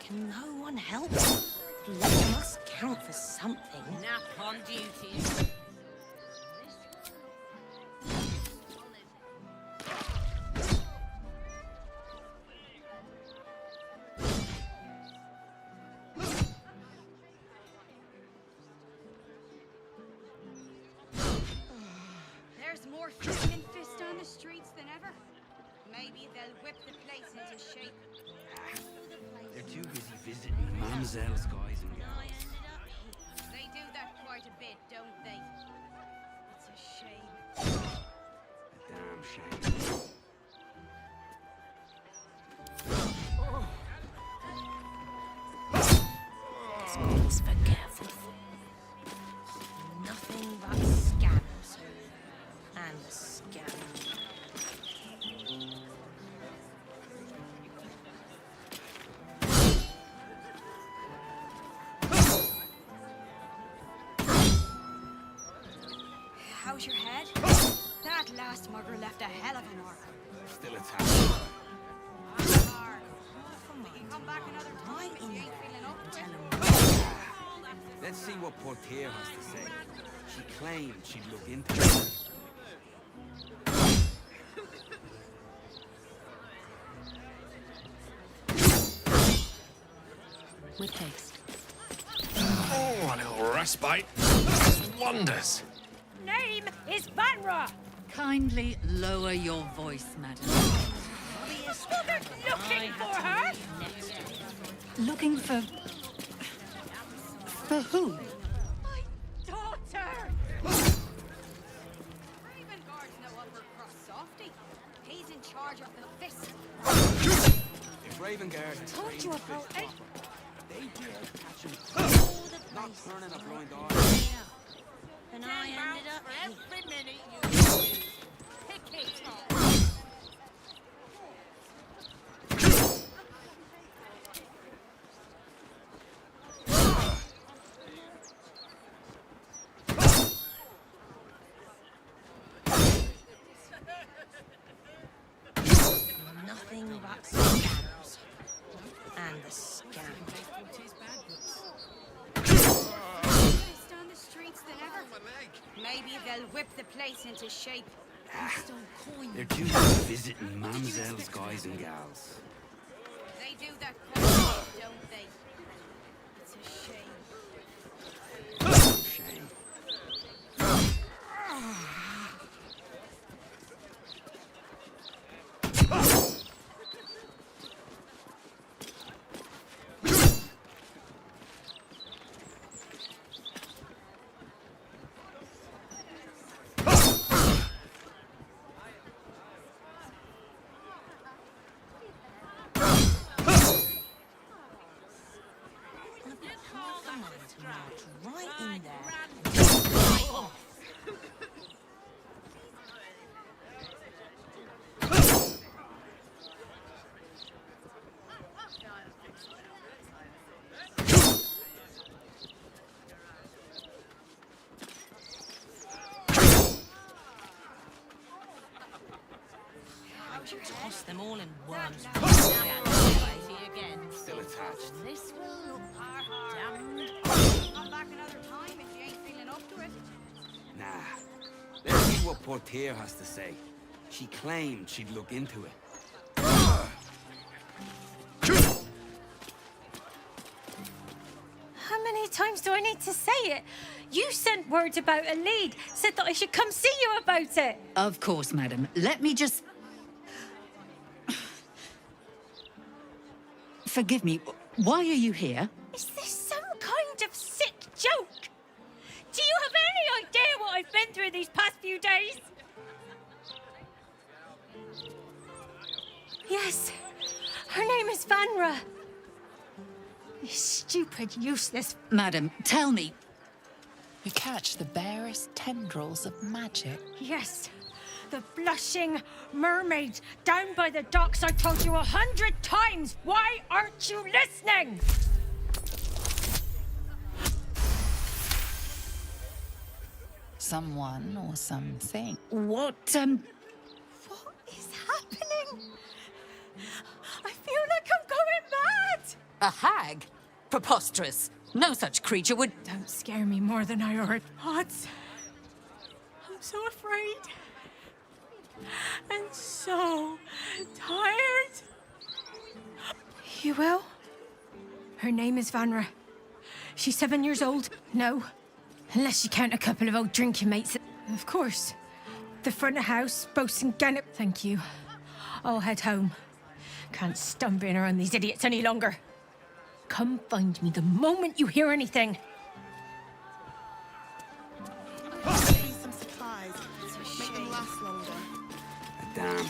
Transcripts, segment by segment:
Can no one help? Blood must count for something. Nap on duty. There's more flaming fists on the streets than ever. Maybe they'll whip the place into shape. They're too busy visiting Mamselle's guys and gals. They do that quite a bit, don't they? It's a shame. A damn shame. Please be careful. Nothing but scams. And scams. How's your head? That last mugger left a hell of a mark. Still attached. Mark. We can come back another time if you ain't feeling up to it. Let's see what Portier has to say. She claimed she'd look into it. With haste. Oh, a little respite. Wonders. Name is Vanra. Kindly lower your voice, madam. Looking for her? Looking for... For who? My daughter. Raven Guard's no upper cross softy. He's in charge of the fist. If Raven Guard had Told trained you the about fist it. proper, they'd be able to catch him. Not turning a blind eye. And I ended up here. Every minute you use. Pick it up. Nothing but scams. And the scam. Fist on the streets than ever. Maybe they'll whip the place into shape. They're too busy visiting Mamselle's guys and gals. They do that quite a bit, don't they? It's a shame. Shame. Right in there. Toss them all in worms. Again. Still attached. This will look damned. Come back another time if you ain't feeling up to it. Nah. Let's see what Portier has to say. She claimed she'd look into it. How many times do I need to say it? You sent word about a lead, said that I should come see you about it. Of course, madam. Let me just... Forgive me. Why are you here? Is this some kind of sick joke? Do you have any idea what I've been through these past few days? Yes, her name is Vanra. You stupid, useless... Madam, tell me. You catch the barest tendrils of magic. Yes, the blushing mermaid down by the docks. I told you 100 times. Why aren't you listening? Someone or something. What, What is happening? I feel like I'm going mad. A hag? Preposterous. No such creature would... Don't scare me more than I already... Pots. I'm so afraid. And so tired. You will? Her name is Vanra. She's 7 years old. No. Unless you count a couple of old drinking mates. Of course. The front of house, boasting Gannett. Thank you. I'll head home. Can't stand being around these idiots any longer. Come find me the moment you hear anything. Some supplies. Make them last longer. Damn.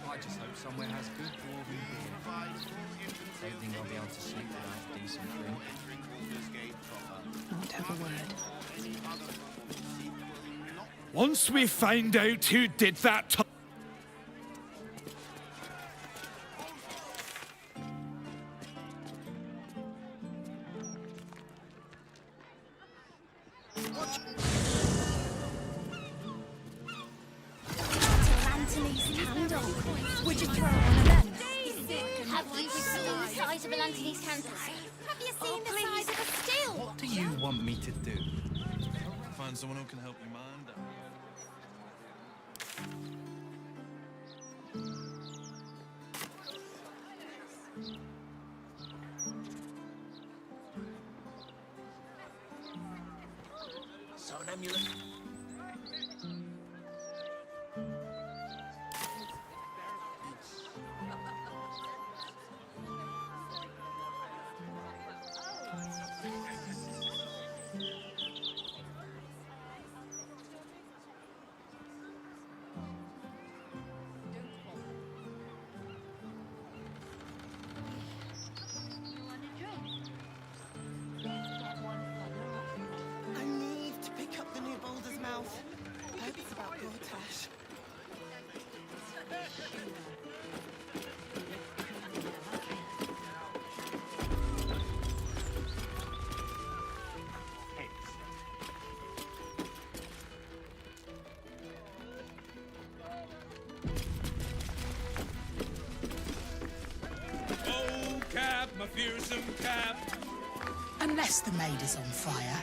I just hope somewhere has good dwarven beer. Don't think I'll be able to sleep without decent drink. Not have a word. Once we find out who did that to... Anthony's candle. Would you throw one of them? Have you seen the size of an Anthony's candle? Have you seen the size of a still? What do you want me to do? Find someone who can help you mind. So an amulet. I need to pick up the new Boulder's Mouth. I hope it's about Gortash. Oh, Cap, my fearsome Cap. Unless the maid is on fire,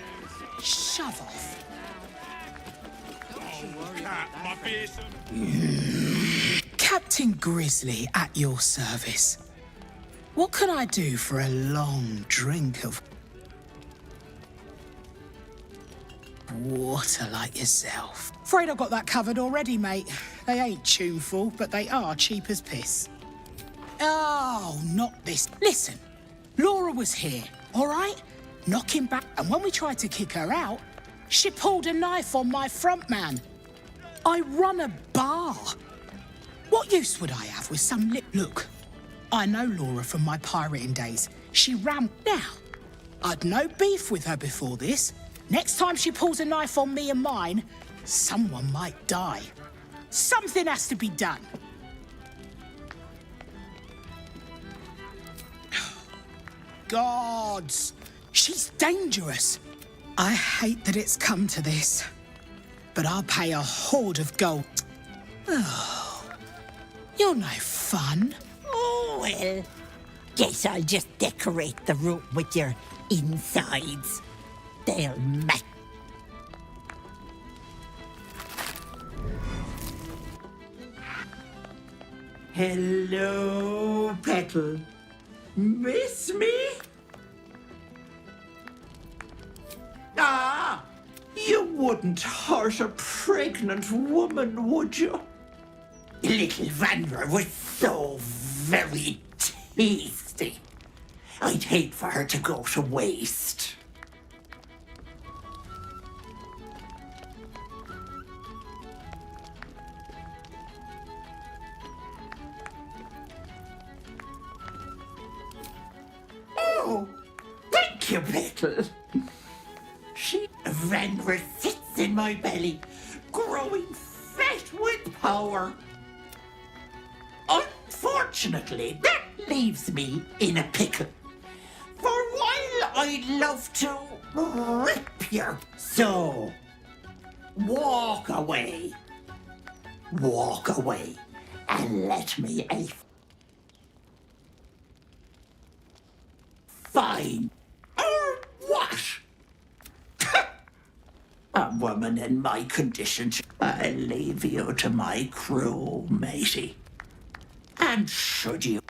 shove off. Cap, my fearsome... Captain Grizzly at your service. What can I do for a long drink of water like yourself? Afraid I've got that covered already, mate. They ain't tuneful, but they are cheap as piss. Oh, not this. Listen, Laura was here, all right? Knocking back, and when we tried to kick her out, she pulled a knife on my front man. I run a bar. What use would I have with some lip? Look, I know Laura from my pirating days. She ran. Now, I'd no beef with her before this. Next time she pulls a knife on me and mine, someone might die. Something has to be done. Gods, she's dangerous. I hate that it's come to this, but I'll pay a hoard of gold. Oh, you're no fun. Oh, well, guess I'll just decorate the room with your insides. They'll match. Hello, Petal. Miss me? Ah, you wouldn't hurt a pregnant woman, would you? Little Vanra was so very tasty. I'd hate for her to go to waste. Oh, thank you, Petal. Vanra sits beasts in my belly, growing fat with power. Unfortunately, that leaves me in a pickle. For while I'd love to rip you, so walk away. Walk away and let me a fine or what? A woman in my condition, I'll leave you to my crew, matey. And should you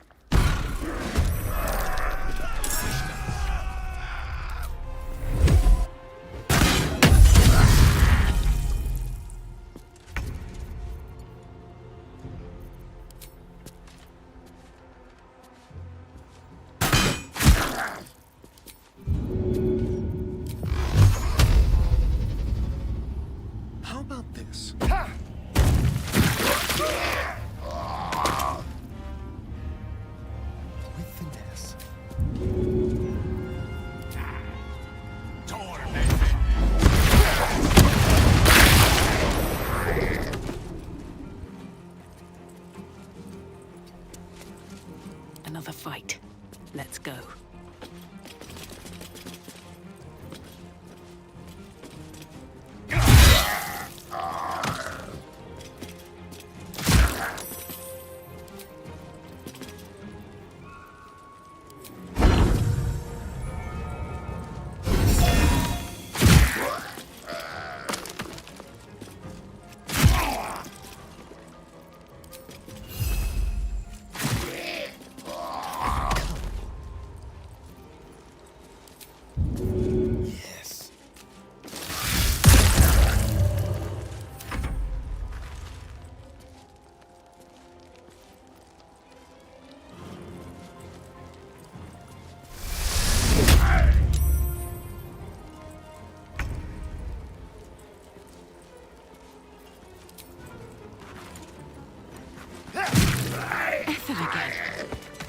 How about this? With finesse. Another fight. Let's go.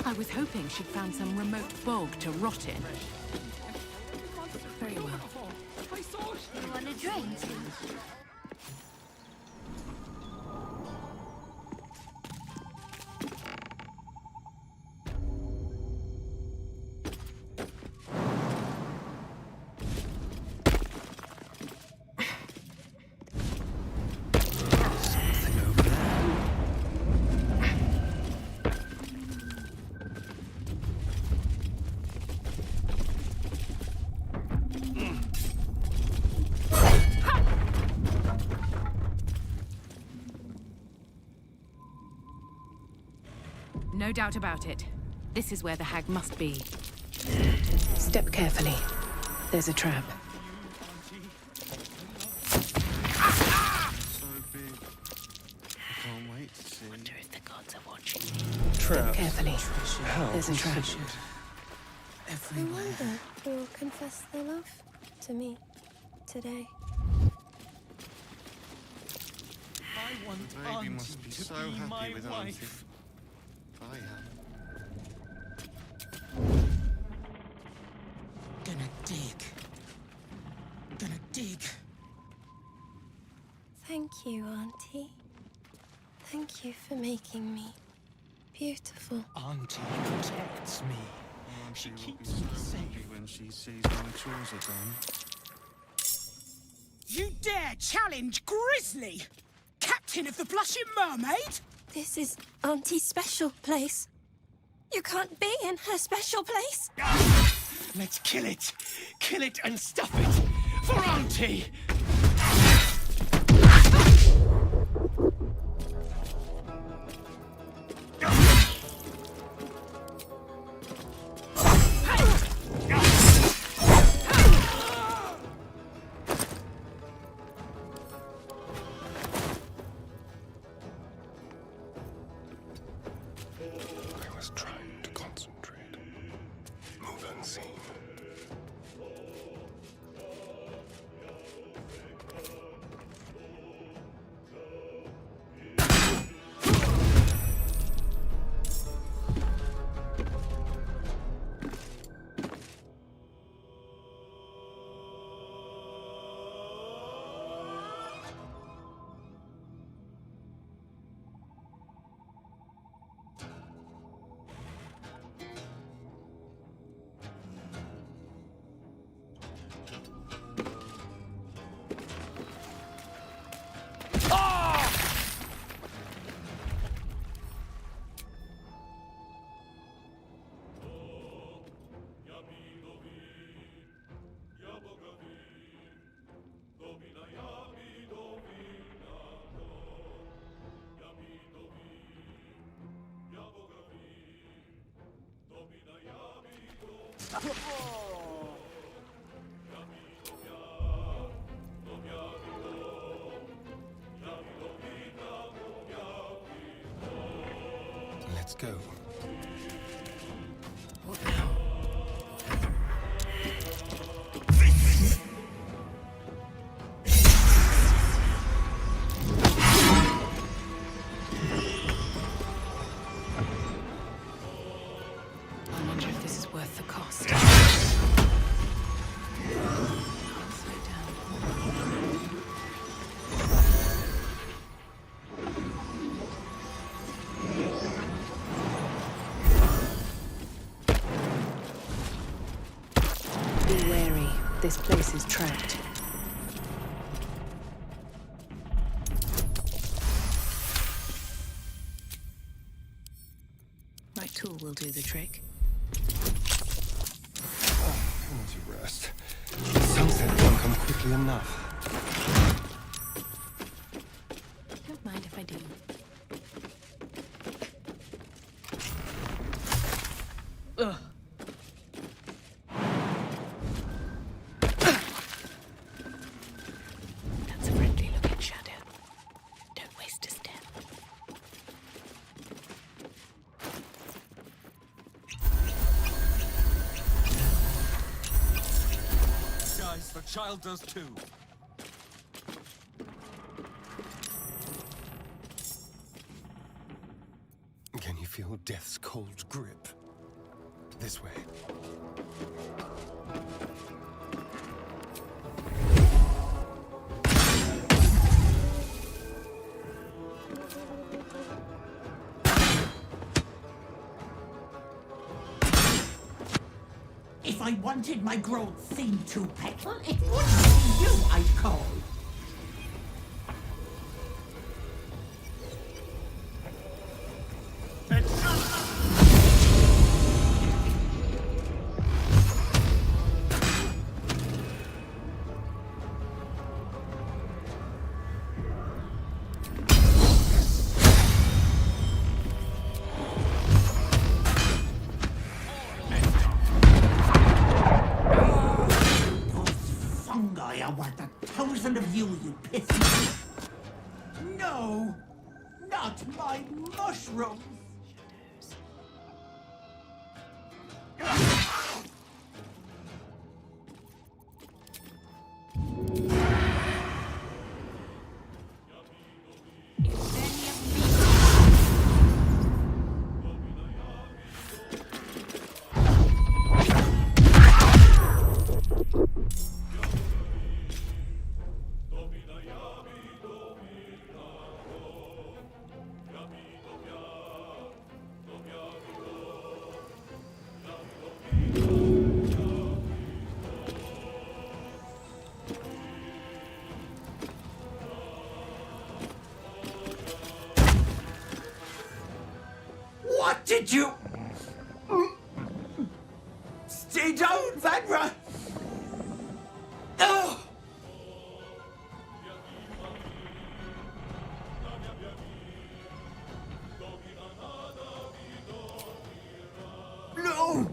I was hoping she'd found some remote bog to rot in. Very well. You want a drink? No doubt about it. This is where the hag must be. Step carefully. There's a trap. So big. I can't wait to see. Wonder if the gods are watching. Trap. Carefully. There's a trap. I wonder who will confess their love to me today. I want Baby must be so happy with Auntie. I am. Gonna dig. Gonna dig. Thank you, Auntie. Thank you for making me beautiful. Auntie protects me. Auntie will be keeps me so safe. happy when she sees my chores are done. You dare challenge Grizzly, Captain of the Blushing Mermaid? This is Auntie's special place. You can't be in her special place. Let's kill it. Kill it and stuff it. For Auntie! I was trying to concentrate. Move unseen. Let's go. I wonder if this is worth the cost. Slow down. Be wary. This place is trapped. My tool will do the trick. I need to rest. Sunset won't come quickly enough. Don't mind if I do. Ugh. That's a friendly looking shadow. Don't waste a step. Guys, the child does too. Can you feel death's cold grip? This way. If I wanted my growth theme to petal, it wouldn't be you I'd call. I want 1,000 of you, you piss. No! Not my mushrooms! What did you... Stay down, Vanra! Oh! No!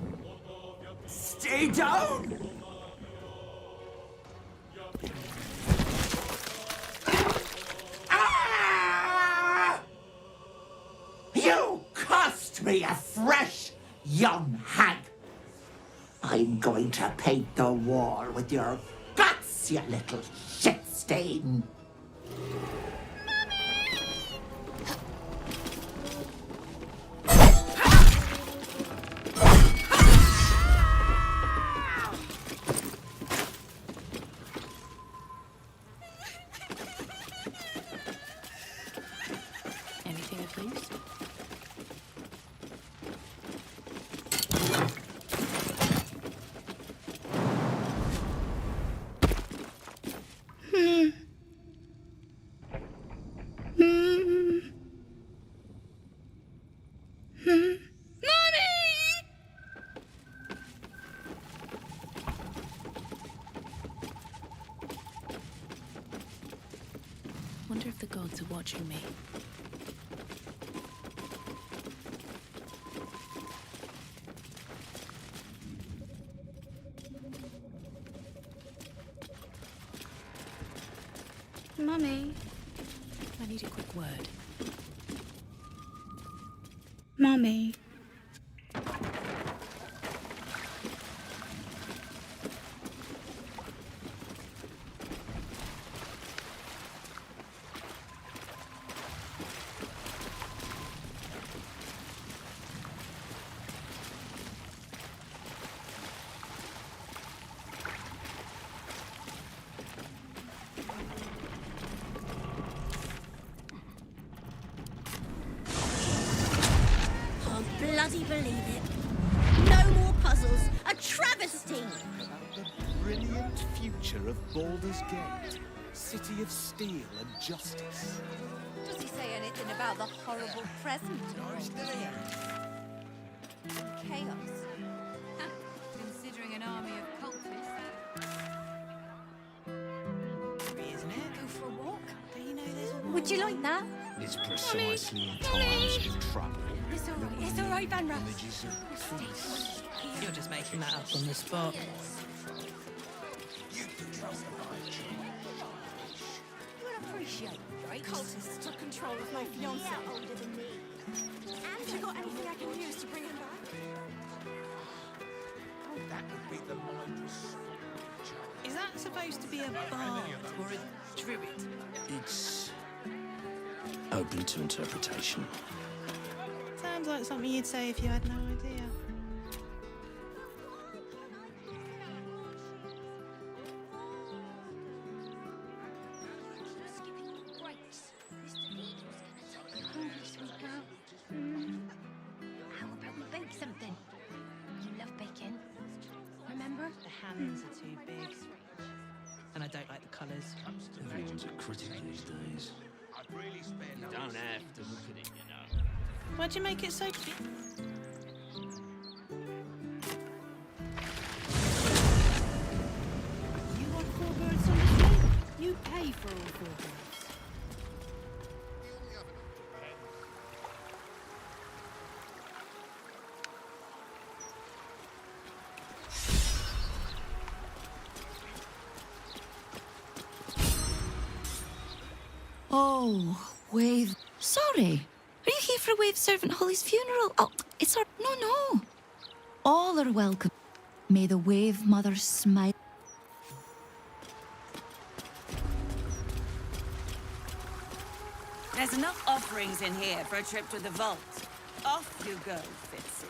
Stay down! Ah! You cost me a fresh young hag. I'm going to paint the wall with your guts, you little shit stain. Anything of use? Wonder if the gods are watching me. Mummy. I need a quick word. Mummy. Can't bloody believe it. No more puzzles. A travesty. About the brilliant future of Baldur's Gate, city of steel and justice. Does he say anything about the horrible present? Chaos. Considering an army of cultists. Isn't it? Go for a walk. Do you know there's a Would you like that? It's precisely in times of trouble. It's all right. It's all right, Vanra. Images of peace. You're just making that up on the spot. You would appreciate, right? Cultists took control of my fiancé. Yeah, older than me. And have you got anything I can use to bring him back? That would be the mindless. Is that supposed to be a bard or a druid? It's open to interpretation. Sounds like something you'd say if you had no idea. How about we bake something? You love baking. Remember? The hands are too big. And I don't like the colours. Everyone's a critic these days. You don't have to look at it, you know. Why'd you make it so big? You want 4 birds on the plate? You pay for all 4 birds. Oh, Wave. Sorry. Are you here for Wave Servant Holly's funeral? Oh, it's our... No. All are welcome. May the Wave Mother smile. There's enough offerings in here for a trip to the vault. Off you go, Fitzy.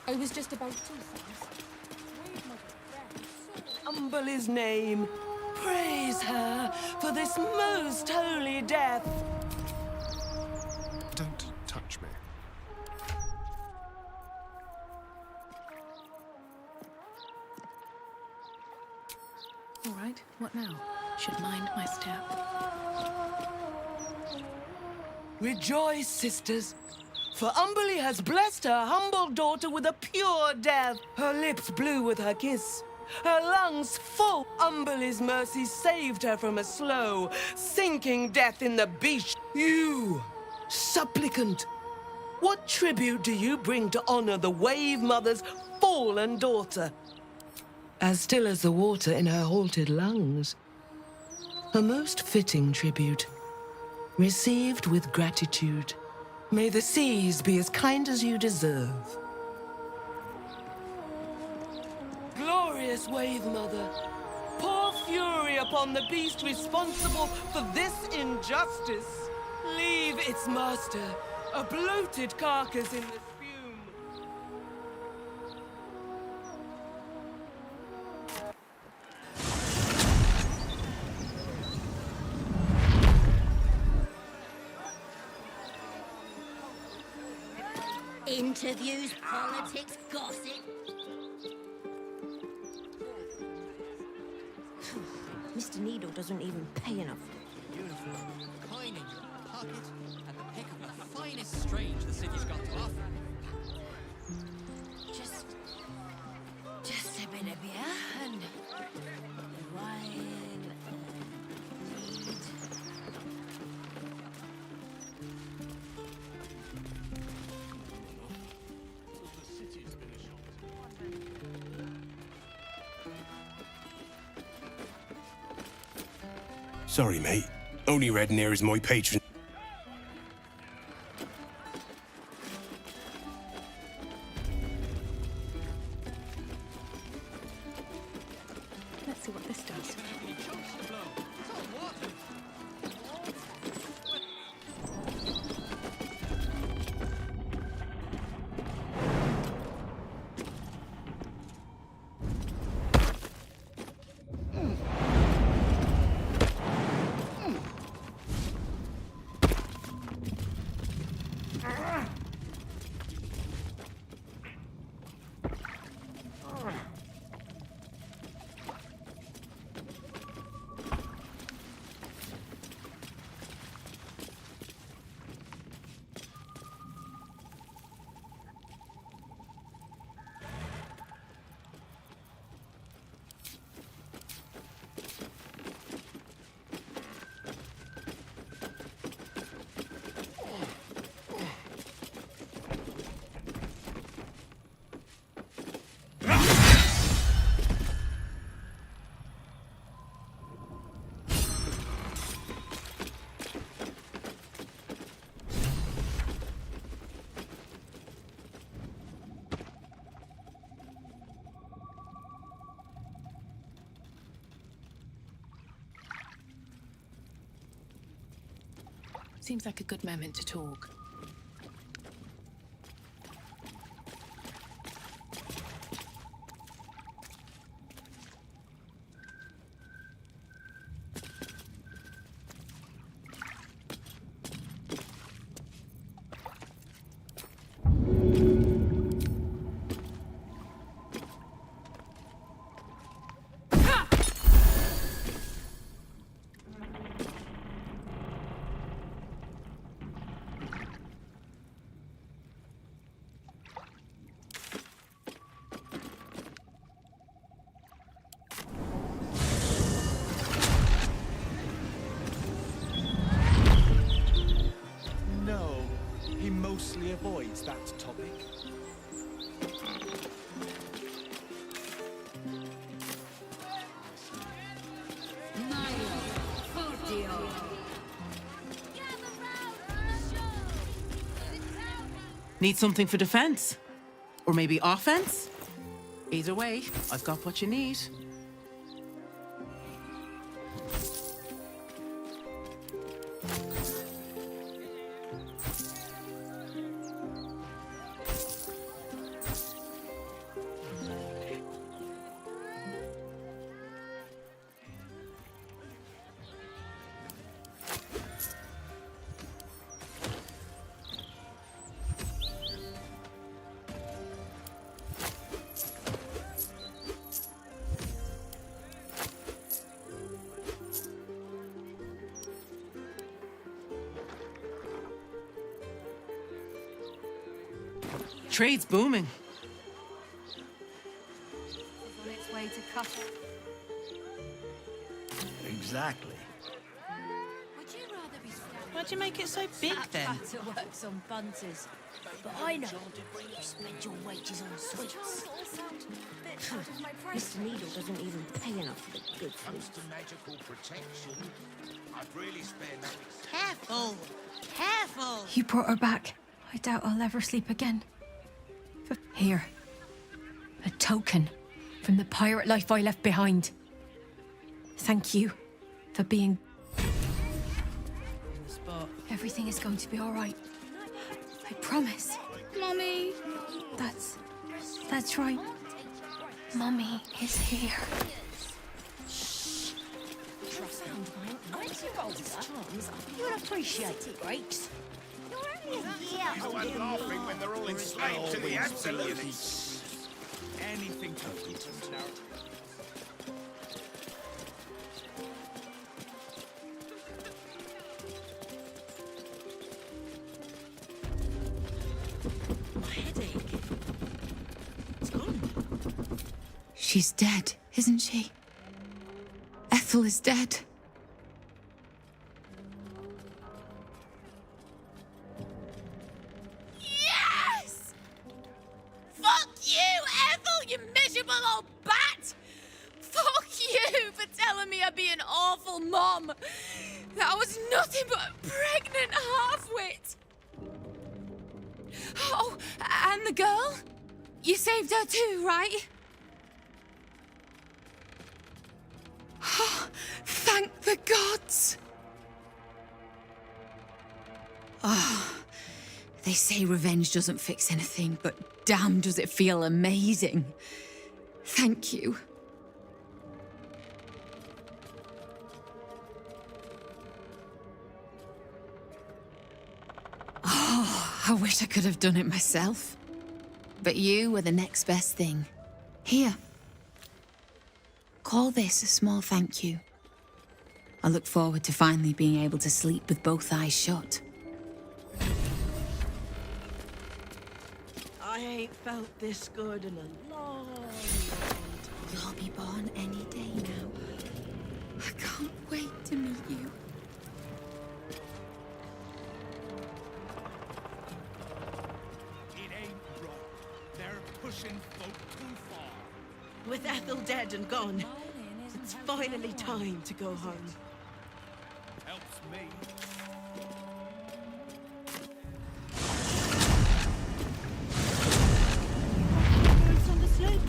I was just about to. Humble his name. Praise her for this most holy death. Don't touch me. All right, what now? Should mind my step. Rejoice, sisters, for Umberly has blessed her humble daughter with a pure death. Her lips blue with her kiss, her lungs full. Umberly's mercy saved her from a slow, sinking death in the beach. You, supplicant, what tribute do you bring to honor the Wave Mother's fallen daughter? As still as the water in her halted lungs. A most fitting tribute, received with gratitude. May the seas be as kind as you deserve. Glorious Wave Mother, pour fury upon the beast responsible for this injustice. Leave its master, a bloated carcass in the spume. Interviews, politics, gossip. Mr. Needle doesn't even pay enough. Beautiful, coin in your pocket, and the pick of the finest strange the city's got to offer. Just a bit of beer and wine and mead. Sorry, mate. Only red in here is my patron. Let's see what this does. Seems like a good moment to talk. No, he mostly avoids that topic. Need something for defense? Or maybe offense? Either way, I've got what you need. Trade's booming. On its way to cut. Exactly. Would you rather be stabbed? Why'd you make it so big then? Butter works on bunters. But I know you spend your wages on sweets. Mr. Needle doesn't even pay enough for the good food. Comes to magical protection, I'd really spare nothing. Careful! Careful! You brought her back. I doubt I'll ever sleep again. Here. A token from the pirate life I left behind. Thank you for being... Everything is going to be all right. I promise. Mommy! That's right. Mummy is here. Profound, mine. As you're older, you'll appreciate it, Breaks. You're only a year He's the one laughing when they're all enslaved to the absolutes. Anything to eat. My headache. It's gone. She's dead, isn't she? Ethel is dead. Yes! Fuck you, Ethel, you miserable old bat! Fuck you for telling me I'd be an awful mom. That I was nothing but a pregnant half-wit. Oh, and the girl? You saved her too, right? Oh, thank the gods. Oh, they say revenge doesn't fix anything, but damn does it feel amazing. Thank you. Oh, I wish I could have done it myself. But you were the next best thing. Here. Call this a small thank you. I look forward to finally being able to sleep with both eyes shut. I ain't felt this good in a long time. You'll be born any day now. I can't wait to meet you. It ain't right. They're pushing folk too far. With Ethel dead and gone, it's finally time to go home. Helps me. It's on the slope.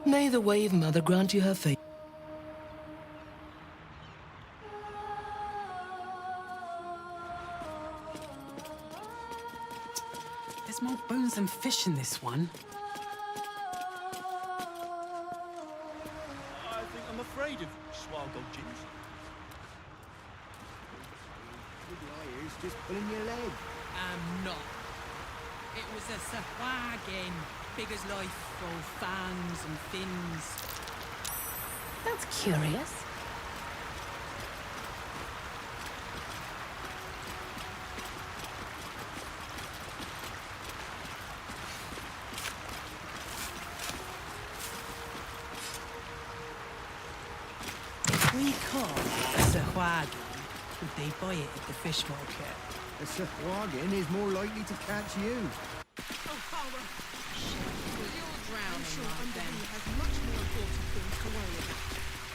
May the Wave Mother grant you her fate. There's more bones than fish in this one. I think I'm afraid of Swallow Gins. Big liar's just pulling your leg. I'm not. It was a sahuagin. Big as life, all fangs and fins. That's curious. We call it a sahuagin. Would they buy it at the fish market? A sahuagin is more likely to catch you. Oh, horror. You're drowning, I'm sure right Underwood then. has much more important things to worry about.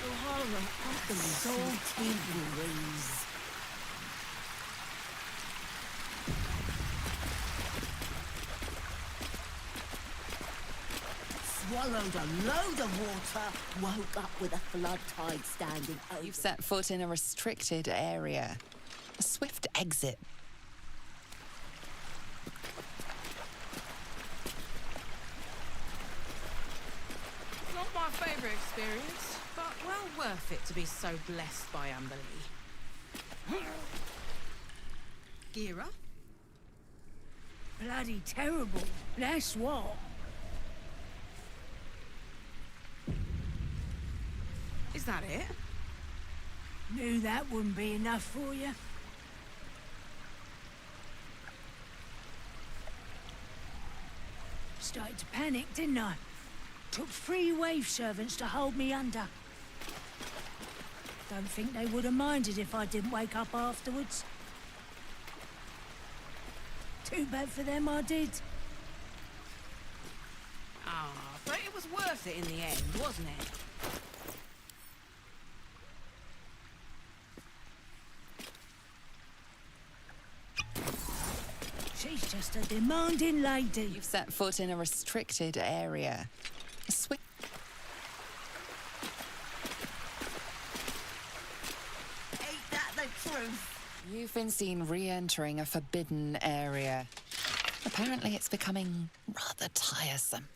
Oh, horror, utterly Salty breeze. Swallowed a load of water, woke up with a flood tide standing over. You've set foot in a restricted area. A swift exit. Not my favourite experience, but well worth it to be so blessed by Amberley. Gira? Bloody terrible. That's what. Is that it? Knew that wouldn't be enough for you. Started to panic, didn't I? Took 3 wave servants to hold me under. Don't think they would have minded if I didn't wake up afterwards. Too bad for them I did. Ah, but it was worth it in the end, wasn't it? She's just a demanding lady. You've set foot in a restricted area. A swift. Ain't that the truth? You've been seen re-entering a forbidden area. Apparently it's becoming rather tiresome.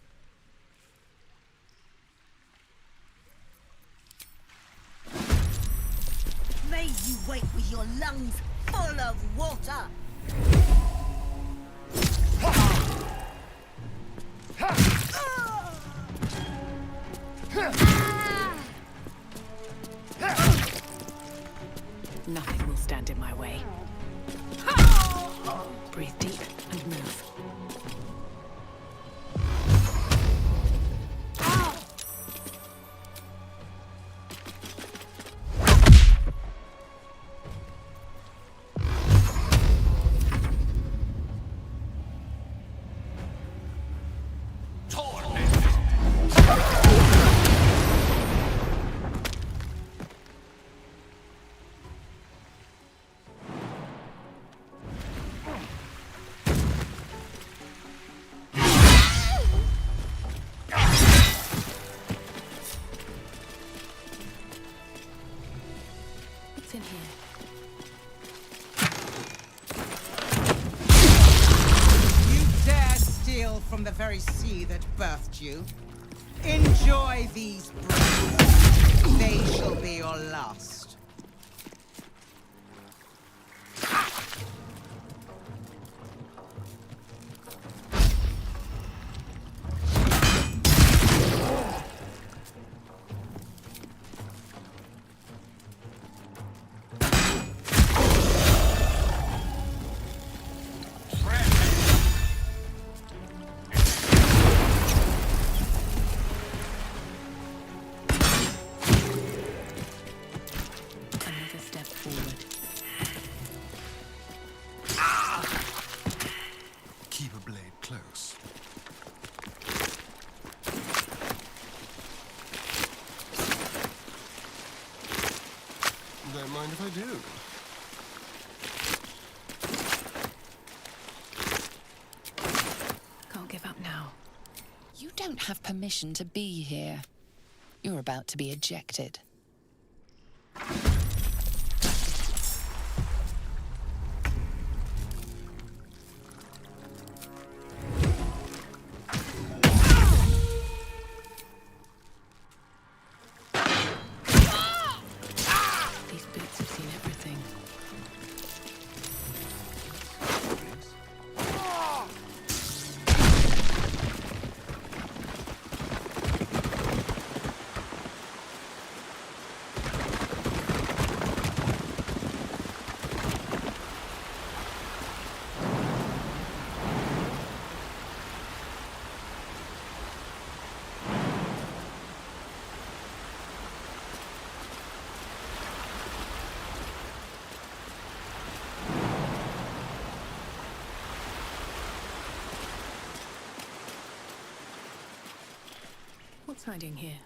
lungs full of water. Nothing will stand in my way. Breathe deep and move. What's in here? You dared steal from the very sea that birthed you. Enjoy these breaths. They shall be your last. Another step forward. Keep a blade close. Don't mind if I do. Can't give up now. You don't have permission to be here. You're about to be ejected. These boots have seen everything. What's hiding here?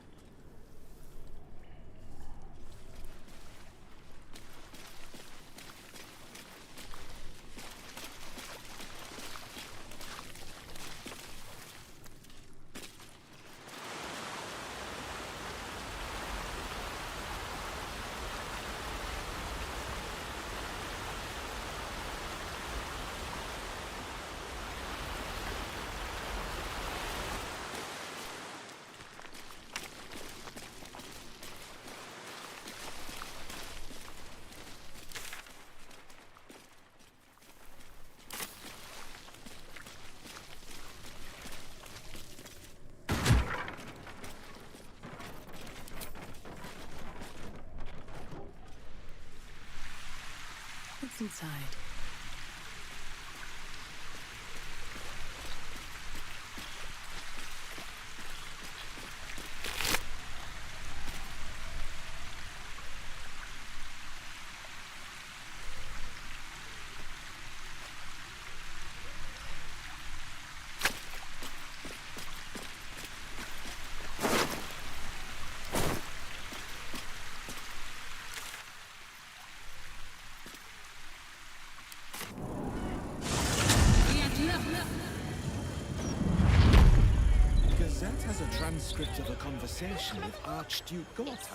What's inside? Gazette has a transcript of a conversation with Archduke Gortash.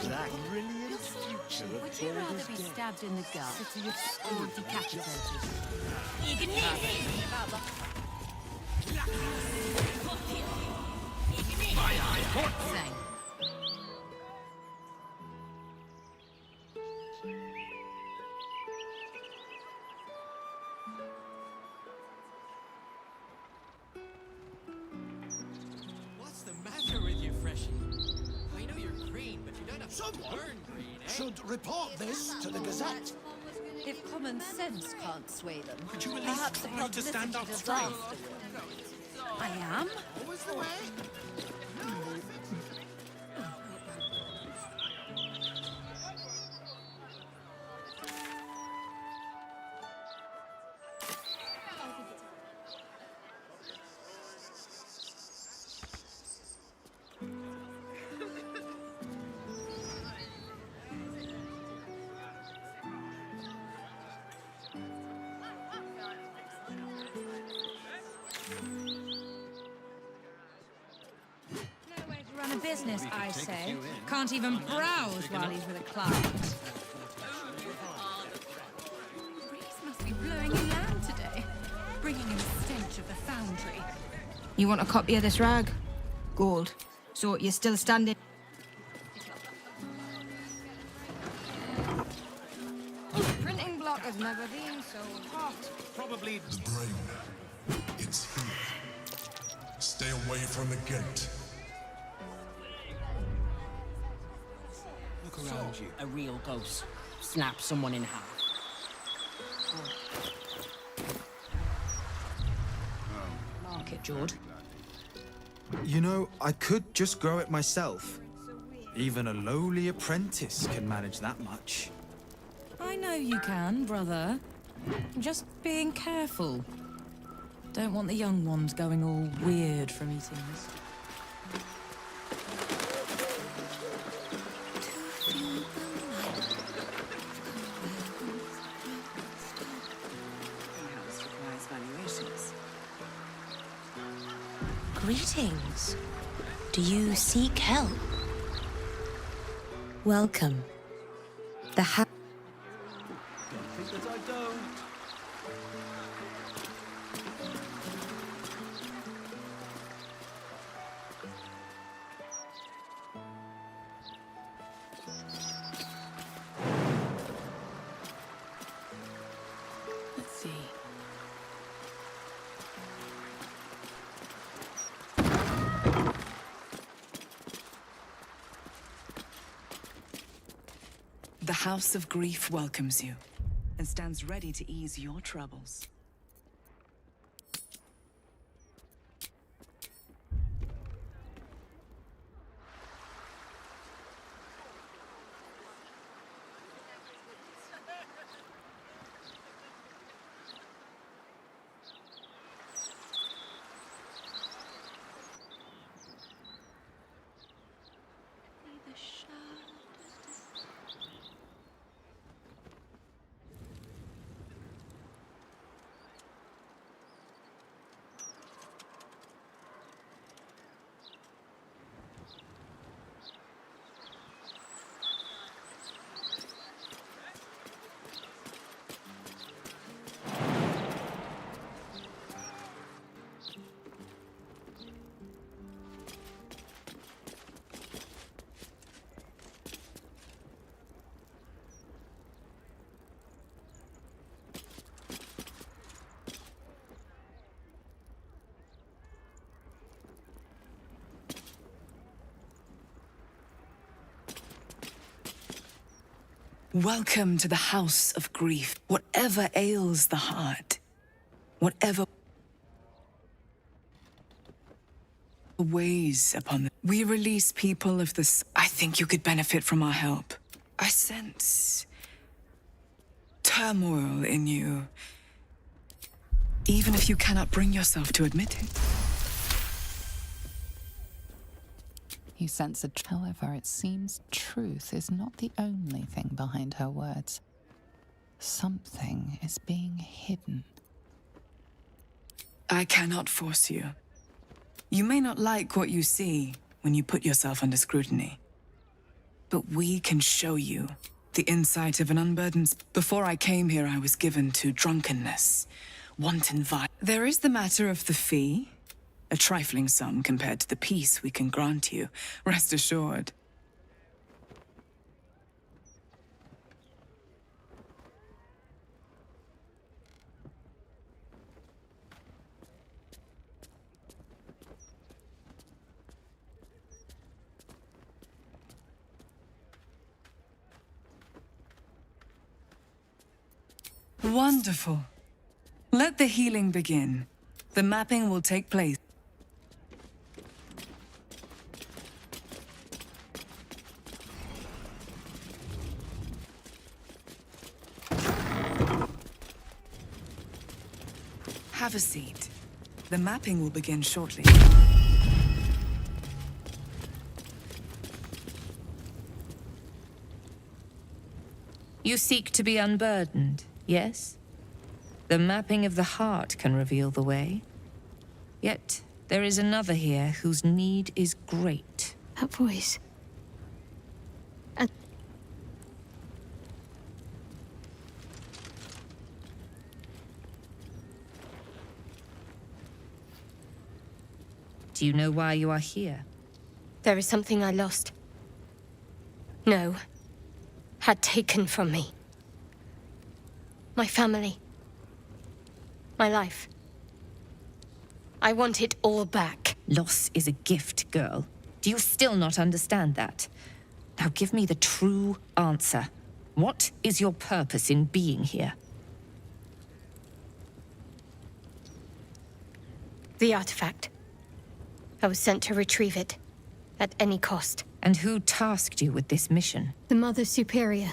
That brilliant future of Would you rather Baldur's be Gate, stabbed in the gut city of or steel decapitated? You can Same. Someone should report this to the Gazette. If common sense can't sway them, Could you at perhaps least a try to stand up publicity straight? disaster will. I am. Always the way. Run a business, I say. Can't even browse while he's with a client. Breeze must be blowing inland today, bringing in the stench of the foundry. You want a copy of this rag? Gold. So you're still standing? Printing block has never been so hot. Probably The brain. It's here. Stay away from the gate. Look around you. A real ghost. Snap someone in half. Mark it, Jord. You know, I could just grow it myself. Even a lowly apprentice can manage that much. I know you can, brother. Just being careful. Don't want the young ones going all weird from eating this. Greetings. Do you seek help? Welcome. The house. Don't think that I don't. Let's see. The House of Grief welcomes you and stands ready to ease your troubles. Welcome to the House of Grief. Whatever ails the heart, whatever weighs upon them, we release people of this. I think you could benefit from our help. I sense turmoil in you, even if you cannot bring yourself to admit it. You sense it. However, it seems truth is not the only thing behind her words. Something is being hidden. I cannot force you. You may not like what you see when you put yourself under scrutiny. But we can show you the insight of an unburdened... Before I came here, I was given to drunkenness, wanton violence. There is the matter of the fee. A trifling sum compared to the peace we can grant you, rest assured. Wonderful. Let the healing begin. The mapping will take place. Have a seat. The mapping will begin shortly. You seek to be unburdened, yes? The mapping of the heart can reveal the way. Yet, there is another here whose need is great. That voice. Do you know why you are here? There is something I lost. No. Had taken from me. My family. My life. I want it all back. Loss is a gift, girl. Do you still not understand that? Now give me the true answer. What is your purpose in being here? The artifact. I was sent to retrieve it. At any cost. And who tasked you with this mission? The Mother Superior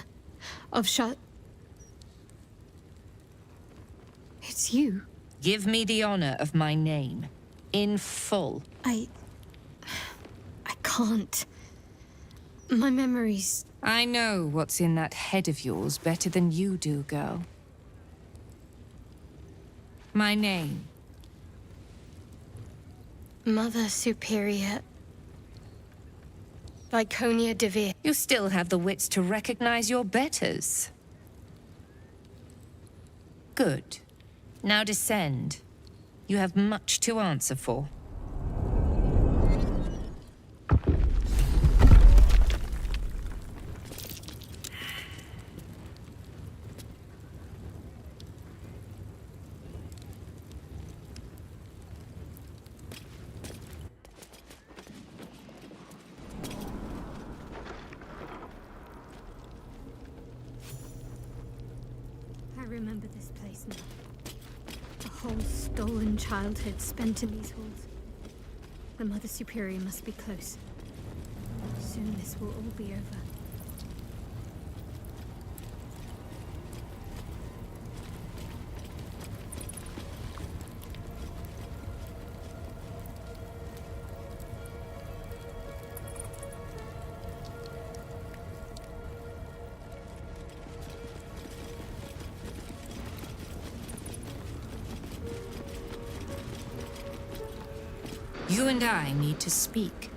of It's you. Give me the honor of my name. In full. I can't. My memories... I know what's in that head of yours better than you do, girl. My name. Mother Superior... Viconia de Veer. You still have the wits to recognize your betters. Good. Now descend. You have much to answer for. I remember this place now. A whole stolen childhood spent in these halls. The Mother Superior must be close. Soon this will all be over. You and I need to speak.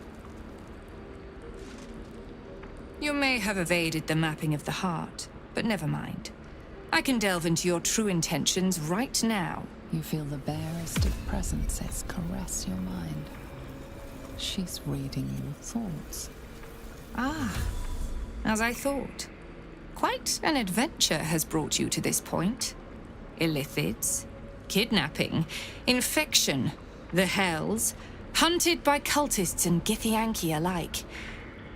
You may have evaded the mapping of the heart, but never mind. I can delve into your true intentions right now. You feel the barest of presences caress your mind. She's reading your thoughts. Ah, as I thought. Quite an adventure has brought you to this point. Illithids, kidnapping, infection, the Hells, hunted by cultists and Githyanki alike.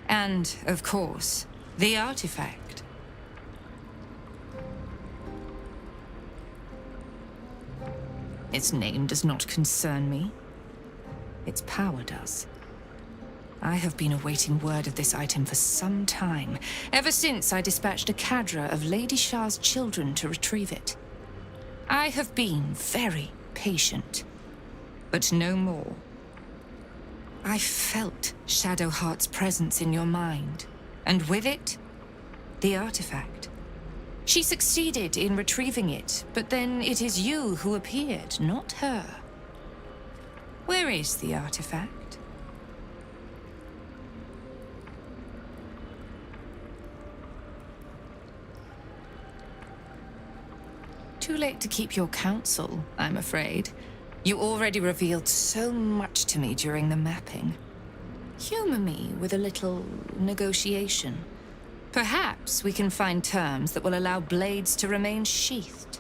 And, of course, the artifact. Its name does not concern me. Its power does. I have been awaiting word of this item for some time, ever since I dispatched a cadre of Lady Shah's children to retrieve it. I have been very patient, but no more. I felt Shadowheart's presence in your mind, and with it, the artifact. She succeeded in retrieving it, but then it is you who appeared, not her. Where is the artifact? Too late to keep your counsel, I'm afraid. You already revealed so much to me during the mapping. Humor me with a little negotiation. Perhaps we can find terms that will allow blades to remain sheathed.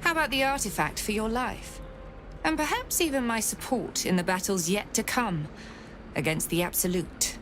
How about the artifact for your life? And perhaps even my support in the battles yet to come against the Absolute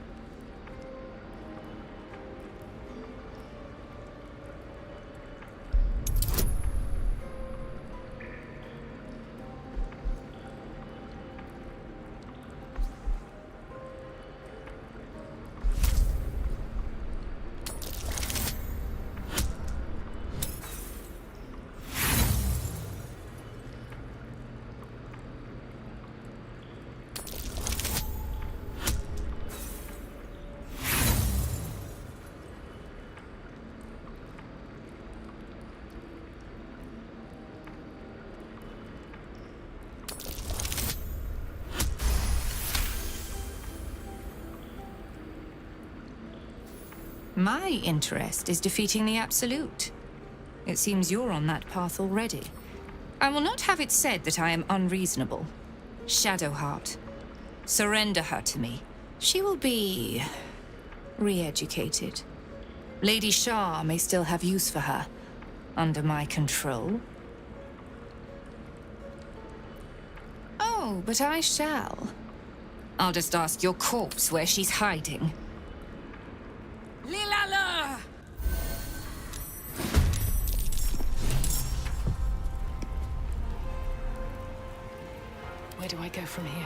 My interest is defeating the Absolute. It seems you're on that path already. I will not have it said that I am unreasonable. Shadowheart. Surrender her to me. She will be re-educated. Lady Shah may still have use for her, under my control. Oh, but I shall. I'll just ask your corpse where she's hiding. Lilala! Where do I go from here?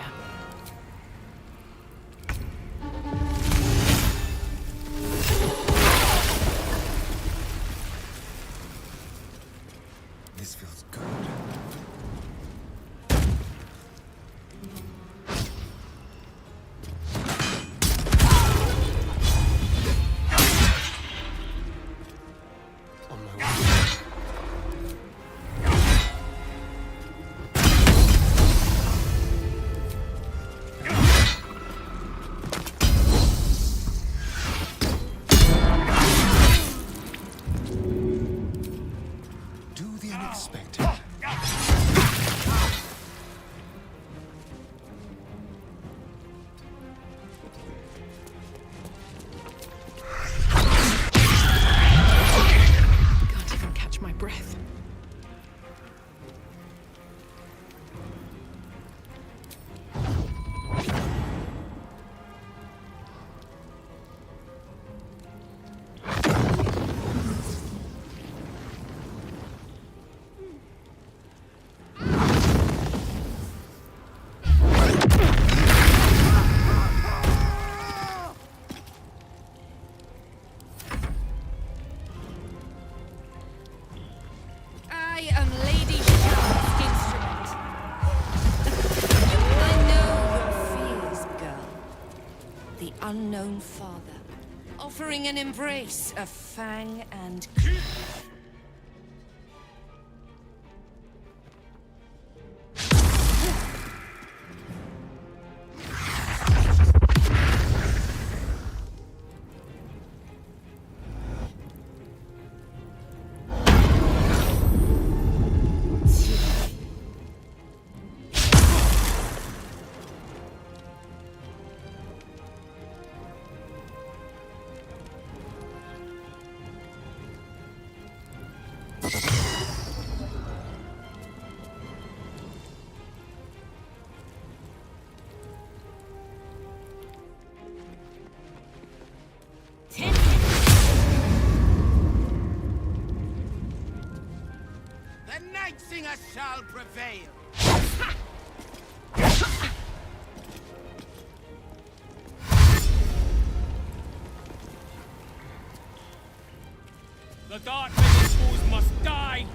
This feels good. On my way. Do the unexpected. Can't even catch my breath. I am Lady Shah's instrument. I know your fears, girl. The unknown father, offering an embrace of fang and... The Night Singer shall prevail. The Dark Fools must die.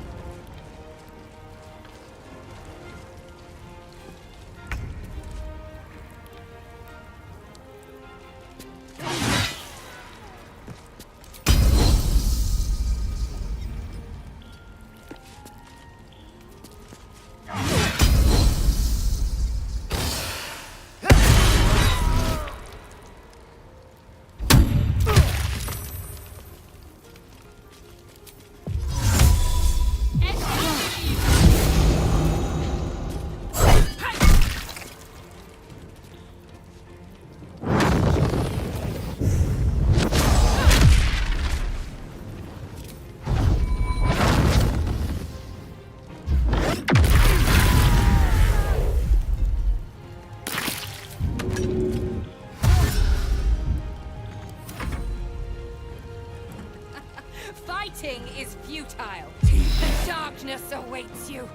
Fighting is futile. The darkness awaits you.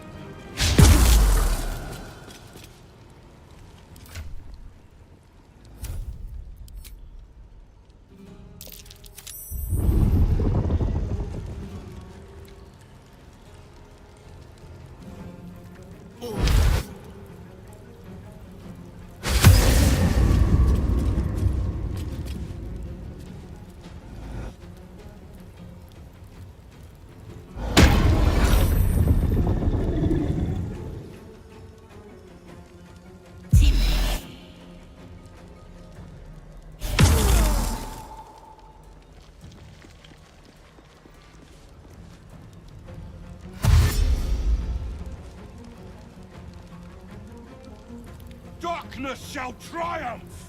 Darkness shall triumph!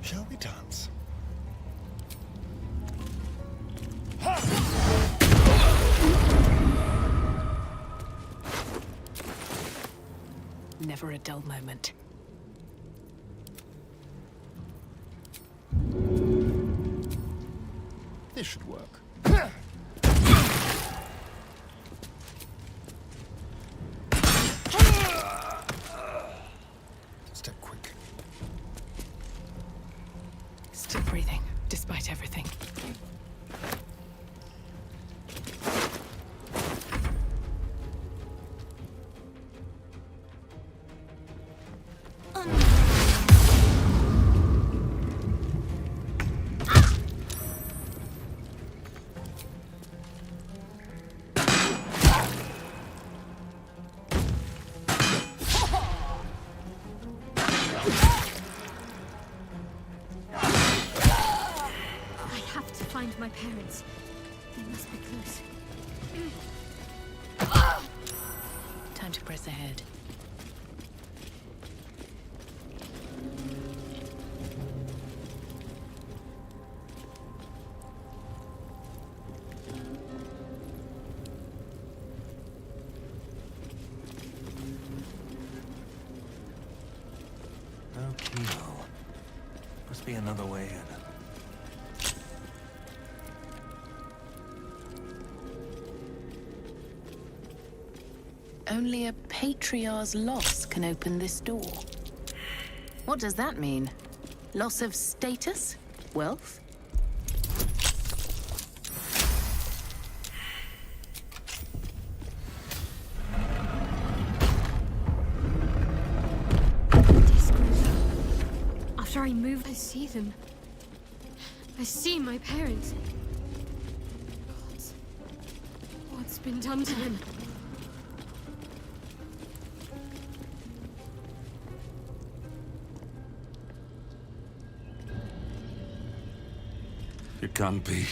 Shall we dance? Never a dull moment. This should work. Step quick. Still breathing, despite everything. Find my parents. They must be close. Time to press ahead. No keyhole. Must be another way in. Only a patriarch's loss can open this door. What does that mean? Loss of status? Wealth? After I move, I see them. I see my parents. What's been done to them? It can't be.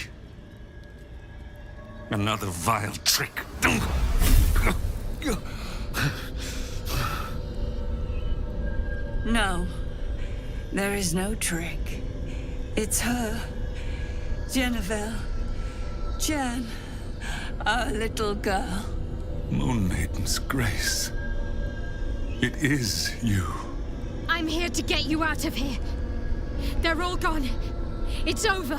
Another vile trick. No. There is no trick. It's her. Jennifer. Jen. Our little girl. Moon Maiden's grace. It is you. I'm here to get you out of here. They're all gone. It's over.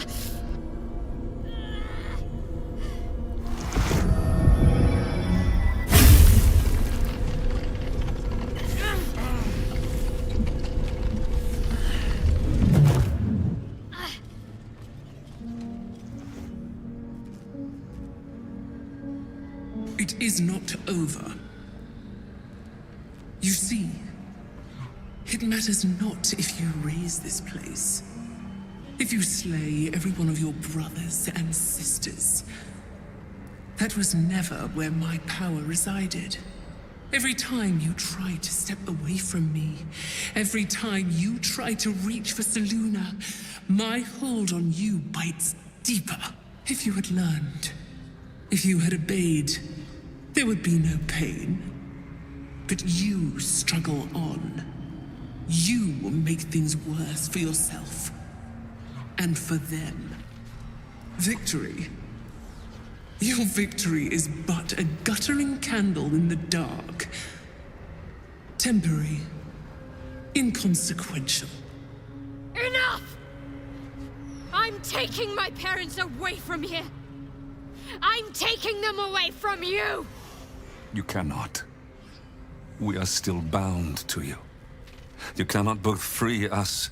It is not over. You see, it matters not if you raise this place. If you slay every one of your brothers and sisters. That was never where my power resided. Every time you try to step away from me, every time you try to reach for Selûne, my hold on you bites deeper. If you had learned, if you had obeyed, there would be no pain. But you struggle on. You will make things worse for yourself. And for them. Victory. Your victory is but a guttering candle in the dark. Temporary. inconsequential. Enough! I'm taking my parents away from here. I'm taking them away from you! You cannot. We are still bound to you. You cannot both free us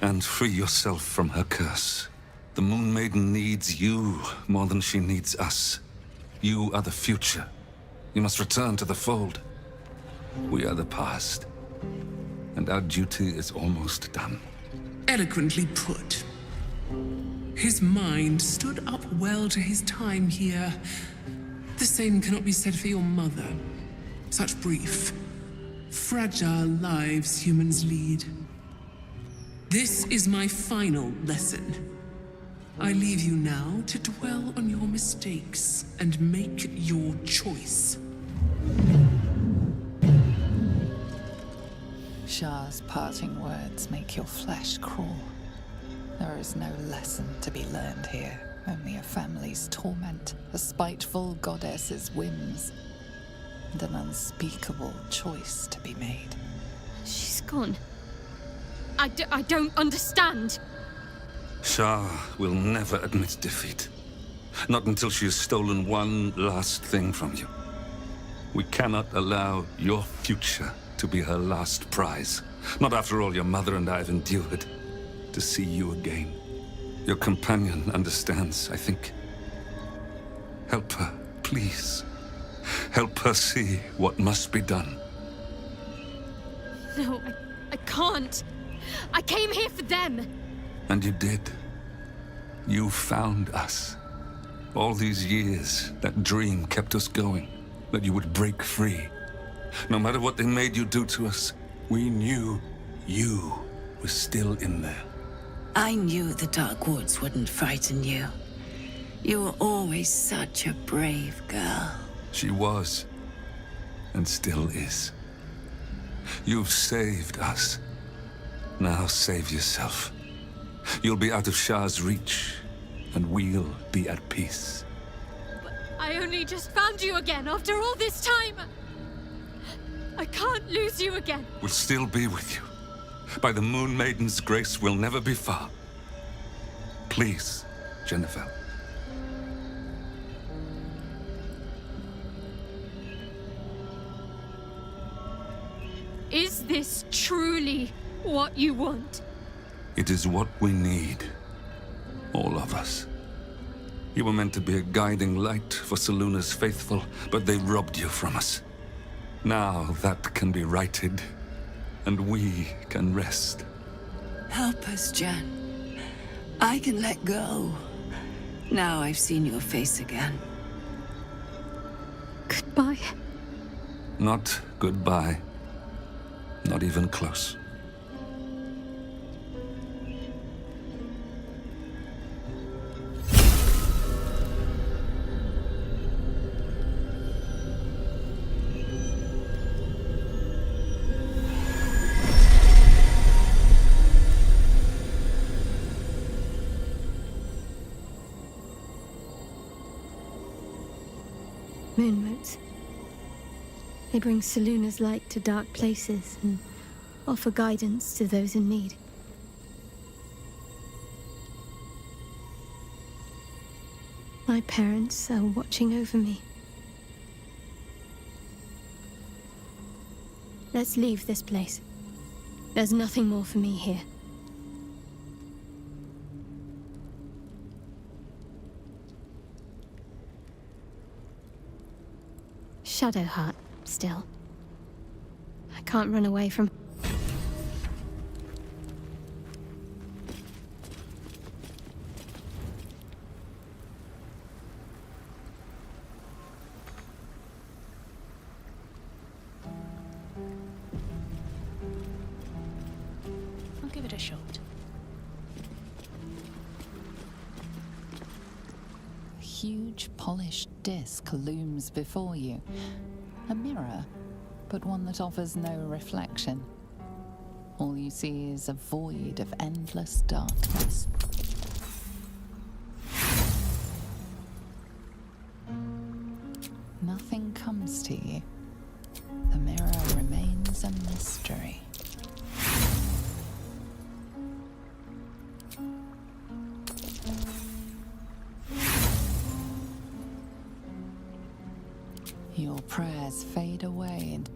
and free yourself from her curse. The Moon Maiden needs you more than she needs us. You are the future. You must return to the fold. We are the past. And our duty is almost done. Eloquently put. His mind stood up well to his time here. The same cannot be said for your mother. Such brief, fragile lives humans lead. This is my final lesson. I leave you now to dwell on your mistakes and make your choice. Shah's parting words make your flesh crawl. There is no lesson to be learned here, only a family's torment, a spiteful goddess's whims, and an unspeakable choice to be made. She's gone. I don't understand. Shah will never admit defeat. Not until she has stolen one last thing from you. We cannot allow your future to be her last prize. Not after all your mother and I have endured. To see you again. Your companion understands, I think. Help her, please. Help her see what must be done. No, I can't. I came here for them. And you did. You found us. All these years, that dream kept us going. That you would break free. No matter what they made you do to us, we knew you were still in there. I knew the Dark Woods wouldn't frighten you. You were always such a brave girl. She was, and still is. You've saved us. Now save yourself. You'll be out of Shah's reach, and we'll be at peace. But I only just found you again after all this time. I can't lose you again. We'll still be with you. By the Moon Maiden's grace, we'll never be far. Please, Jennifer. Is this truly what you want? It is what we need. All of us. You were meant to be a guiding light for Seluna's faithful, but they robbed you from us. Now that can be righted, and we can rest. Help us, Jen. I can let go. Now I've seen your face again. Goodbye. Not goodbye. Not even close. Moonmotes. They bring Seluna's light to dark places and offer guidance to those in need. My parents are watching over me. Let's leave this place. There's nothing more for me here. Shadowheart, still. I can't run away from... I'll give it a shot. A huge polished disc looms before you. A mirror, but one that offers no reflection. All you see is a void of endless darkness. Nothing comes to you. The mirror remains a mystery. Your prayers fade away and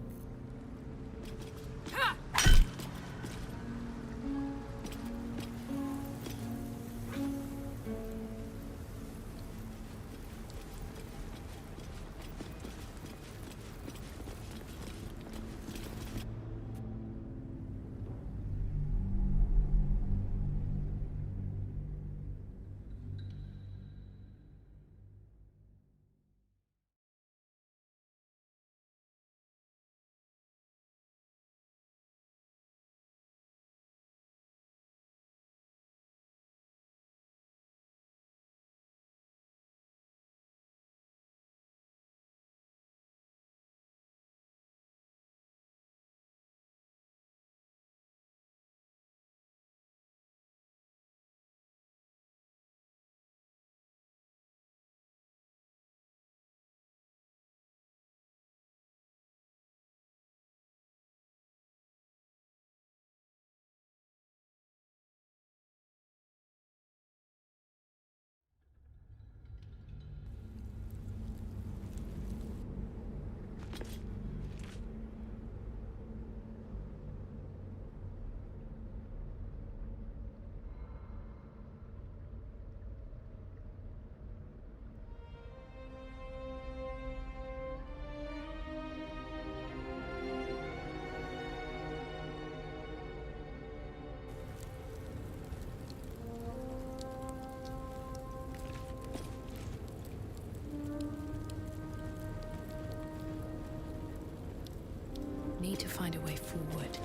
Need to find a way forward.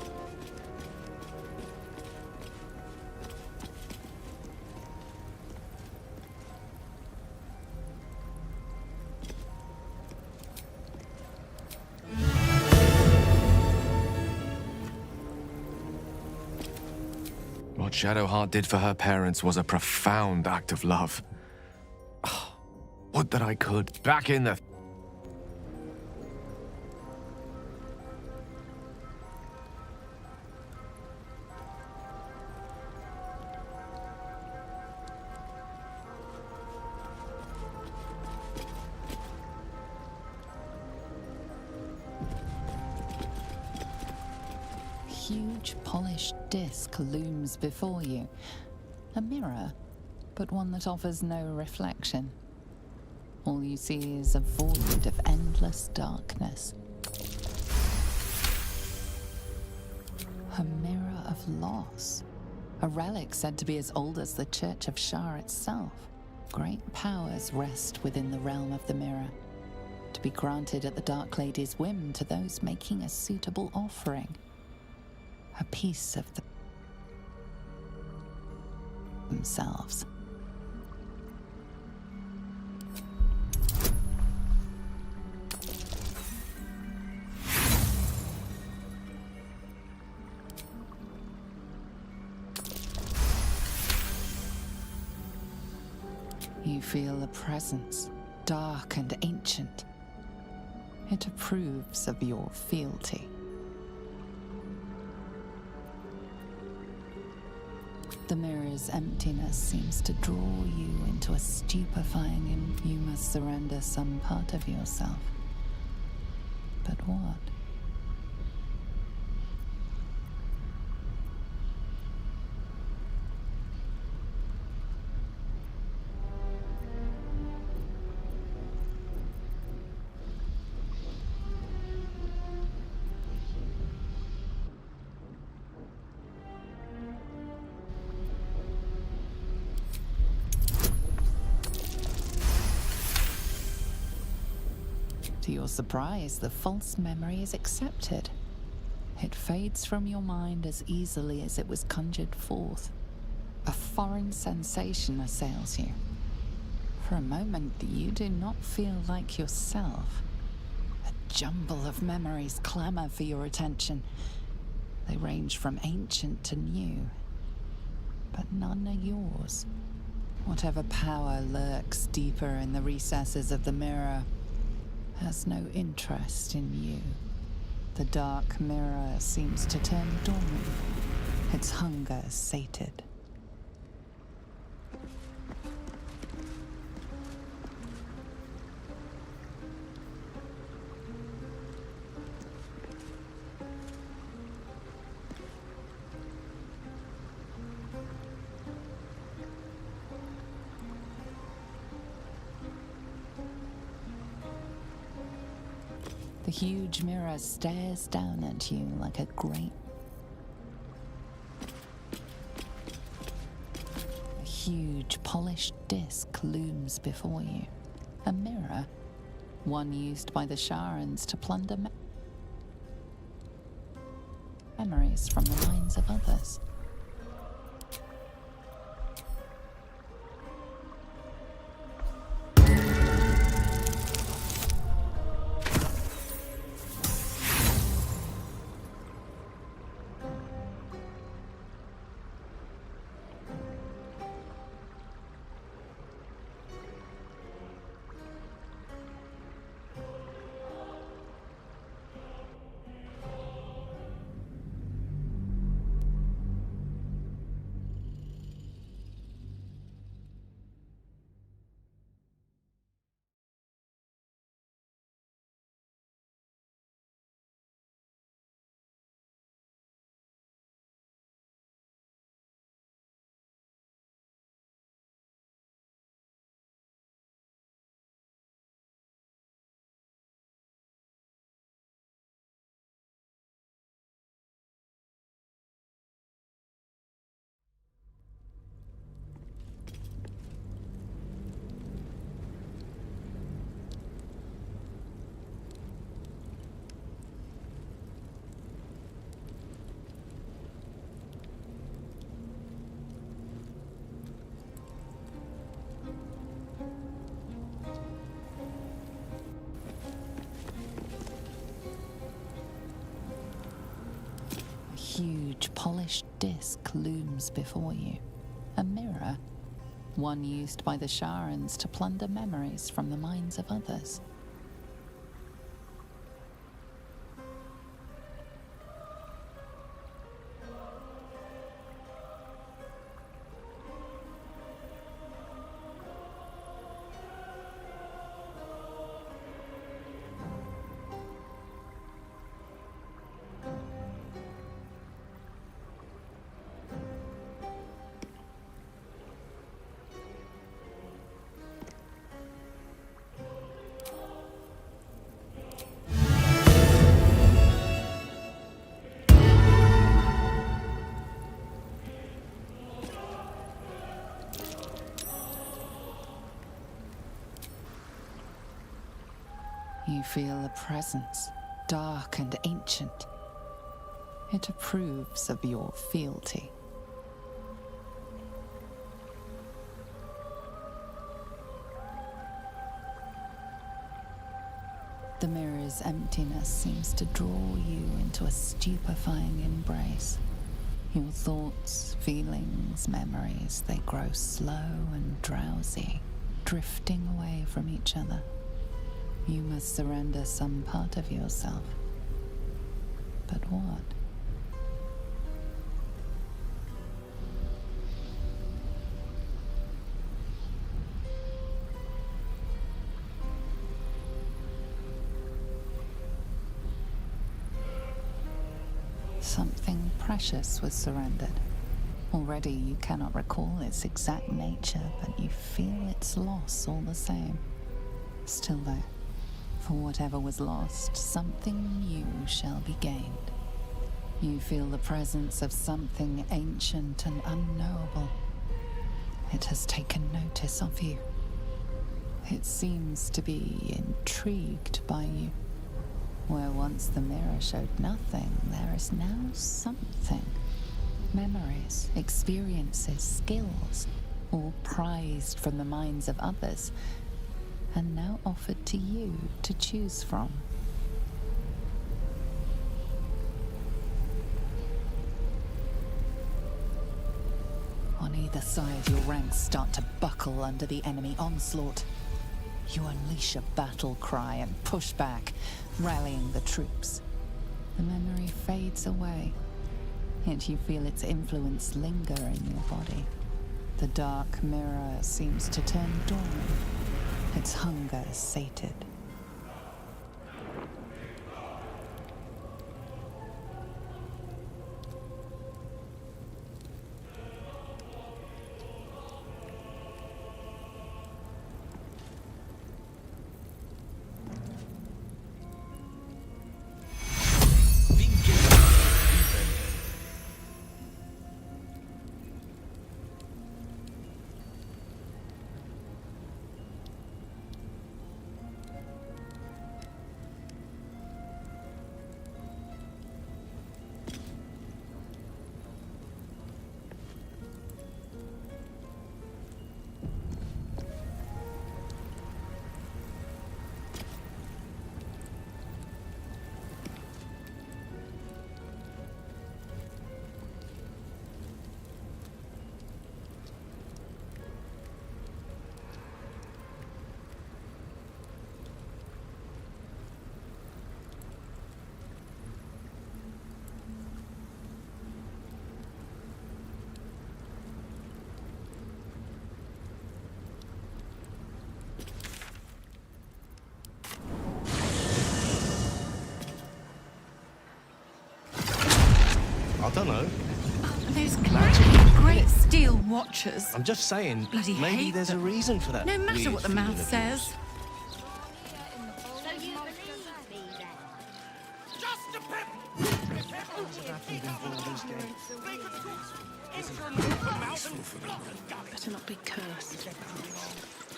What Shadowheart did for her parents was a profound act of love. Would that I could. Back in the... huge polished disc looms before you. A mirror, but one that offers no reflection. All you see is a void of endless darkness. A mirror of loss. A relic said to be as old as the Church of Shar itself. Great powers rest within the realm of the mirror, to be granted at the Dark Lady's whim to those making a suitable offering. A piece of themselves. You feel a presence, dark and ancient. It approves of your fealty. The mirror's emptiness seems to draw you into a stupefying, and you must surrender some part of yourself. But what? To your surprise, the false memory is accepted. It fades from your mind as easily as it was conjured forth. A foreign sensation assails you. For a moment, you do not feel like yourself. A jumble of memories clamor for your attention. They range from ancient to new, but none are yours. Whatever power lurks deeper in the recesses of the mirror has no interest in you. The dark mirror seems to turn dormant, its hunger sated. The huge mirror stares down at you like a great... A huge polished disc looms before you. A mirror, one used by the Sharans to plunder memories from the minds of others. A huge polished disc looms before you. A mirror, one used by the Sharans to plunder memories from the minds of others. You feel a presence, dark and ancient. It approves of your fealty. The mirror's emptiness seems to draw you into a stupefying embrace. Your thoughts, feelings, memories, they grow slow and drowsy, drifting away from each other. You must surrender some part of yourself. But what? Something precious was surrendered. Already you cannot recall its exact nature, but you feel its loss all the same. Still though, for whatever was lost, something new shall be gained. You feel the presence of something ancient and unknowable. It has taken notice of you. It seems to be intrigued by you. Where once the mirror showed nothing, there is now something. Memories, experiences, skills, all prized from the minds of others, and now offered to you to choose from. On either side, your ranks start to buckle under the enemy onslaught. You unleash a battle cry and push back, rallying the troops. The memory fades away, yet you feel its influence linger in your body. The dark mirror seems to turn dormant, its hunger sated. don't know. Those great steel watchers. I'm just saying, Bloody maybe hate there's a them. reason for that. No matter weird what the feeling mouth of says. Better not be cursed.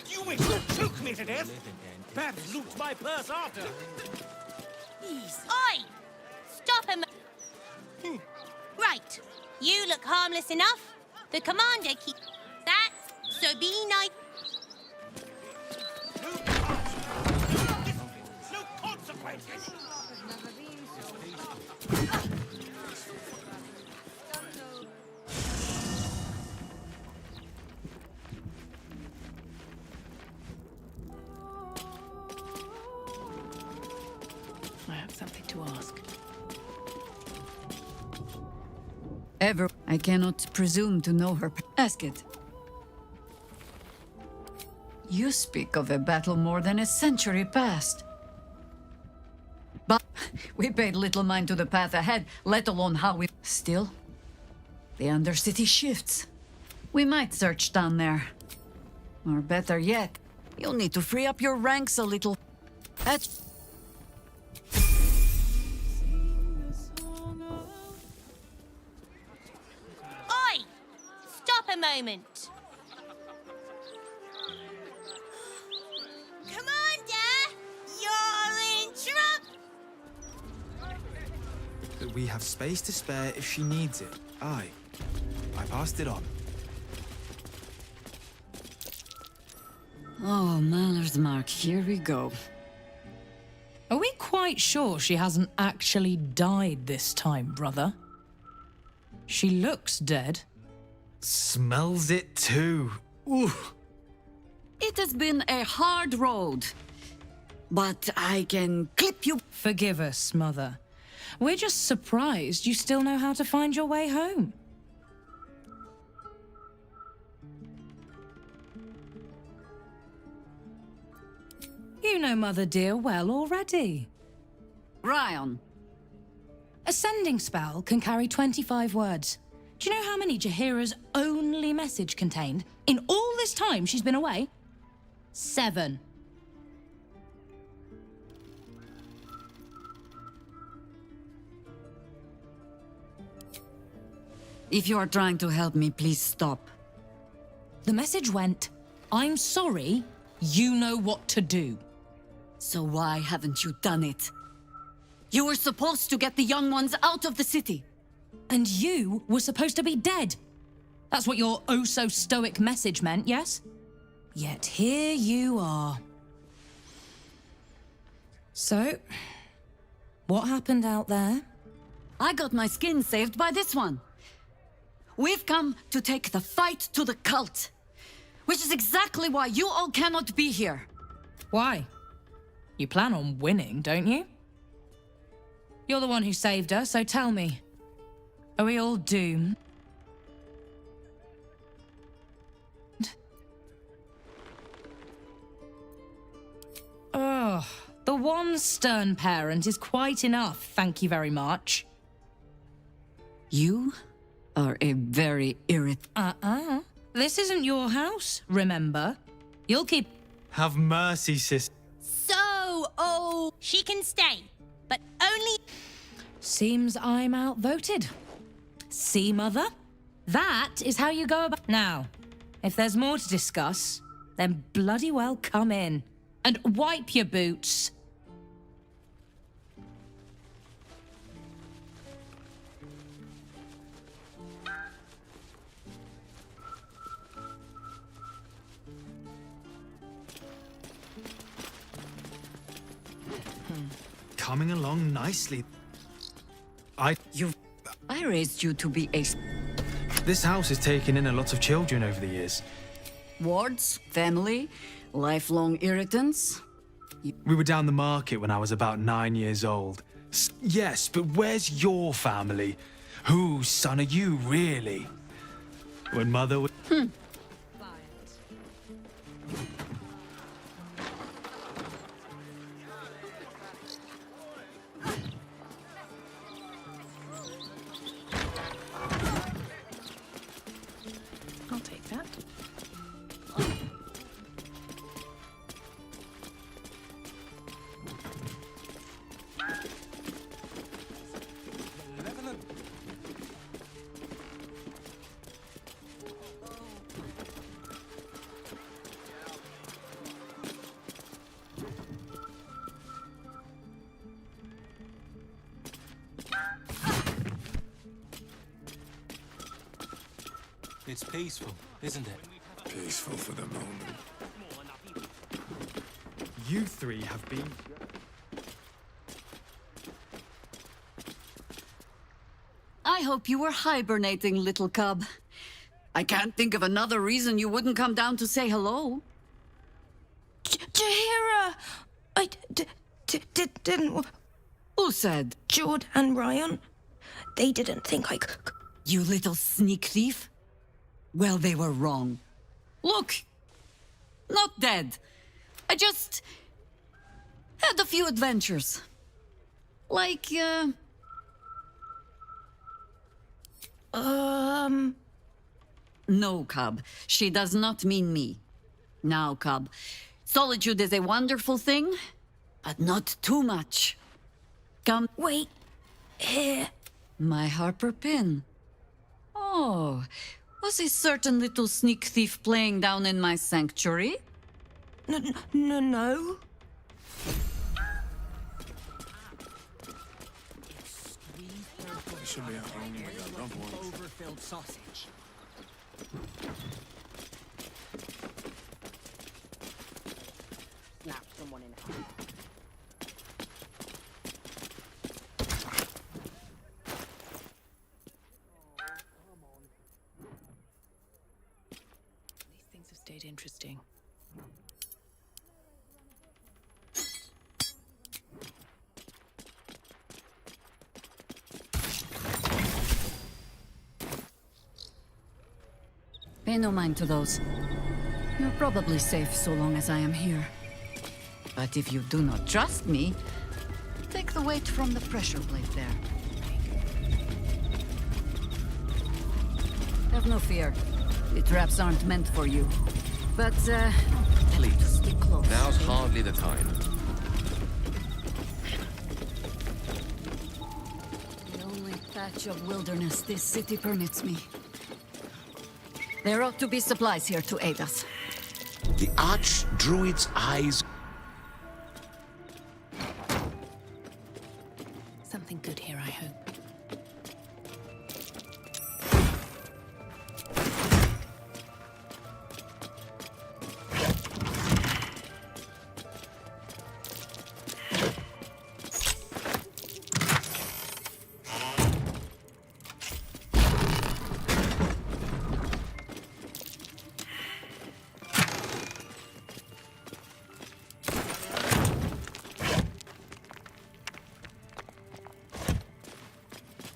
You wish to choke me to death? Perhaps loot my purse after. Oi! Stop him! Right. You look harmless enough. The commander keeps that, so be nice. No consequences. I have something to ask. Ever. I cannot presume to know her. Ask it. You speak of a battle more than a century past. But we paid little mind to the path ahead, let alone how we... Still, the Undercity shifts. We might search down there. Or better yet, you'll need to free up your ranks a little. That's... Oi! Stop a moment. Commander! You're in trouble! We have space to spare if she needs it. Aye. I passed it on. Oh, Maller's Mark, here we go. Are we quite sure she hasn't actually died this time, brother? She looks dead. Smells it too. Ooh. It has been a hard road. But I can clip you. Forgive us, Mother. We're just surprised you still know how to find your way home. You know Mother dear well already. Ryan. A sending spell can carry 25 words. Do you know how many Jaheira's only message contained in all this time she's been away? 7. If you are trying to help me, please stop. The message went, I'm sorry, you know what to do. So why haven't you done it? You were supposed to get the young ones out of the city. And you were supposed to be dead. That's what your oh-so-stoic message meant, yes? Yet here you are. So, what happened out there? I got my skin saved by this one. We've come to take the fight to the cult. Which is exactly why you all cannot be here. Why? You plan on winning, don't you? You're the one who saved her, so tell me. Are we all doomed? Oh, the one stern parent is quite enough, thank you very much. You are a very This isn't your house, remember? You'll keep... Have mercy, sis. So, she can stay, but only... Seems I'm outvoted. See, Mother? That is how you go about... Now, if there's more to discuss, then bloody well come in. And wipe your boots. Coming along nicely. I raised you to be a... This house has taken in a lot of children over the years. Wards, family, lifelong irritants. We were down the market when I was about 9 years old. Yes, but where's your family? Whose son are you, really? When Mother was... It's peaceful, isn't it? Peaceful for the moment. You three have been... I hope you were hibernating, little cub. I can't think of another reason you wouldn't come down to say hello. Jahira! I didn't... Who said? Jord and Ryan. They didn't think I could... You little sneak thief. Well, they were wrong. Look, not dead. I just had a few adventures. Like, No, Cub. She does not mean me. Now, Cub, solitude is a wonderful thing, but not too much. Come. Wait. Here. My Harper pin. Oh, was a certain little sneak thief playing down in my sanctuary? No. You should be at home with your loved ones. Overfilled sausage. Snap someone in half. These things have stayed interesting. Pay no mind to those. You're probably safe so long as I am here. But if you do not trust me, take the weight from the pressure plate there. Have no fear. The traps aren't meant for you. But, Please, stick close. now's hardly the time. The only patch of wilderness this city permits me. There ought to be supplies here to aid us. The Archdruid's eyes. Something good here, I hope.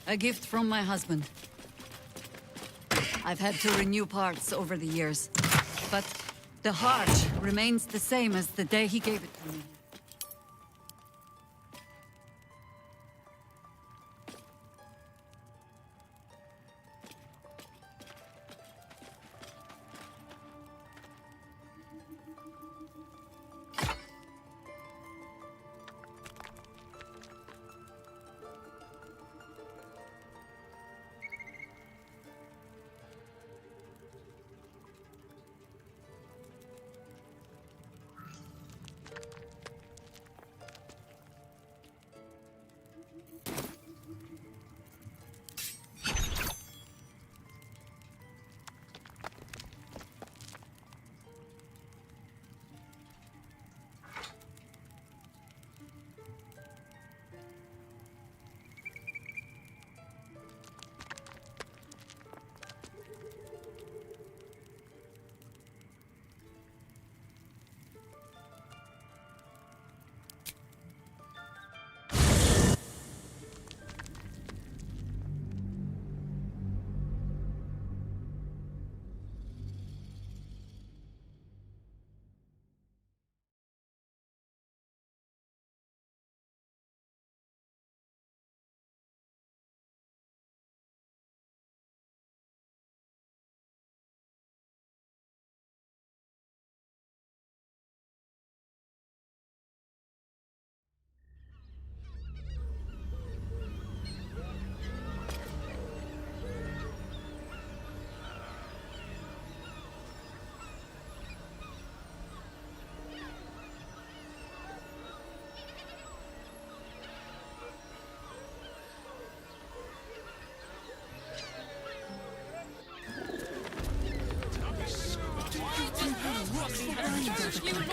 A gift from my husband. I've had to renew parts over the years, but the heart remains the same as the day he gave it to me.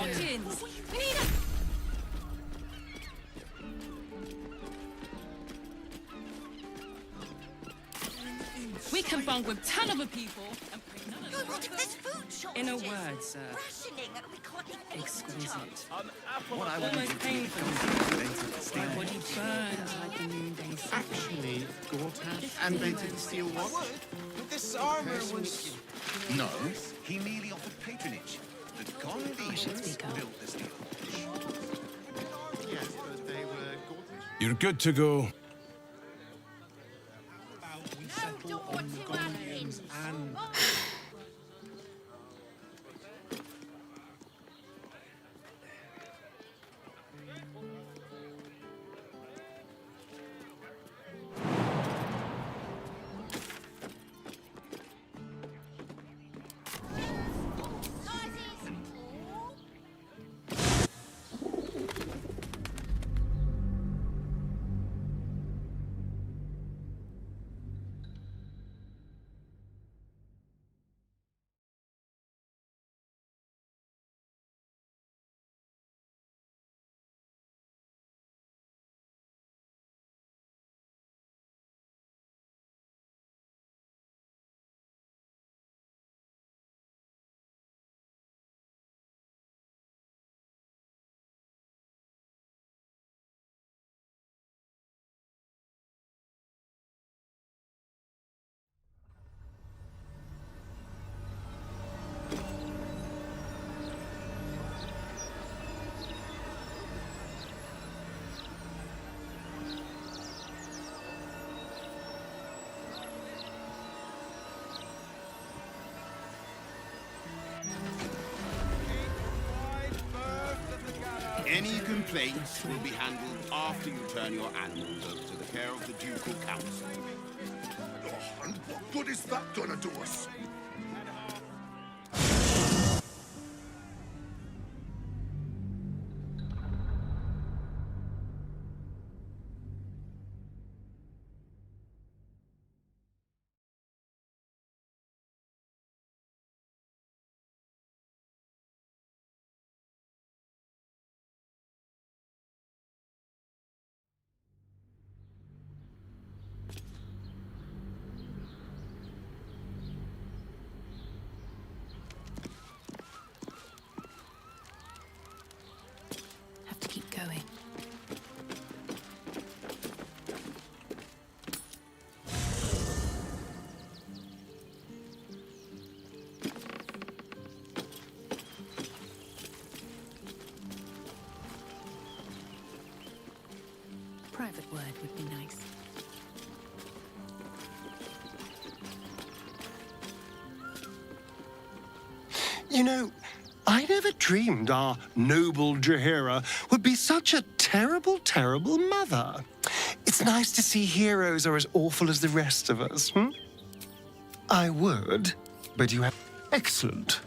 Captains! We need a... We can bond with 10 other people and pay none of them. What if there's food shortages? In a word, sir. Rationing and we can't even Exquisite. What I would Almost painful. steel Body burned like the noonday sun. Actually, Gortash and Baited Steel what? This armor was... No, he merely offered patronage. The Gondians built the steel. Yes, but they were Gortash. You're good to go. We settle on the Gondians and... Any complaints will be handled after you turn your animals over to the care of the Ducal Council. Oh, and what good is that gonna do us? Have to keep going. Private word would be nice. You know, I never dreamed our noble Jaheira would be such a terrible, terrible mother. It's nice to see heroes are as awful as the rest of us, hmm? I would, but you have... Excellent.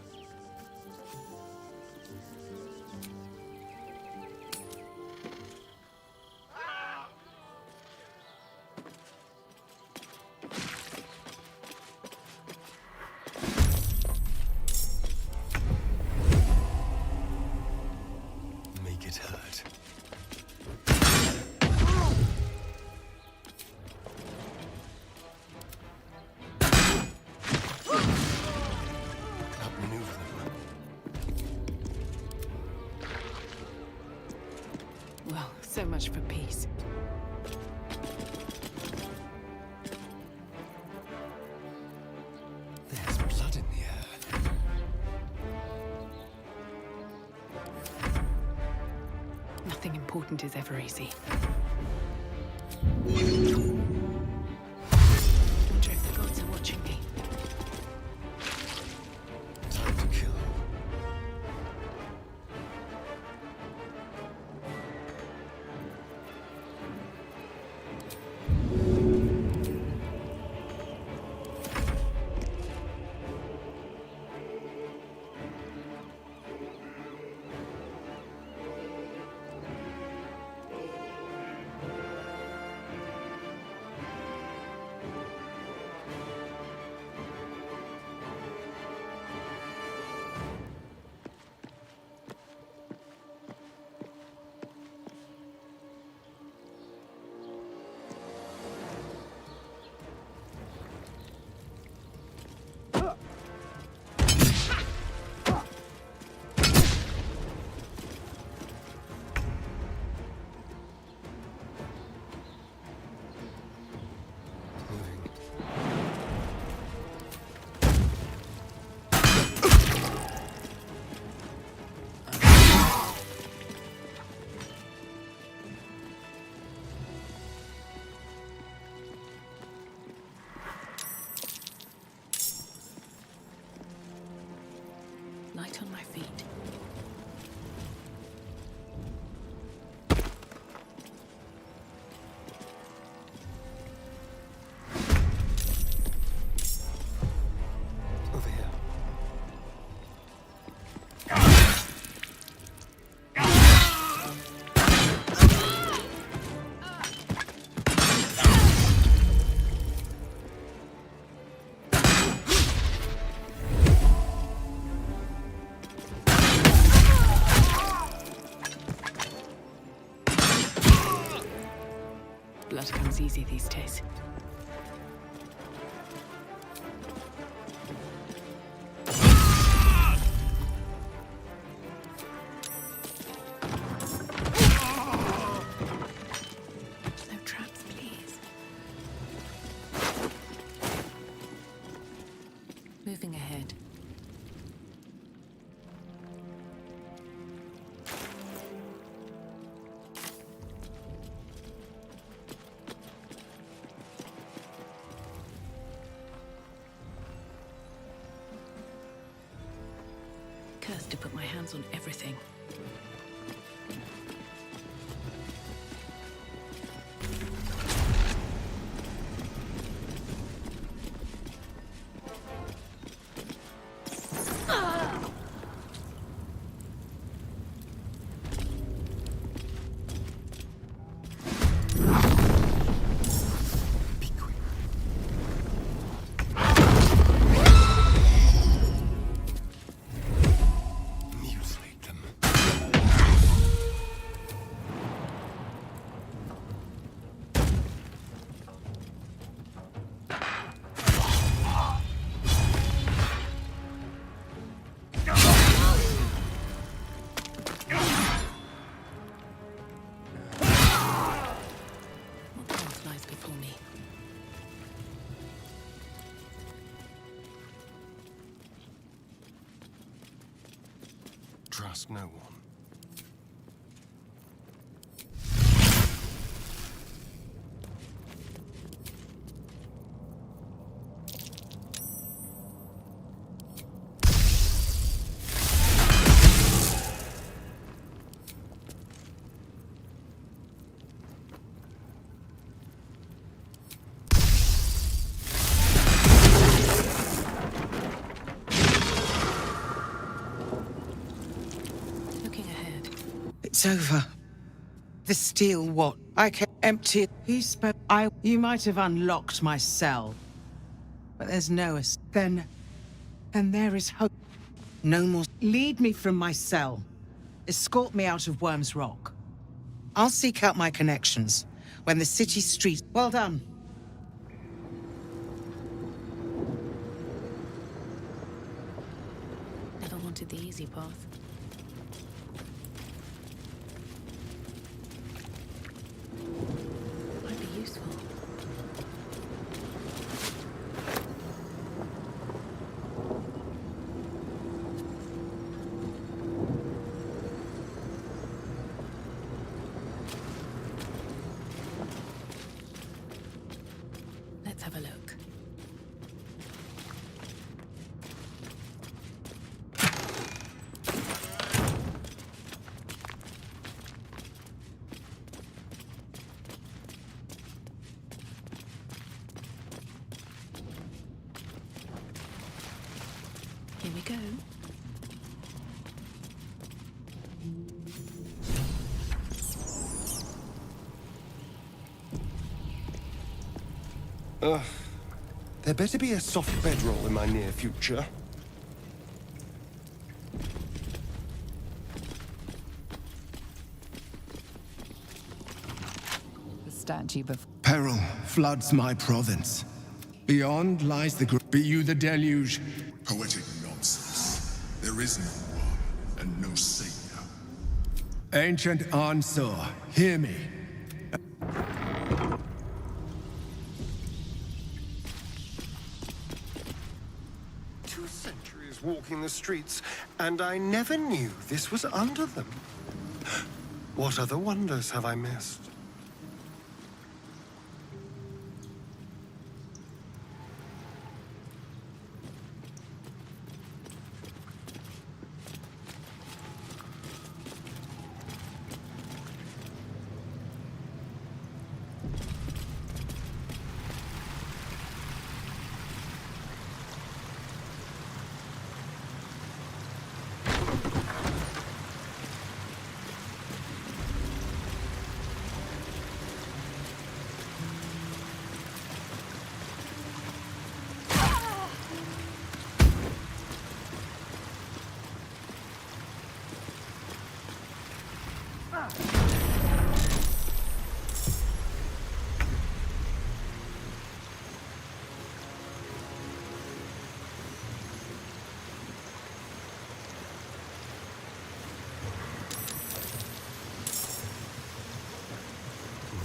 Make it hurt. Outmaneuver them. Well, so much for peace. There's blood in the air. Nothing important is ever easy. Wonder if the gods are watching me. Time to kill. feet. Over here. Blood comes easy these days. No traps, please. Moving ahead. Cursed to put my hands on everything. Mutilate them. What path lies before me? Trust no one. Looking ahead. It's over. The steel what? I can empty it. He spoke. You might have unlocked my cell. But there's no then. And there is hope. No more. Lead me from my cell. Escort me out of Worm's Rock. I'll seek out my connections. When the city streets. Well done. Never wanted the easy path. Might be useful. Let's have a look. Here we go. There better be a soft bedroll in my near future. The statue before. Peril floods my province. Beyond lies the be you the deluge. Poetic nonsense. There is no one and no savior. Ancient Ansur, hear me. 2 centuries walking the streets, and I never knew this was under them. What other wonders have I missed?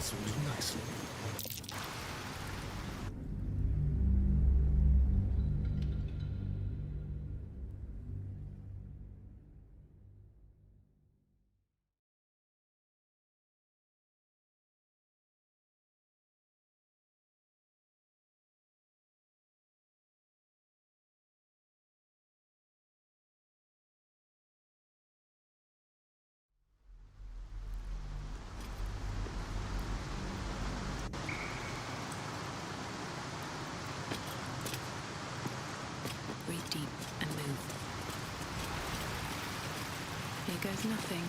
sorted nicely. Breathe deep and move. Here goes nothing.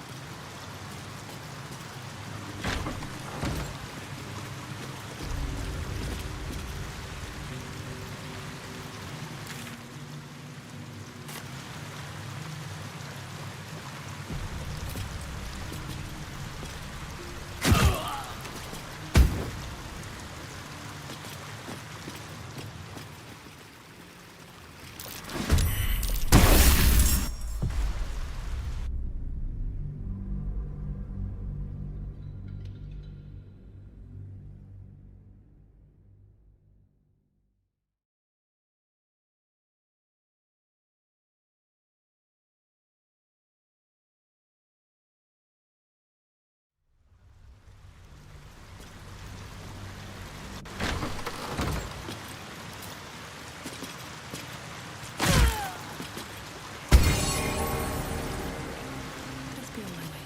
Let's be on my way.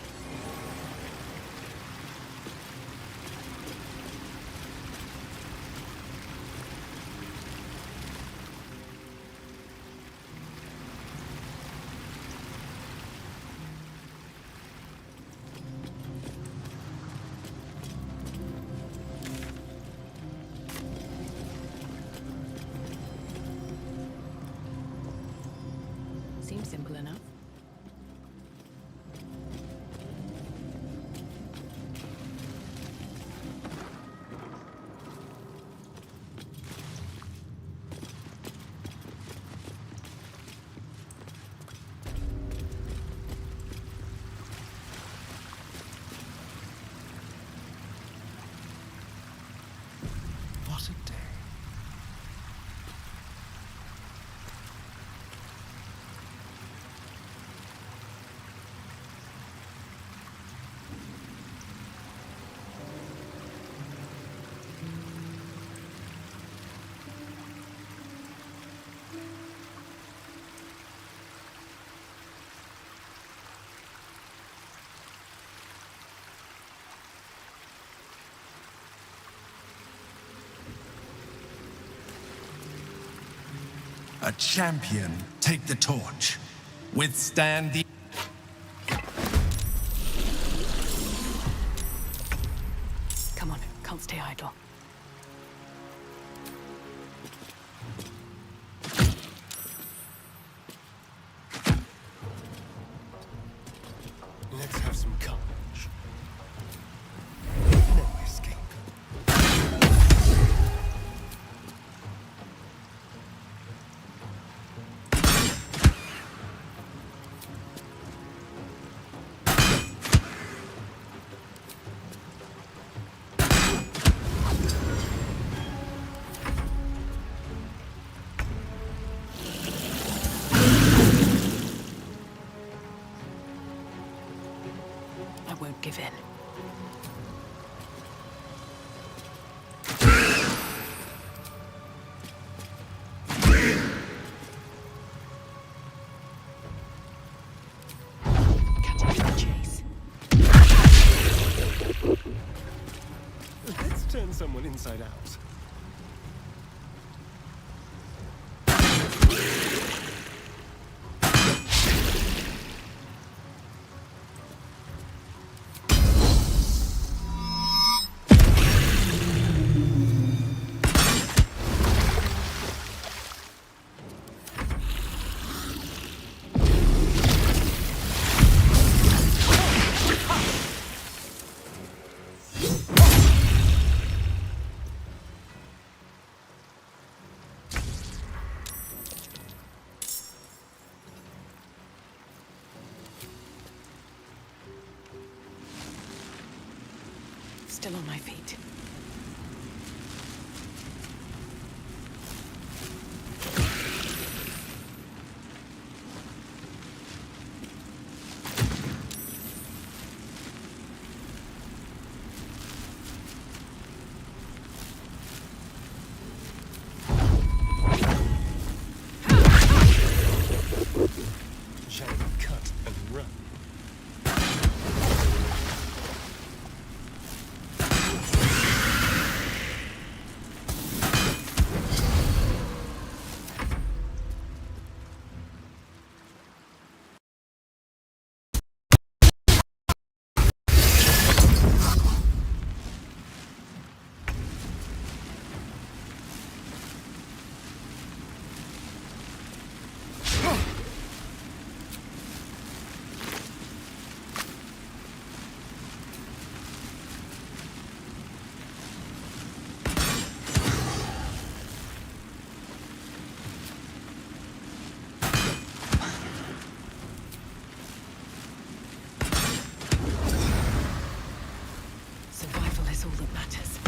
Seems simple enough. What a day. A champion, take the torch. Withstand the... Come on, can't stay idle. Let's have some courage. No escape. I won't give in. Cutting to the chase. Let's turn someone inside out. still on my feet. Shadow cut and run. Survival is all that matters.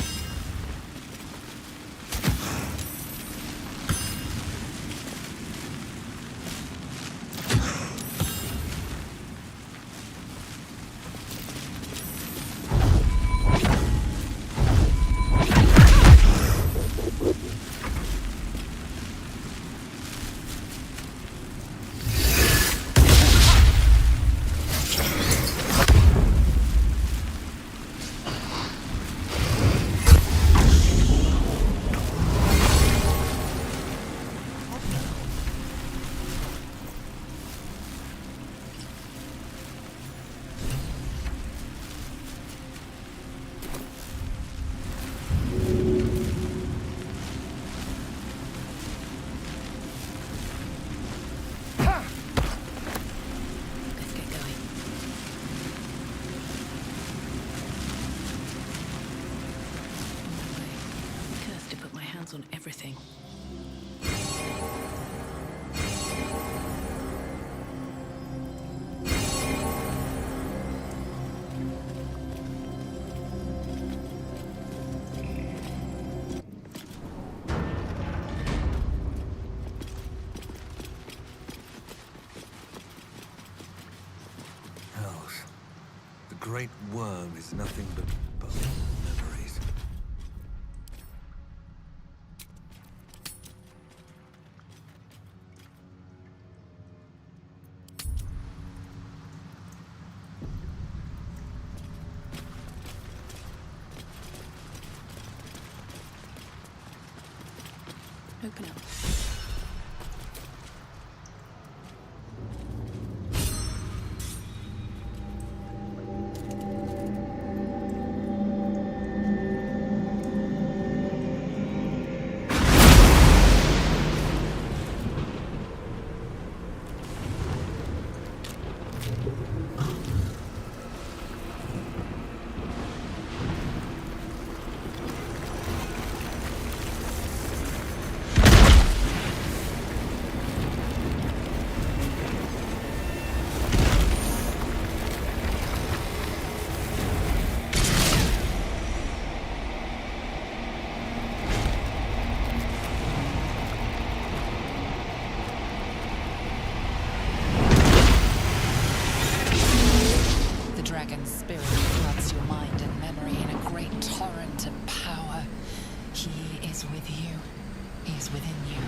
Let's get going. No way. I'm cursed to put my hands on everything. Hells. The Great Worm is nothing but memories. Open up. Dragon's spirit floods your mind and memory in a great torrent of power. He is with you. He is within you.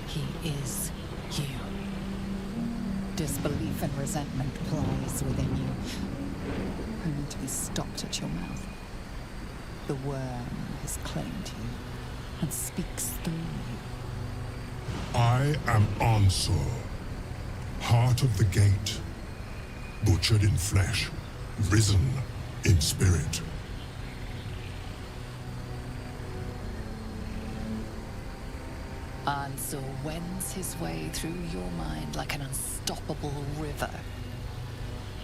He is you. Disbelief and resentment plies within you, only to be stopped at your mouth. The worm has claimed you and speaks through you. I am Ansur, heart of the gate, butchered in flesh, risen in spirit. Ansur wends his way through your mind like an unstoppable river.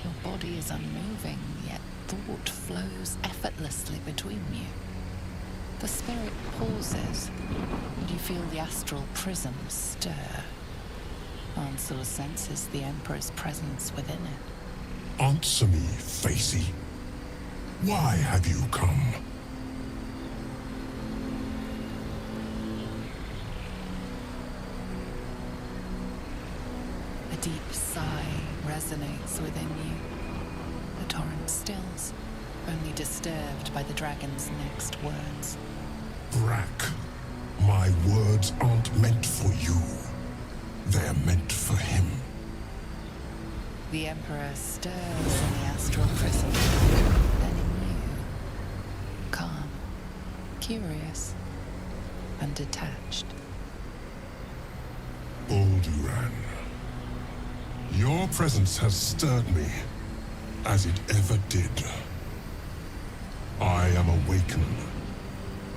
Your body is unmoving, yet thought flows effortlessly between you. The spirit pauses, and you feel the astral prism stir. Ansur senses the Emperor's presence within it. Answer me, Facey. Why have you come? A deep sigh resonates within you. The torrent stills, only disturbed by the dragon's next words. Brack, my words aren't meant for you. They're meant for him. The Emperor stirs in the astral prison, then in you. Calm, curious, and detached. Balduring. Your presence has stirred me, as it ever did. I am awakened.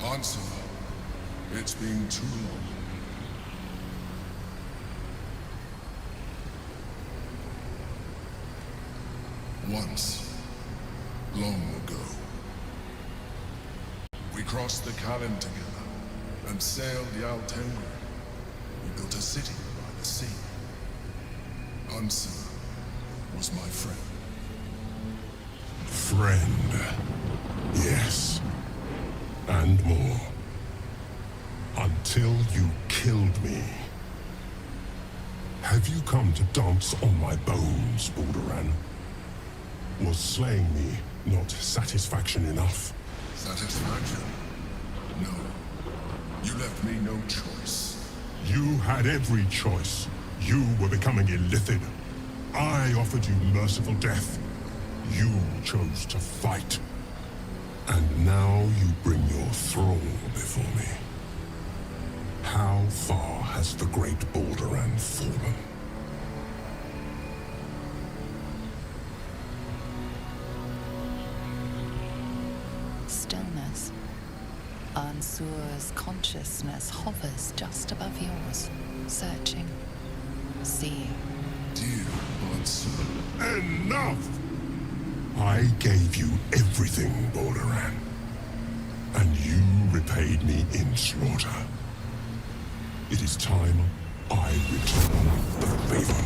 Answer. It's been too long. Once, long ago, we crossed the Kalin together and sailed the Altengri. We built a city by the sea. Answer was my friend. Friend. Yes. And more. Until you killed me. Have you come to dance on my bones, Balduring? Was slaying me not satisfaction enough? Satisfaction? No. You left me no choice. You had every choice. You were becoming illithid. I offered you merciful death. You chose to fight. And now you bring your thrall before me. How far has the great Balduring fallen? Stillness. Ansur's consciousness hovers just above yours, searching, seeing. Dear Ansur. Enough! I gave you everything, Balduring. And you repaid me in slaughter. It is time I return the favor.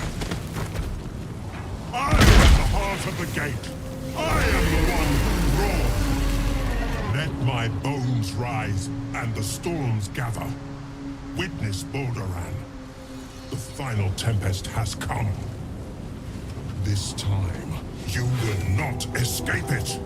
I am the heart of the gate. I am the one who roared. Let my bones rise and the storms gather. Witness Balduring. The final tempest has come. This time, you will not escape it.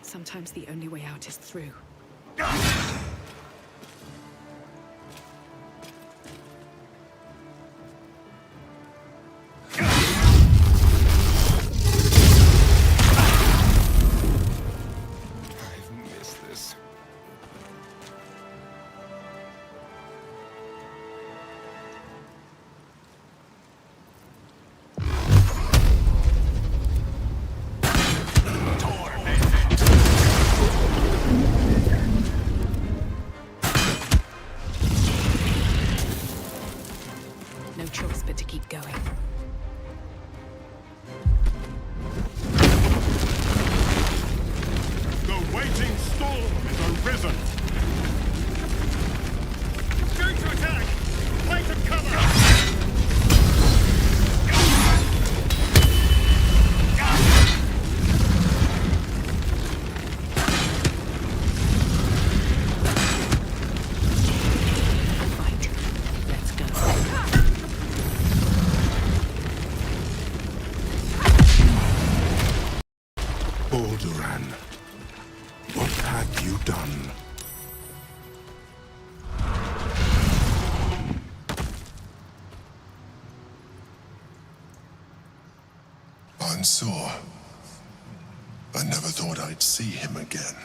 Sometimes the only way out is through. storm is arisen. Going to attack! Play some cover! Balduring, what have you done? I'm sore. I never thought I'd see him again.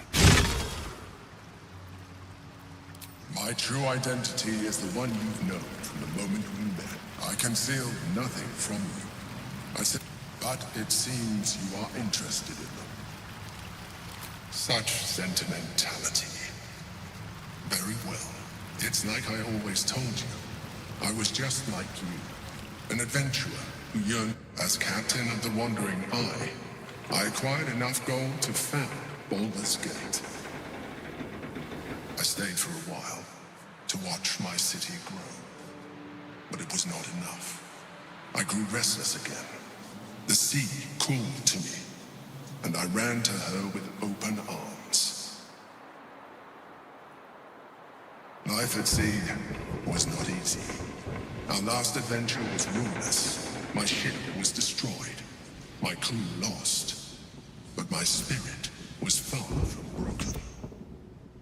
My true identity is the one you've known from the moment we met. I conceal nothing from you. I said, but it seems you are interested in them. Such sentimentality. Very well. It's like I always told you. I was just like you. An adventurer who yearned as captain of the Wandering Eye. I acquired enough gold to found Baldur's Gate. I stayed for a while to watch my city grow. But it was not enough. I grew restless again. The sea called to me, and I ran to her with open arms. Life at sea was not easy. Our last adventure was ruinous. My ship was destroyed, my crew lost, but my spirit was far from broken.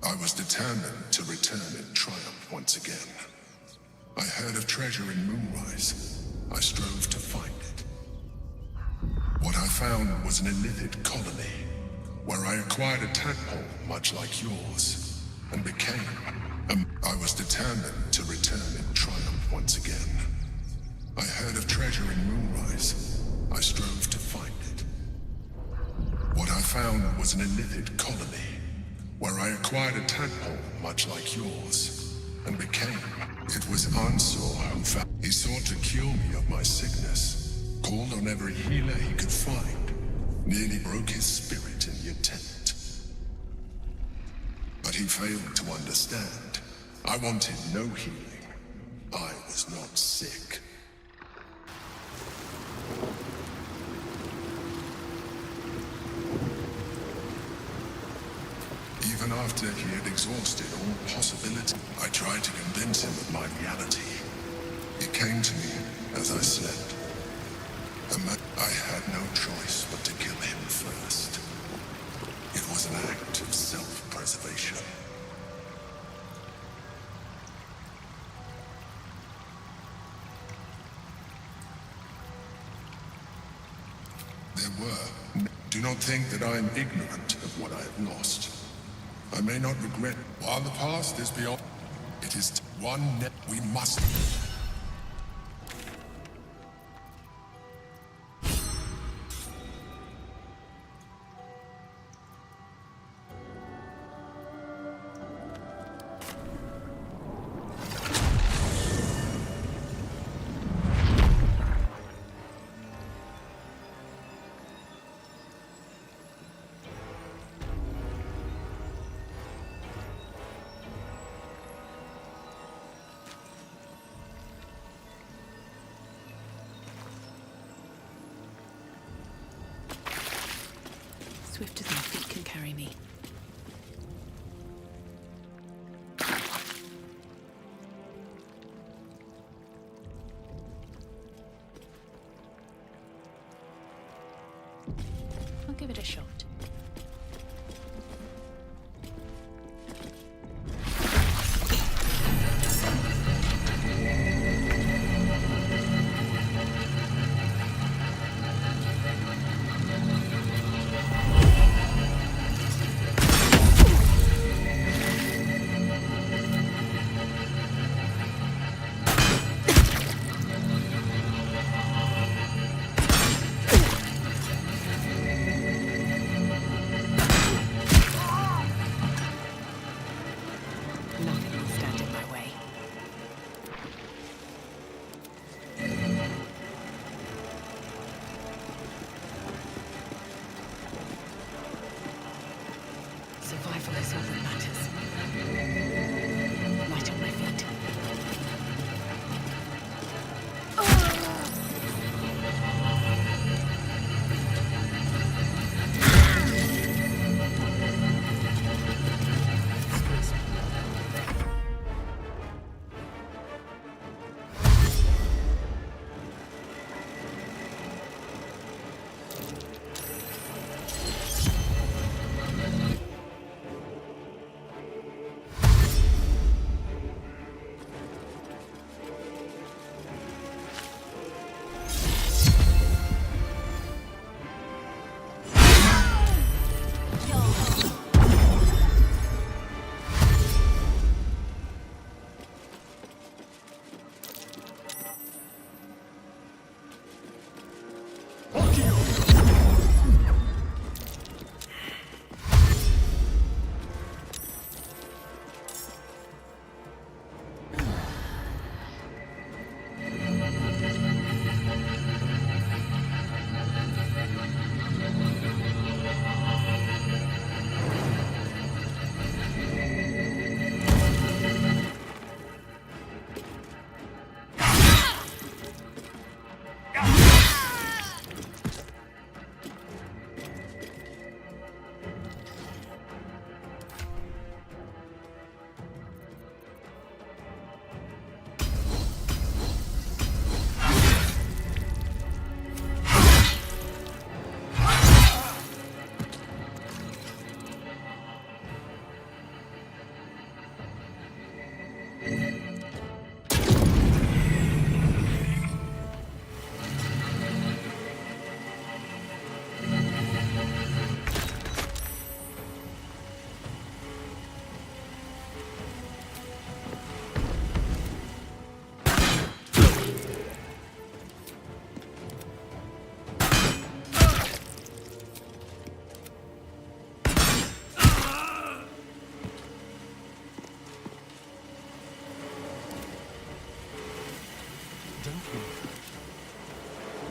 I was determined to return in triumph once again. I heard of treasure in Moonrise. I strove to find it. What I found was an illithid colony, where I acquired a tadpole much like yours, and became I was determined to return in triumph once again. I heard of treasure in Moonrise. I strove to find it. What I found was an illithid colony, where I acquired a tadpole much like yours, and became. It was Ansor who found. He sought to cure me of my sickness, called on every healer he could find, nearly broke his spirit in the attempt. But he failed to understand. I wanted no healing. I was not sick. Even after he had exhausted all possibility, I tried to convince him of my reality. He came to me as I slept. I had no choice but to kill him first. It was an act of self-preservation. There were. Do not think that I am ignorant of what I have lost. I may not regret. While the past is beyond, it is one we must. Swift as my feet can carry me. I'll give it a shot. Survival is all that matters. Right on my feet.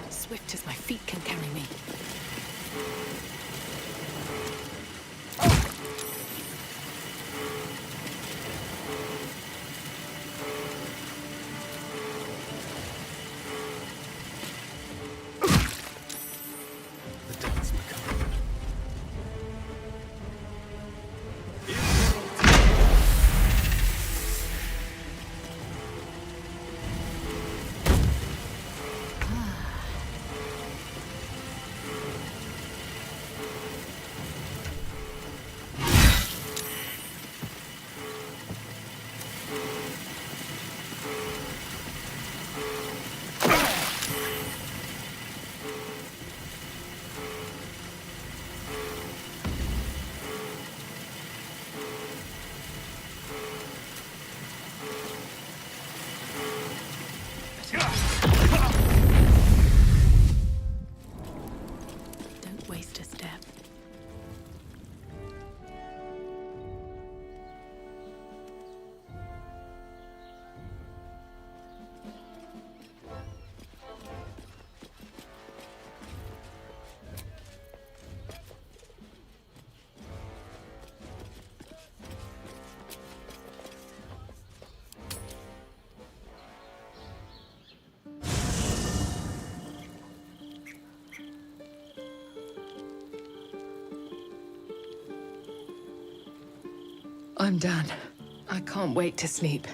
Swift as my feet can carry me. Don't waste a step. I'm done. I can't wait to sleep.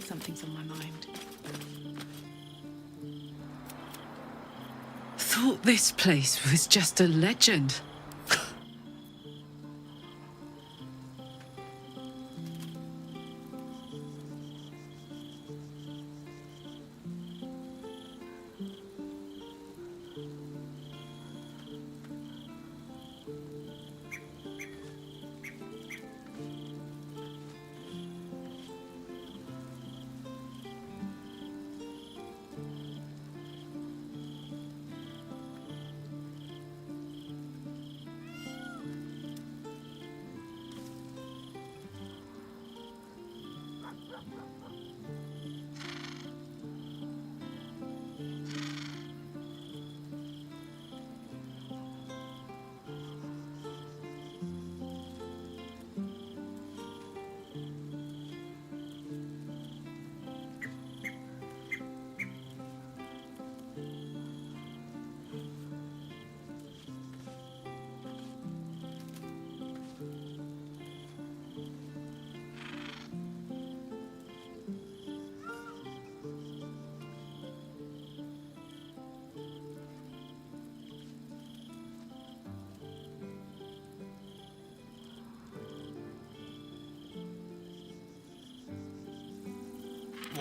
Something's on my mind. Thought this place was just a legend.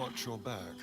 watch your back.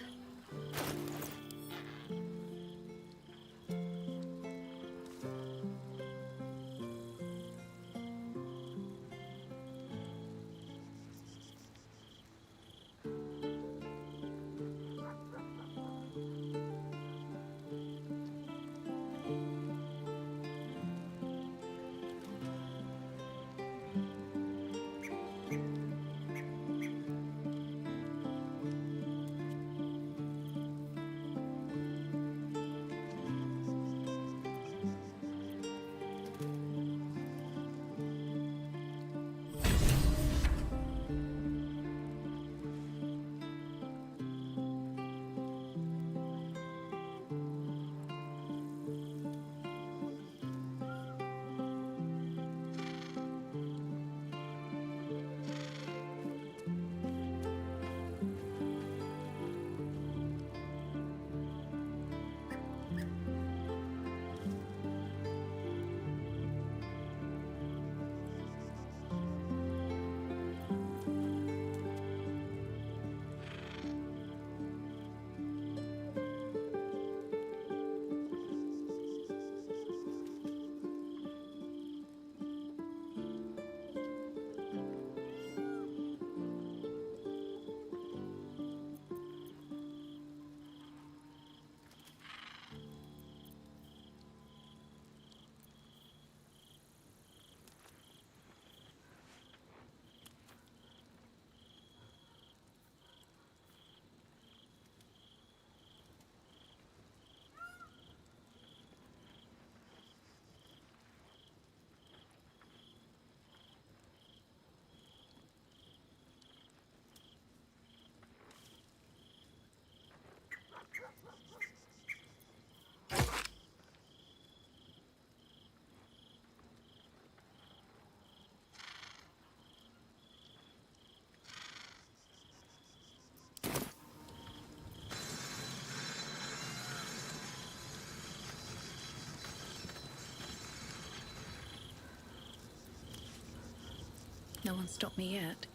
No one stopped me yet.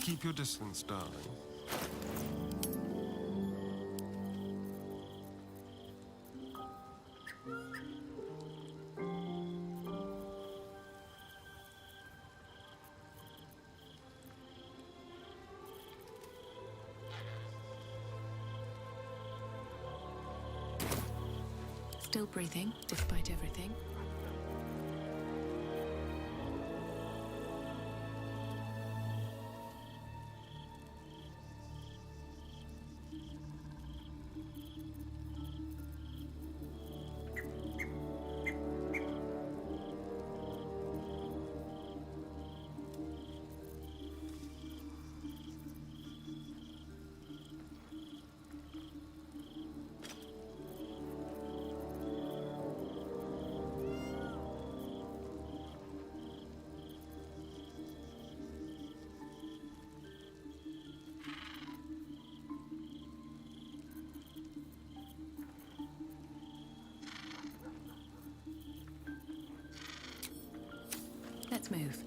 Keep your distance, darling. Still breathing, despite everything. Let's move.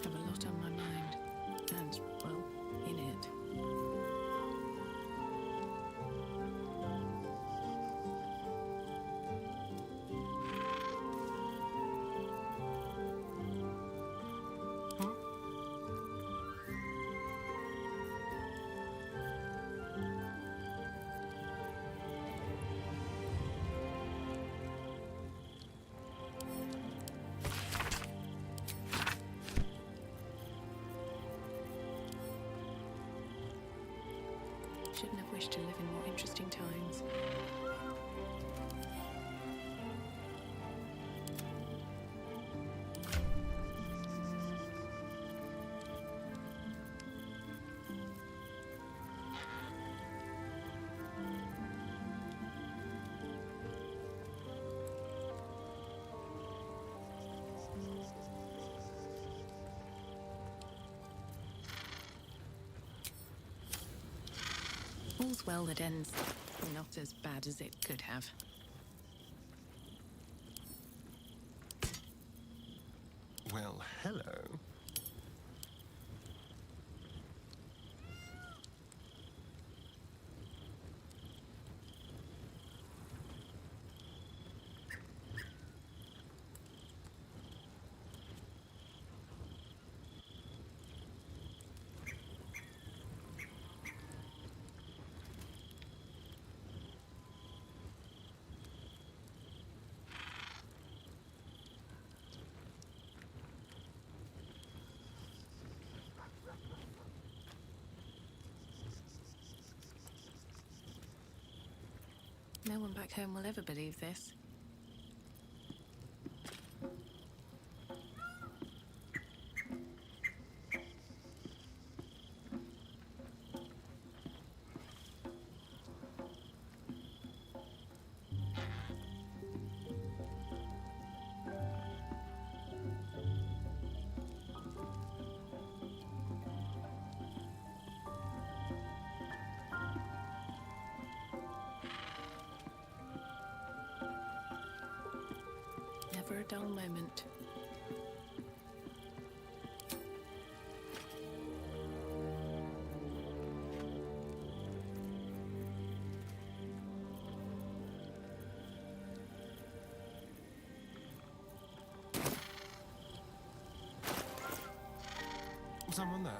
Have a lot on my mind. And, well, in it. Shouldn't have wished to live in more interesting times. All's well that ends not as bad as it could have. Well, hello. No one back home will ever believe this. Never a dull moment. Was someone there?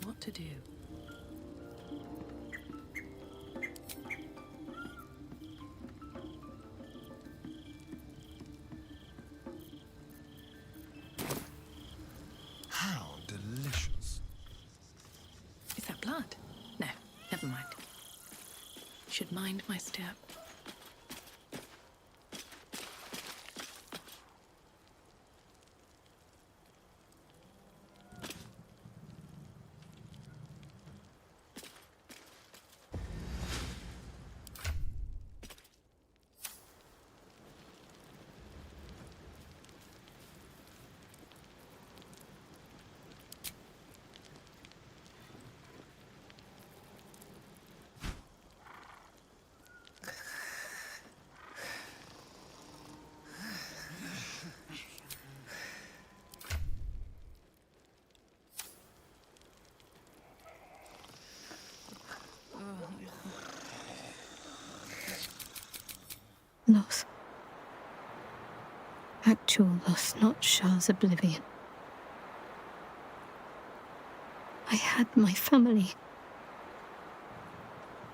What to do? How delicious. Is that blood? No, never mind. Should mind my step. Loss. Actual loss, not Shah's oblivion. I had my family.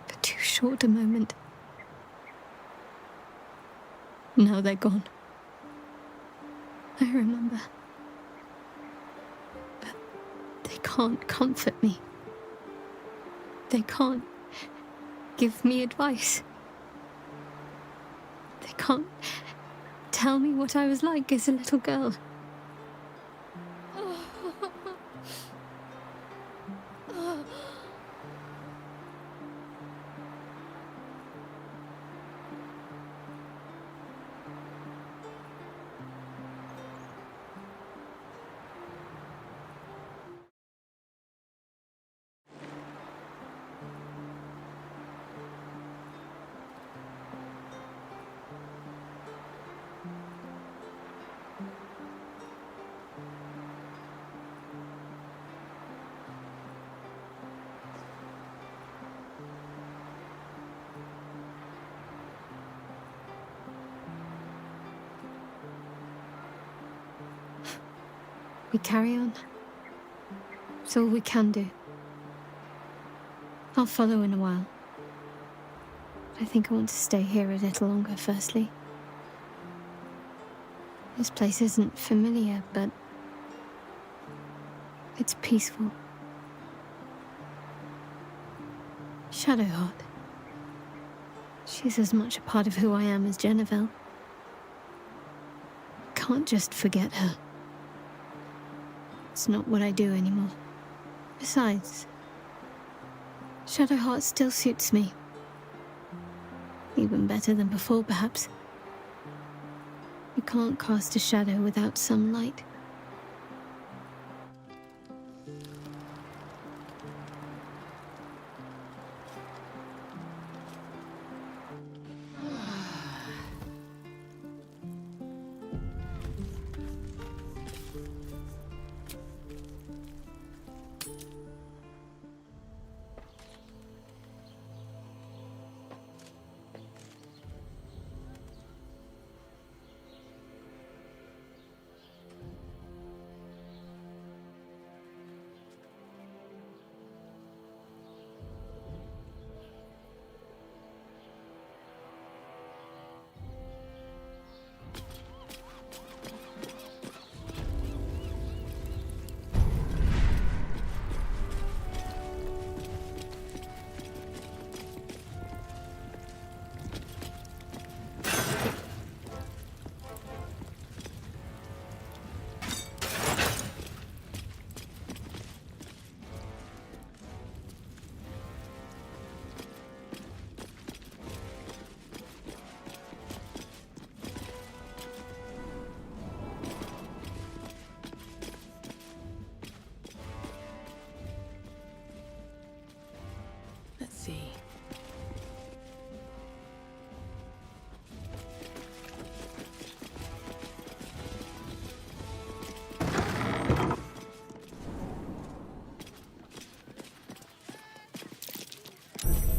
For too short a moment. Now they're gone. I remember. But they can't comfort me. They can't give me advice. They can't tell me what I was like as a little girl. We carry on. It's all we can do. I'll follow in a while. I think I want to stay here a little longer, firstly. This place isn't familiar, but it's peaceful. Shadowheart. She's as much a part of who I am as Jennifer. Can't just forget her. It's not what I do anymore. Besides, Shadowheart still suits me. Even better than before, perhaps. You can't cast a shadow without some light. Let's see.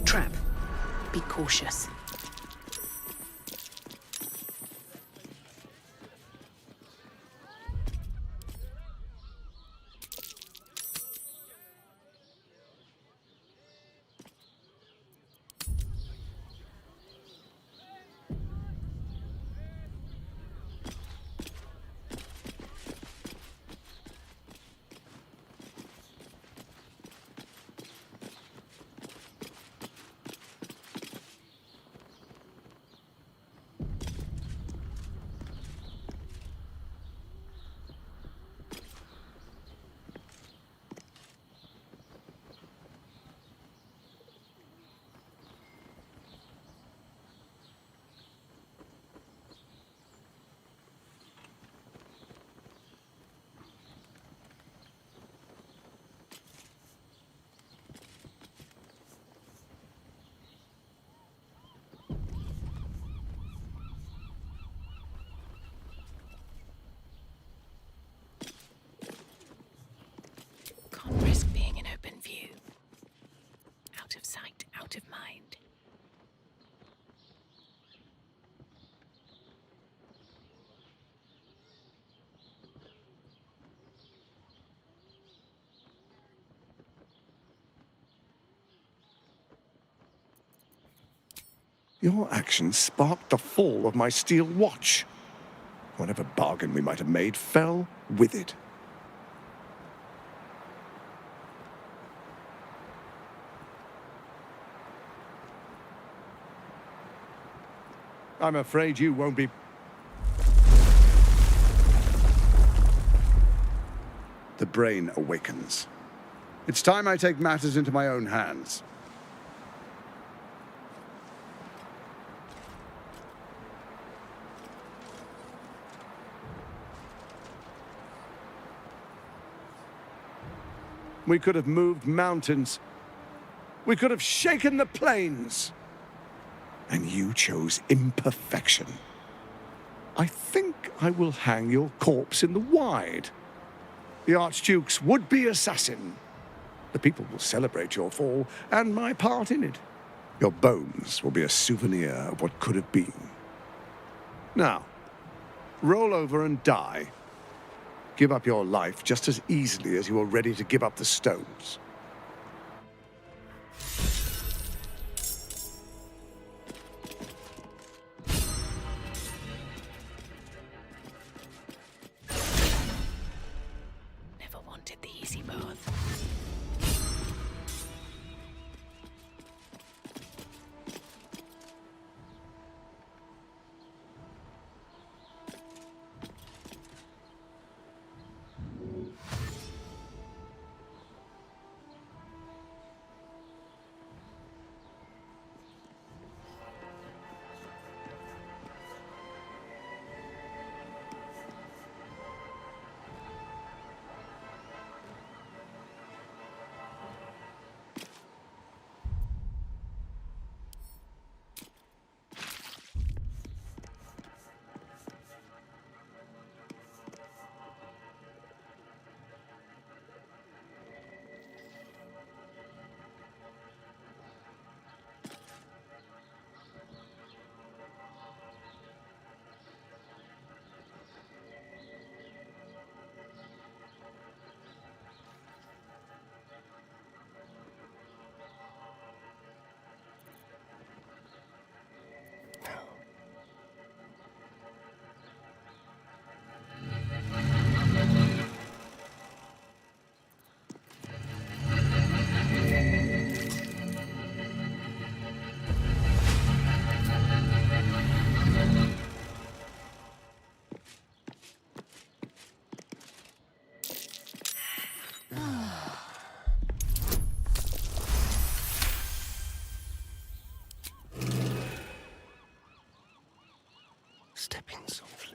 Trap. Be cautious. Can't risk being in open view. Out of sight, out of mind. Your actions sparked the fall of my steel watch. Whatever bargain we might have made fell with it. I'm afraid you won't be... The brain awakens. It's time I take matters into my own hands. We could have moved mountains. We could have shaken the plains. And you chose imperfection. I think I will hang your corpse in the wide. The Archduke's would-be assassin. The people will celebrate your fall and my part in it. Your bones will be a souvenir of what could have been. Now, roll over and die. give up your life just as easily as you are ready to give up the stones. Never wanted the easy path. Stepping softly.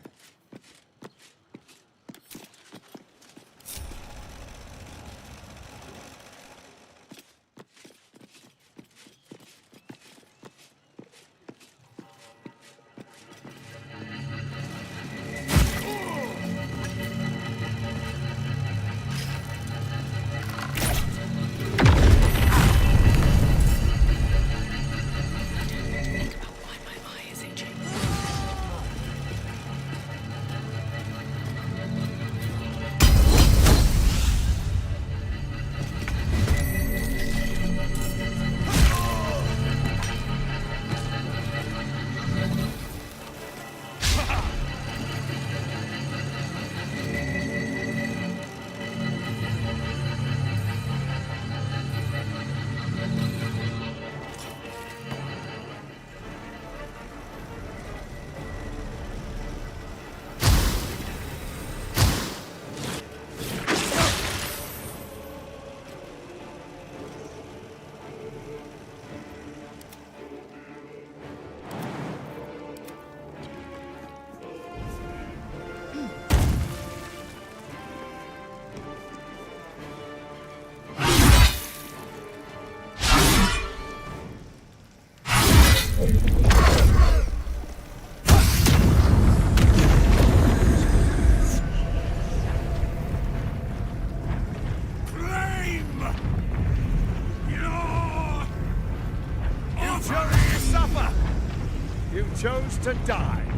Chose to die.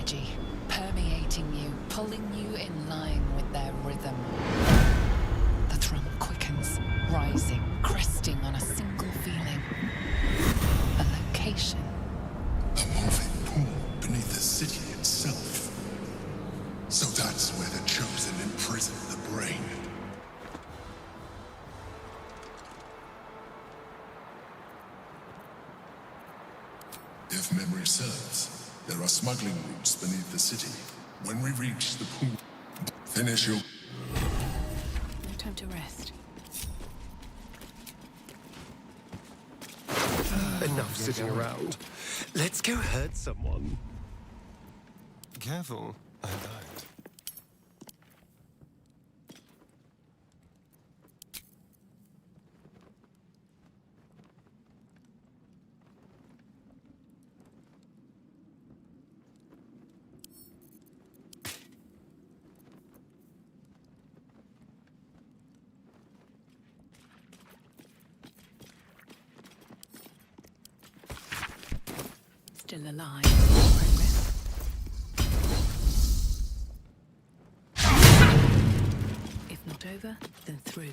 energy, permeating you, pulling you in line with their rhythm. The drum quickens, rising, cresting on a single feeling. A location. A moving pool beneath the city itself. So that's where the Chosen imprison the brain. If memory serves, there are smuggling routes beneath the city. When we reach the pool, finish your... No time to rest. Enough sitting around. Let's go hurt someone. Careful, I died. Still alive. Progress. If not over, then through.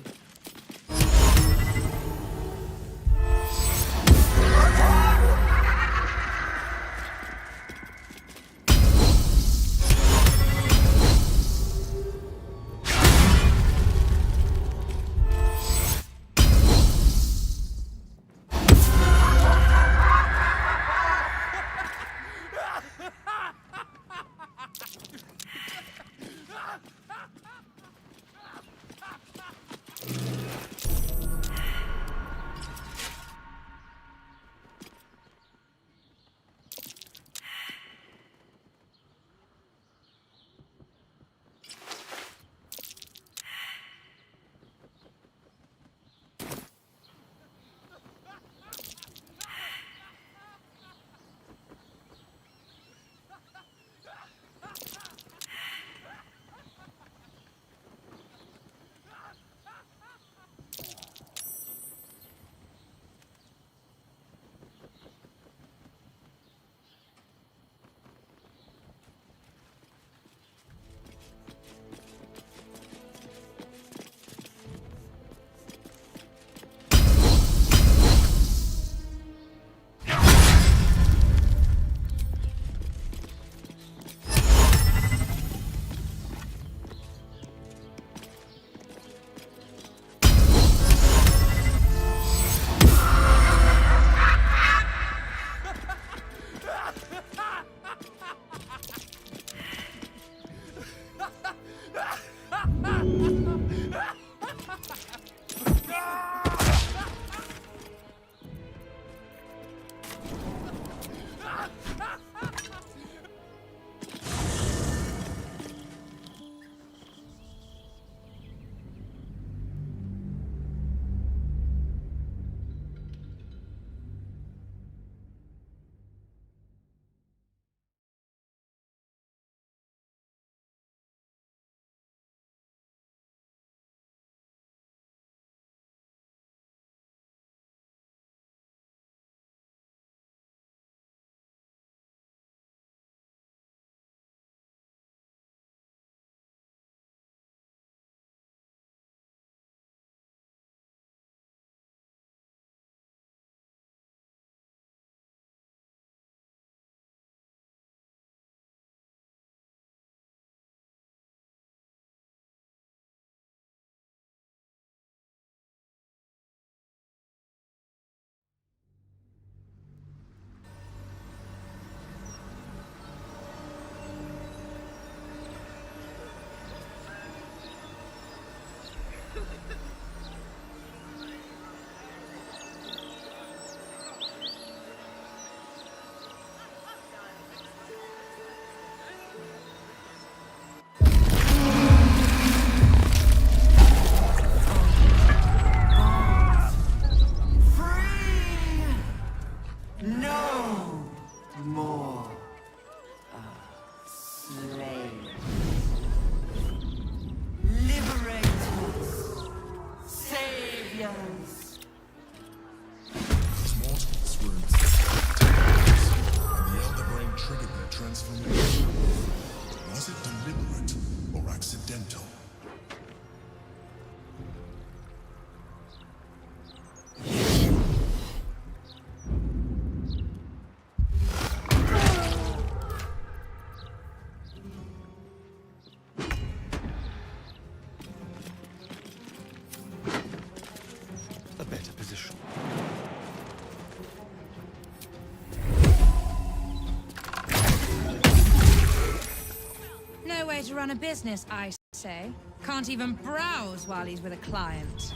to run a business, I say. Can't even browse while he's with a client.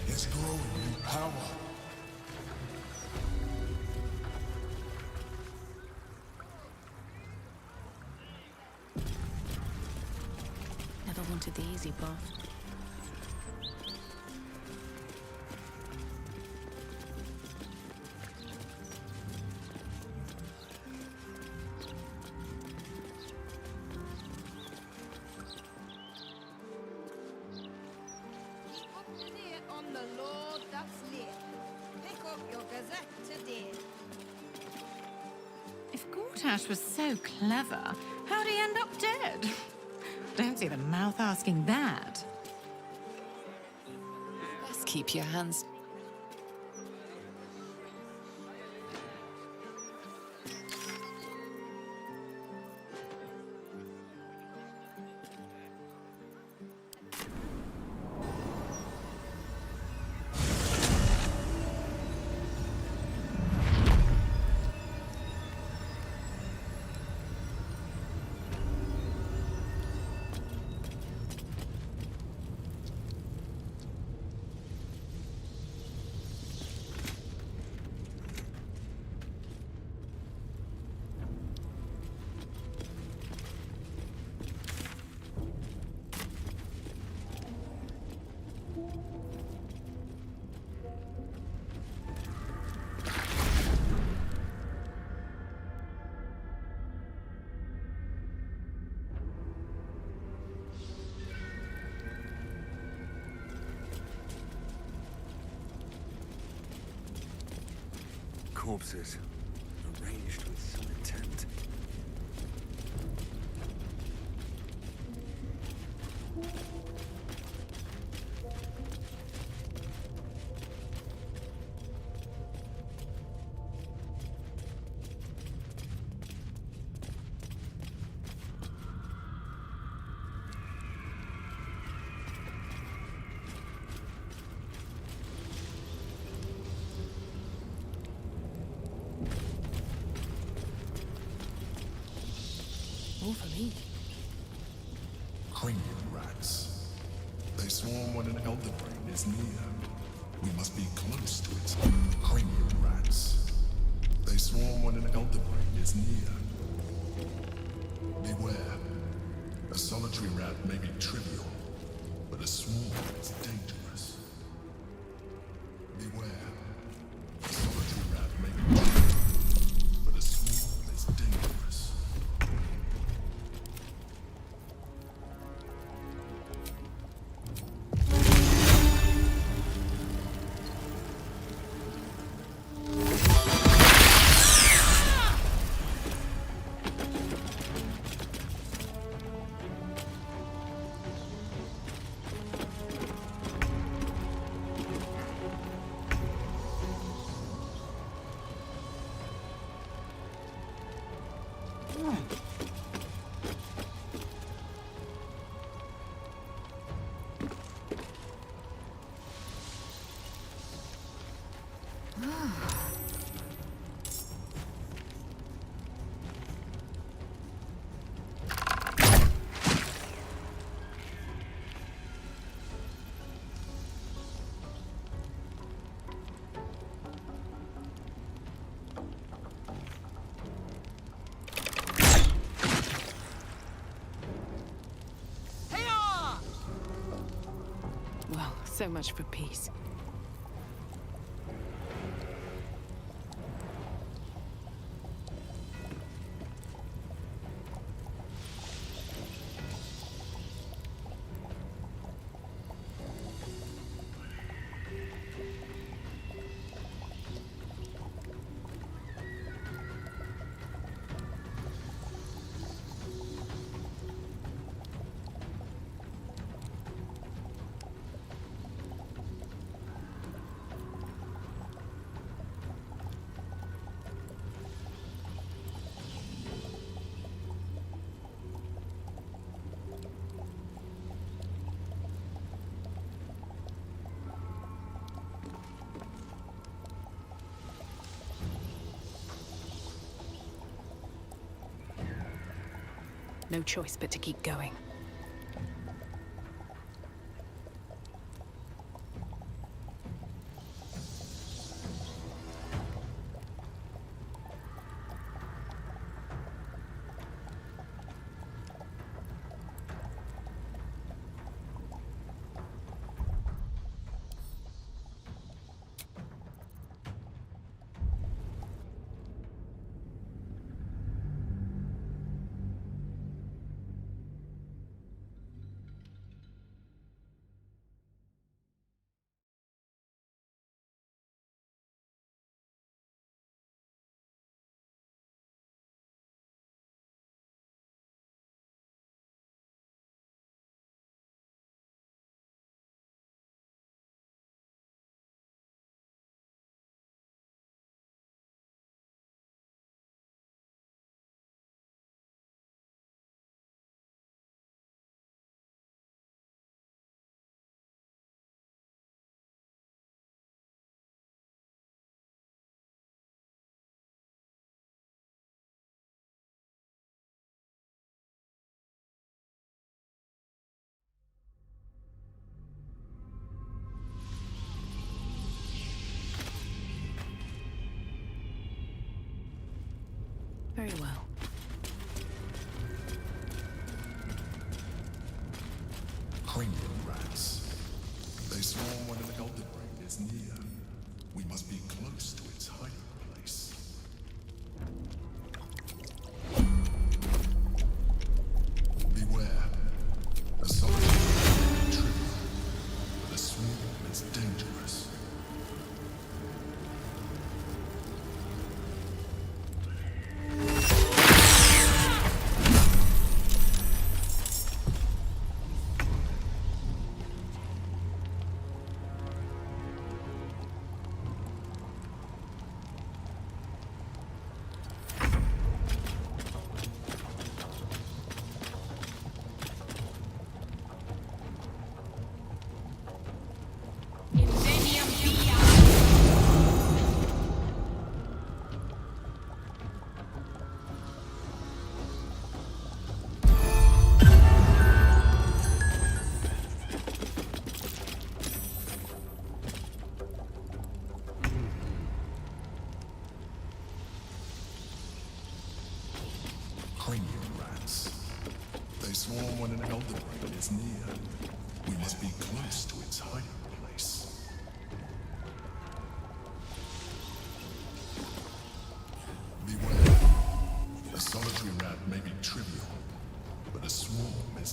It's growing in power. Never wanted the easy path. On the Lord that's near. Pick up your gazette today. If Gortash was so clever, how'd he end up dead? Don't see the mouth asking that. Best keep your hands. Corpses, arranged with some intent. All for me. Cranium rats. They swarm when an elder brain is near. We must be close to it. Cranium rats. They swarm when an elder brain is near. Beware. A solitary rat may be trivial, but a swarm is dangerous. Beware. A solitary rat may be trivial, but a swarm is dangerous. Well, so much for peace. No choice but to keep going. Very well. Cranium rats. They swarm when an elder brain is near. We must be close to its hiding place. Beware. A solitary is trivial, but a swarm is dangerous. Cranium rats. They swarm when an elder brain is near. We must be close to its hiding place. Beware. A solitary rat may be trivial, but a swarm is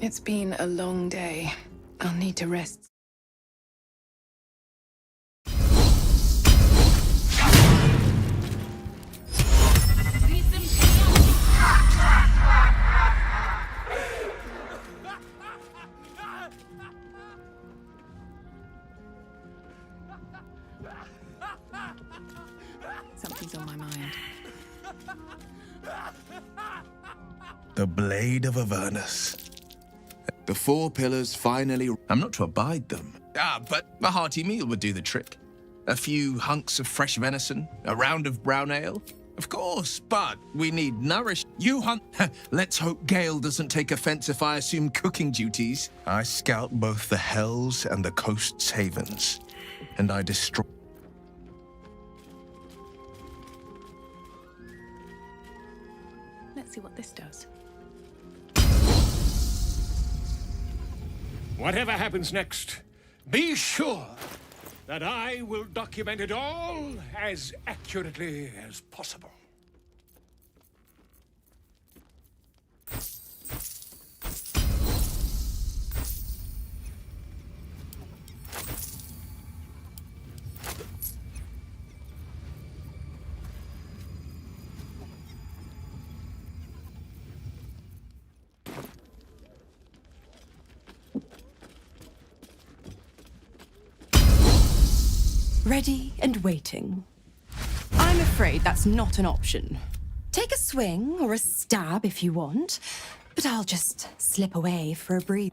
It's been a long day. I'll need to rest. Something's on my mind. The Blade of Avernus. The 4 pillars finally... I'm not to abide them. But a hearty meal would do the trick. A few hunks of fresh venison, a round of brown ale. Of course, but we need nourish. You hunt... Let's hope Gale doesn't take offense if I assume cooking duties. I scout both the Hells and the Coast's havens. And I destroy... Let's see what this does. Whatever happens next, be sure that I will document it all as accurately as possible. Ready and waiting. I'm afraid that's not an option. Take a swing or a stab if you want, but I'll just slip away for a breathe.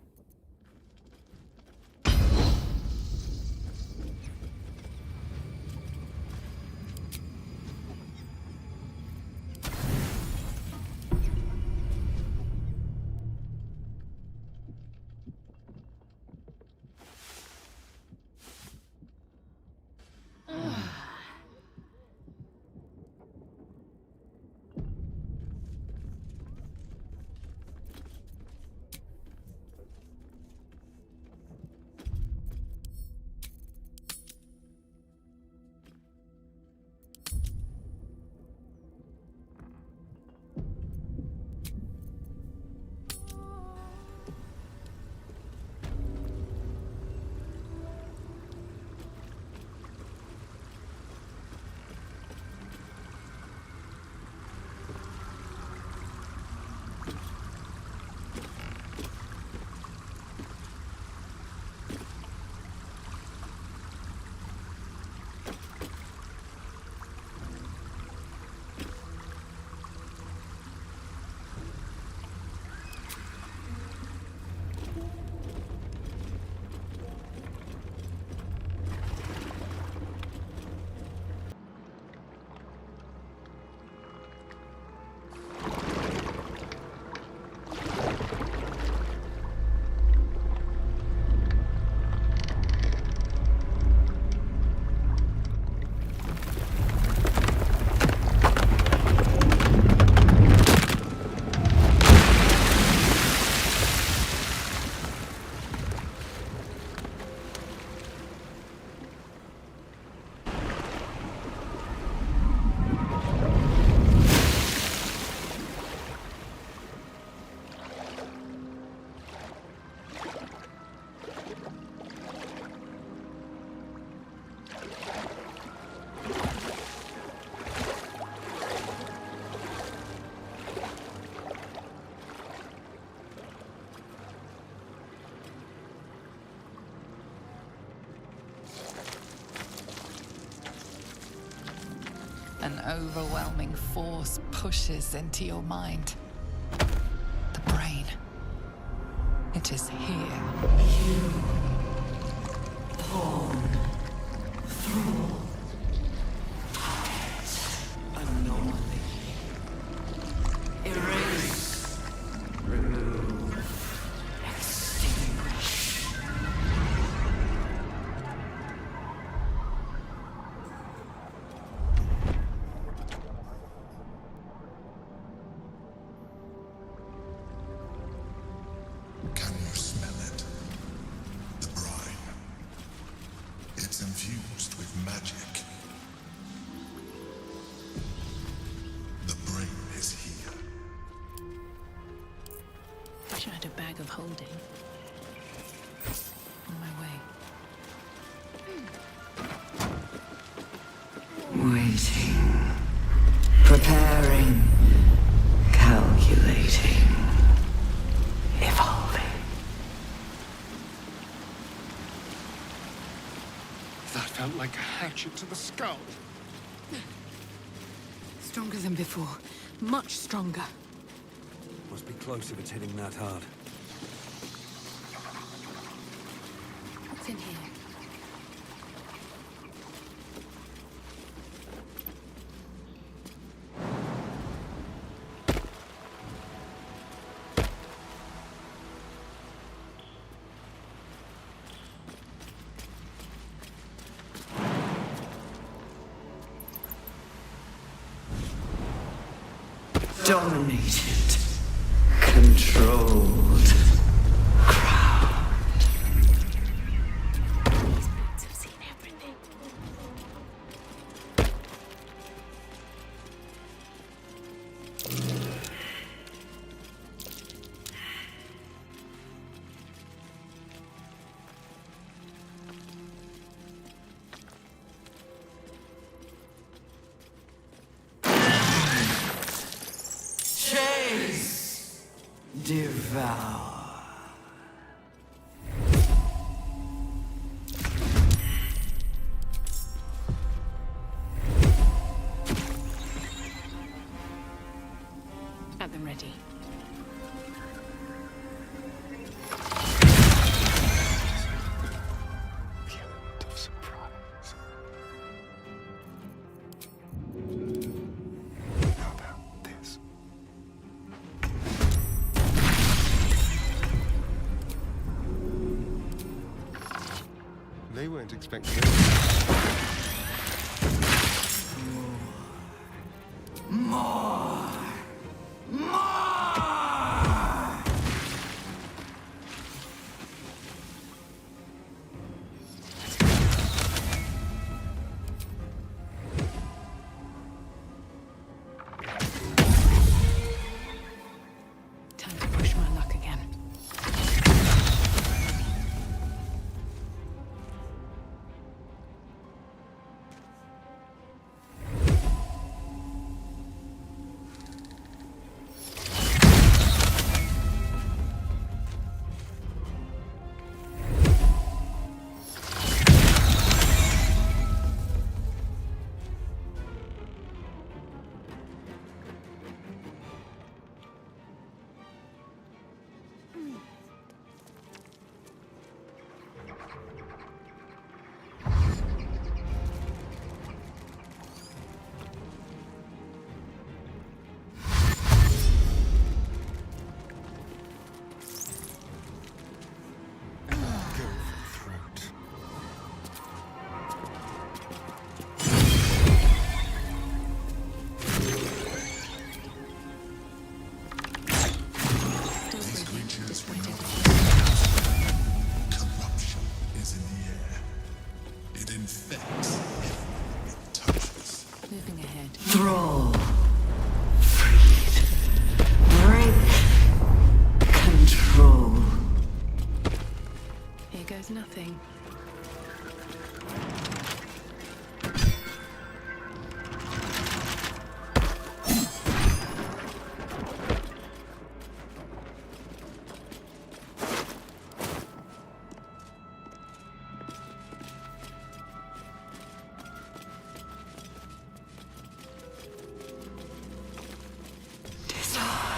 An overwhelming force pushes into your mind. The brain. It is here. You, pawn, thrall, anomaly. Erase, remove, extinguish. Can you smell it? The brine. It's infused with magic. The brain is here. Wish I had a bag of holding. On my way. Waiting. Preparing. Calculating. Evolving. That felt like a hatchet to the skull. Stronger than before. Much stronger. Must be close if it's hitting that hard. What's in here? Dominated. Controlled. Crowned. These boots have seen everything. Chase. Devour. At the ready. They weren't expecting it. More. More. Time to push my luck again. These creatures were not corruption is in the air. It infects everything it touches. Moving ahead. Thrall. Freed. Break. Control. Here goes nothing.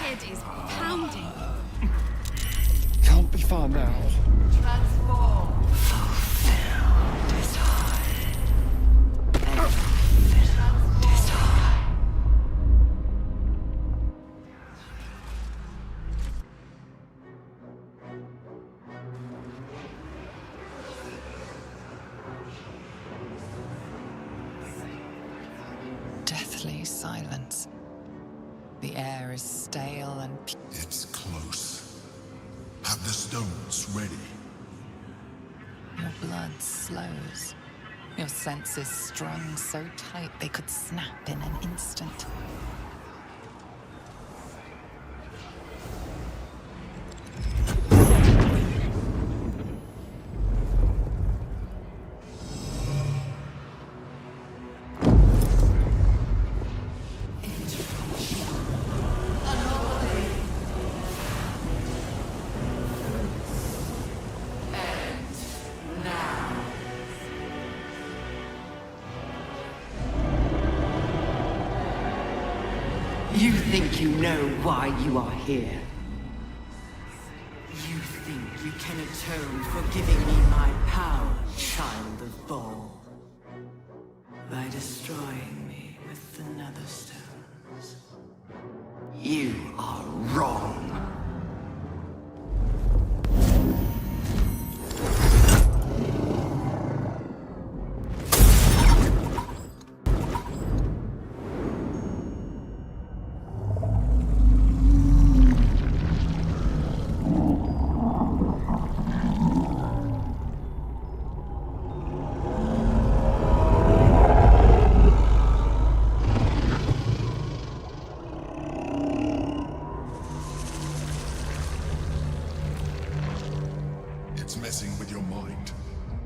Head is pounding. Can't be far now. Transform. Fulfill desire. Desire. Deathly silence. The air is stale and It's close. Have the stones ready. your blood slows. Your senses strung so tight they could snap in an instant. You think you know why you are here? You think you can atone for giving me my power, child of Baal? By destroying me with the nether stones. You are wrong. It's messing with your mind.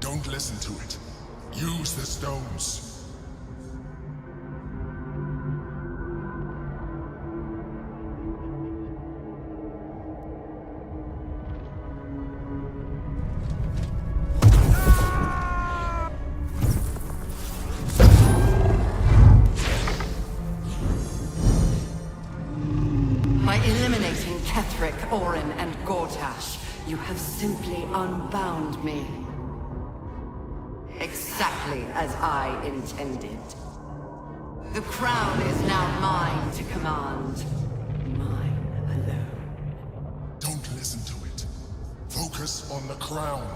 Don't listen to it. Use the stones. By eliminating Ketheric, Orin, and Gortash, you have simply unbound me. Exactly as I intended. The crown is now mine to command. Mine alone. Don't listen to it. Focus on the crown.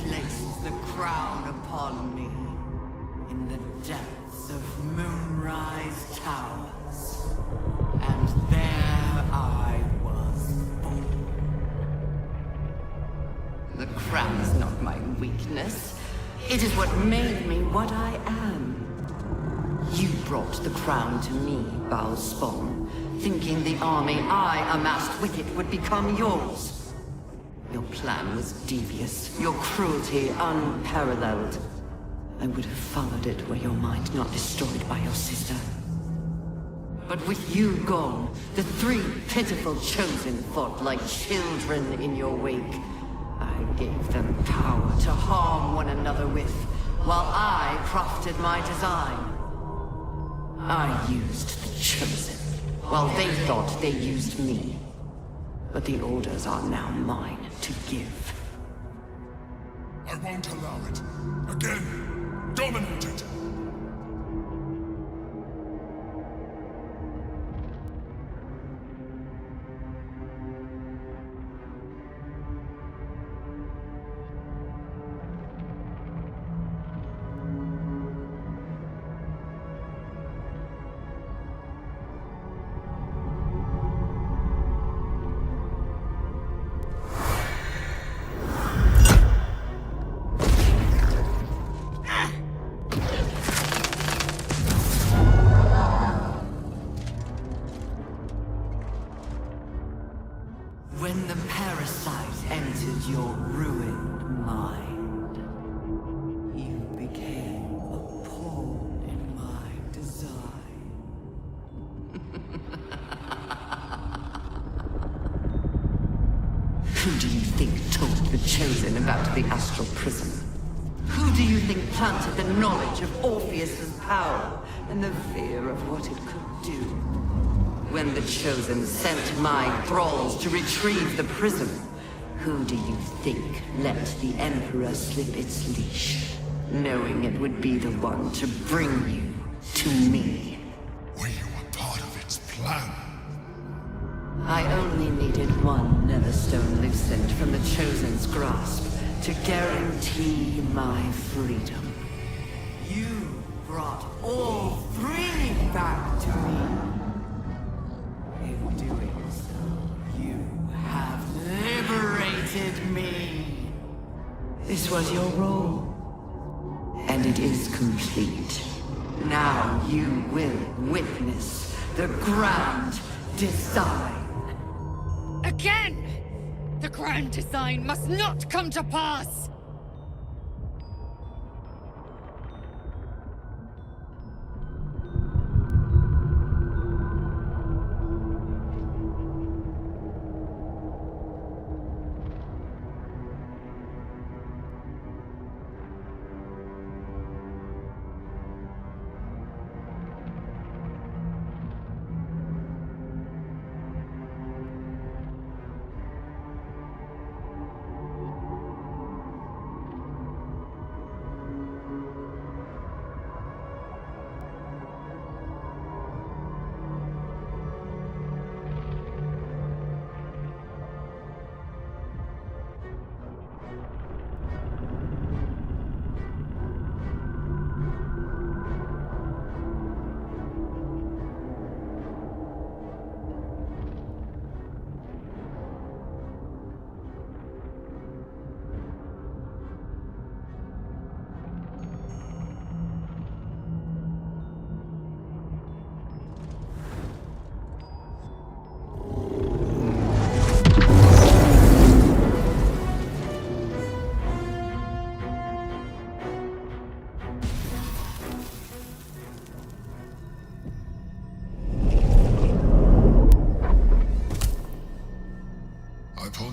Placed the crown upon me in the depths of Moonrise Towers. And there I was born. The crown is not my weakness. It is what made me what I am. You brought the crown to me, Balspawn, thinking the army I amassed with it would become yours. Your plan was devious, your cruelty unparalleled. I would have followed it were your mind not destroyed by your sister. But with you gone, the three pitiful chosen fought like children in your wake. I gave them power to harm one another with, while I crafted my design. I used the chosen, while they thought they used me. But the orders are now mine to give. I won't allow it. Again, dominate it. When the parasite entered your ruined mind, you became a pawn in my design. Who do you think told the Chosen about the Astral Prism? Who do you think planted the knowledge of Orpheus's power and the fear of what it could do? When the Chosen sent my thralls to retrieve the prism, who do you think let the Emperor slip its leash, knowing it would be the one to bring you to me? Were you a part of its plan? I only needed one Netherstone loosened from the Chosen's grasp to guarantee my freedom. You brought all three back to me. In doing so, you have liberated me. This was your role, and it is complete. Now you will witness the grand design. Again! The grand design must not come to pass!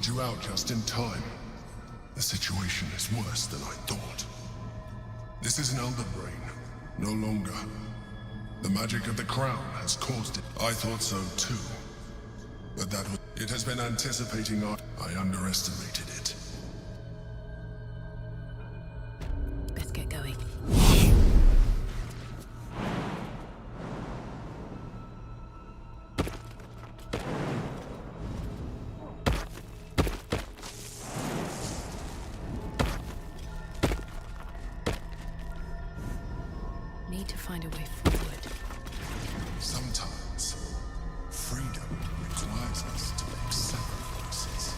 You out just in time. The situation is worse than I thought. This is an elder brain, no longer. The magic of the crown has caused it. I thought so too. But that was... It has been anticipating our... I underestimated it. Let's get going. Need to find a way forward. Sometimes, freedom requires us to make sacrifices.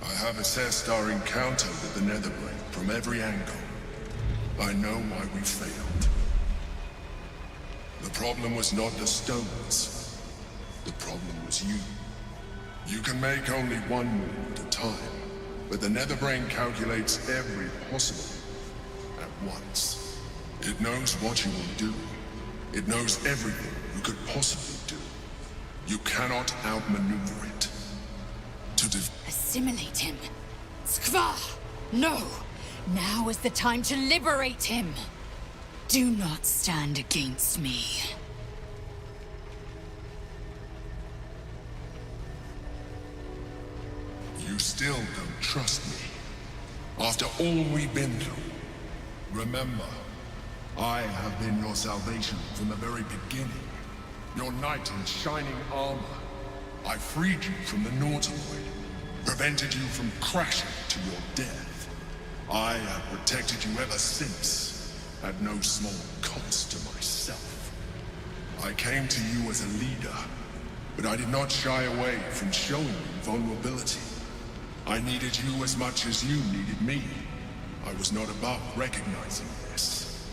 I have assessed our encounter with the Netherbrain from every angle. I know why we failed. The problem was not the stones. The problem was you. You can make only one move at a time, but the Netherbrain calculates every possible at once. It knows what you will do. It knows everything you could possibly do. You cannot outmaneuver it. Assimilate him. Skva! No! Now is the time to liberate him! Do not stand against me. You still don't trust me. After all we've been through. Remember, I have been your salvation from the very beginning. Your knight in shining armor. I freed you from the Nautiloid. Prevented you from crashing to your death. I have protected you ever since, at no small cost to myself. I came to you as a leader, but I did not shy away from showing you vulnerability. I needed you as much as you needed me. I was not above recognizing this.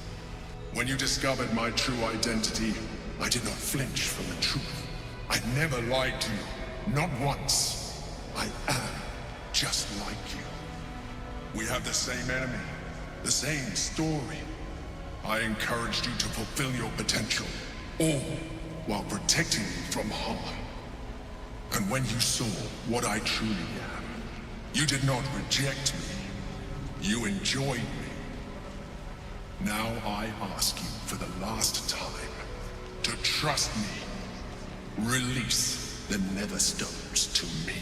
When you discovered my true identity, I did not flinch from the truth. I never lied to you, not once. I am just like you. We have the same enemy, the same story. I encouraged you to fulfill your potential, all while protecting you from harm. And when you saw what I truly am, you did not reject me. You enjoyed me. Now I ask you for the last time to trust me. Release the Netherstones to me.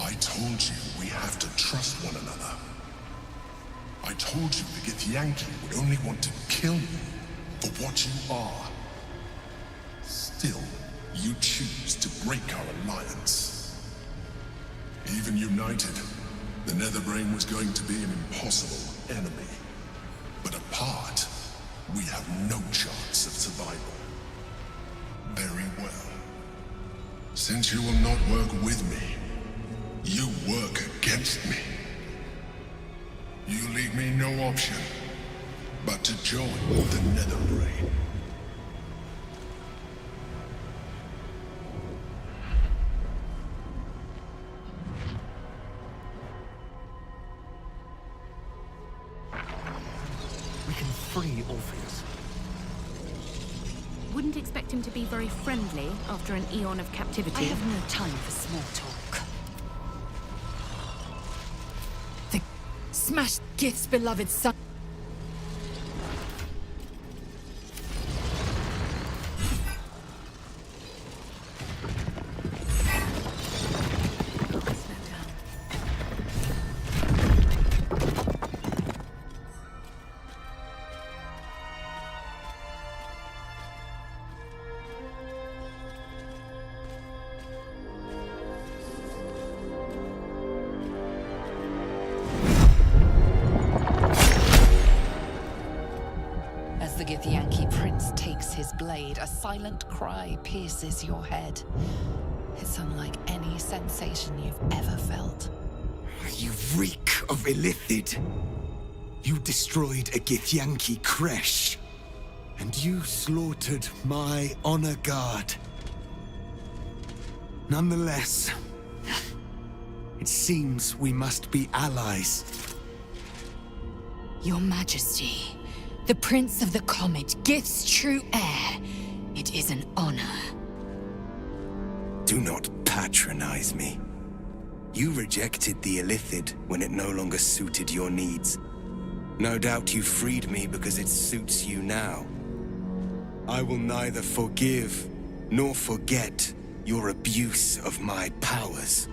I told you we have to trust one another. I told you the Githyanki would only want to kill you for what you are. Still, you choose to break our alliance. Even united, the Netherbrain was going to be an impossible enemy. But apart, we have no chance of survival. Very well. Since you will not work with me, you work against me. You leave me no option but to join the Netherbrain. We can free Orpheus. Wouldn't expect him to be very friendly after an eon of captivity. I have no time for small talk. The smashed Gith's beloved son. The Githyanki prince takes his blade, a silent cry pierces your head. It's unlike any sensation you've ever felt. You reek of Illithid. You destroyed a Githyanki creche. And you slaughtered my honor guard. Nonetheless, it seems we must be allies. Your Majesty, the Prince of the Comet, Gith's true heir. It is an honor. Do not patronize me. You rejected the Illithid when it no longer suited your needs. No doubt you freed me because it suits you now. I will neither forgive nor forget your abuse of my powers.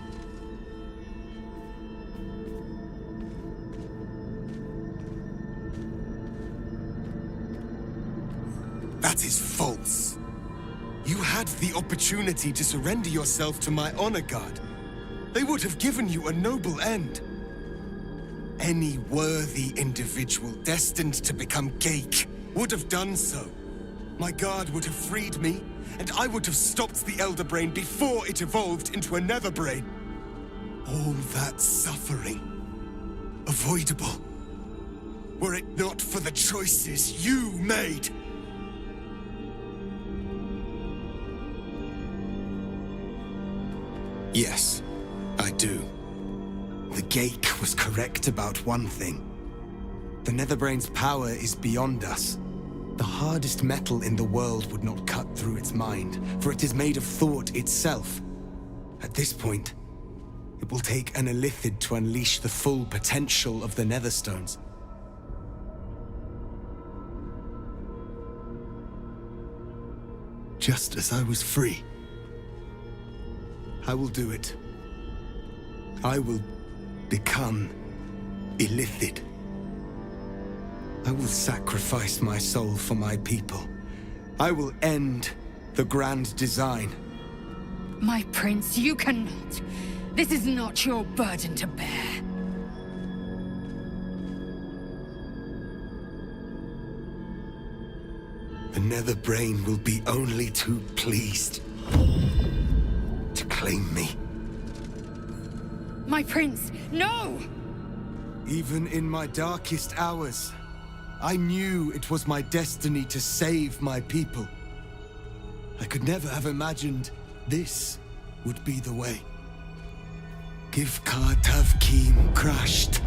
That is false. You had the opportunity to surrender yourself to my honor guard. They would have given you a noble end. Any worthy individual destined to become Gake would have done so. My guard would have freed me, and I would have stopped the Elder Brain before it evolved into a Nether Brain. All that suffering, avoidable, were it not for the choices you made. Yes, I do. The Gake was correct about one thing. The Netherbrain's power is beyond us. The hardest metal in the world would not cut through its mind, for it is made of thought itself. At this point, it will take an Illithid to unleash the full potential of the Netherstones. Just as I was free, I will do it. I will become Illithid. I will sacrifice my soul for my people. I will end the Grand Design. My prince, you cannot. This is not your burden to bear. The Netherbrain will be only too pleased to claim me. My prince, no! Even in my darkest hours, I knew it was my destiny to save my people. I could never have imagined this would be the way. Givkar Tavkim crashed.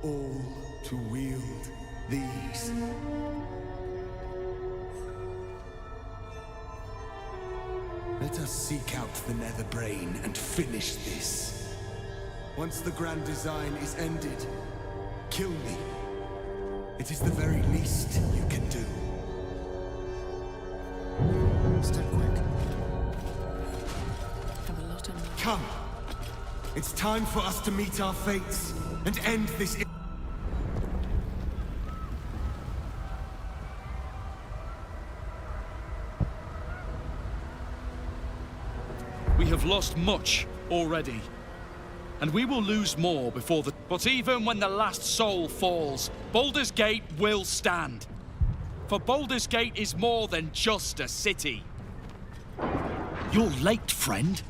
All to wield these. Let us seek out the Nether Brain and finish this. Once the grand design is ended, kill me. It is the very least you can do. Step quick. Have a lot on my... Come! It's time for us to meet our fates and end this. We have lost much already, and we will lose more before the... But even when the last soul falls, Baldur's Gate will stand. For Baldur's Gate is more than just a city. You're late, friend.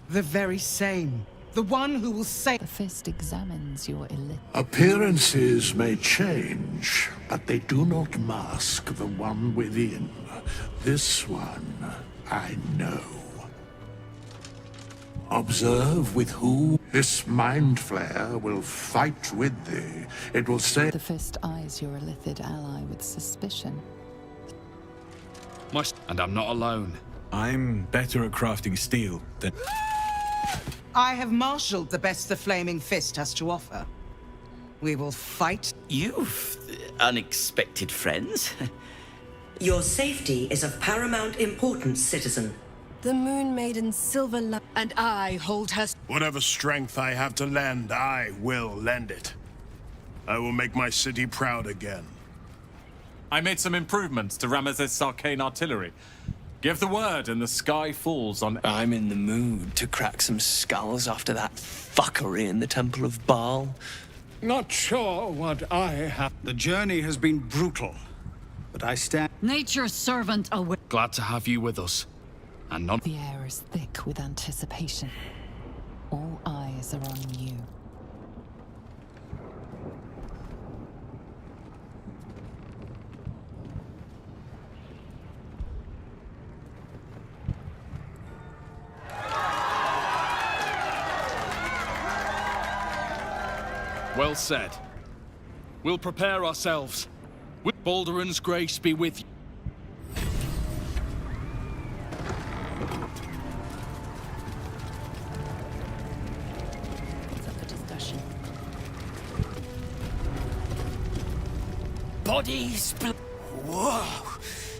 The very same. The one who will say... The fist examines your elite. Appearances may change, but they do not mask the one within. This one, I know. Observe with who this mind flare will fight with thee. It will say... The fist eyes your illithid ally with suspicion. And I'm not alone. I'm better at crafting steel than... I have marshaled the best the Flaming Fist has to offer. We will fight. You've unexpected friends. Your safety is of paramount importance, citizen. The Moon Maiden's silver light, and I hold her. Whatever strength I have to lend, I will lend it. I will make my city proud again. I made some improvements to Ramesses' arcane artillery. Give the word and the sky falls on... I'm in the mood to crack some skulls after that fuckery in the Temple of Baal. Not sure what I have. The journey has been brutal, but I stand... Nature's servant away. Glad to have you with us. And not... The air is thick with anticipation. All eyes are on you. Well said. We'll prepare ourselves. With Baldurin's grace be with you. What's up for discussion? Body split. Whoa!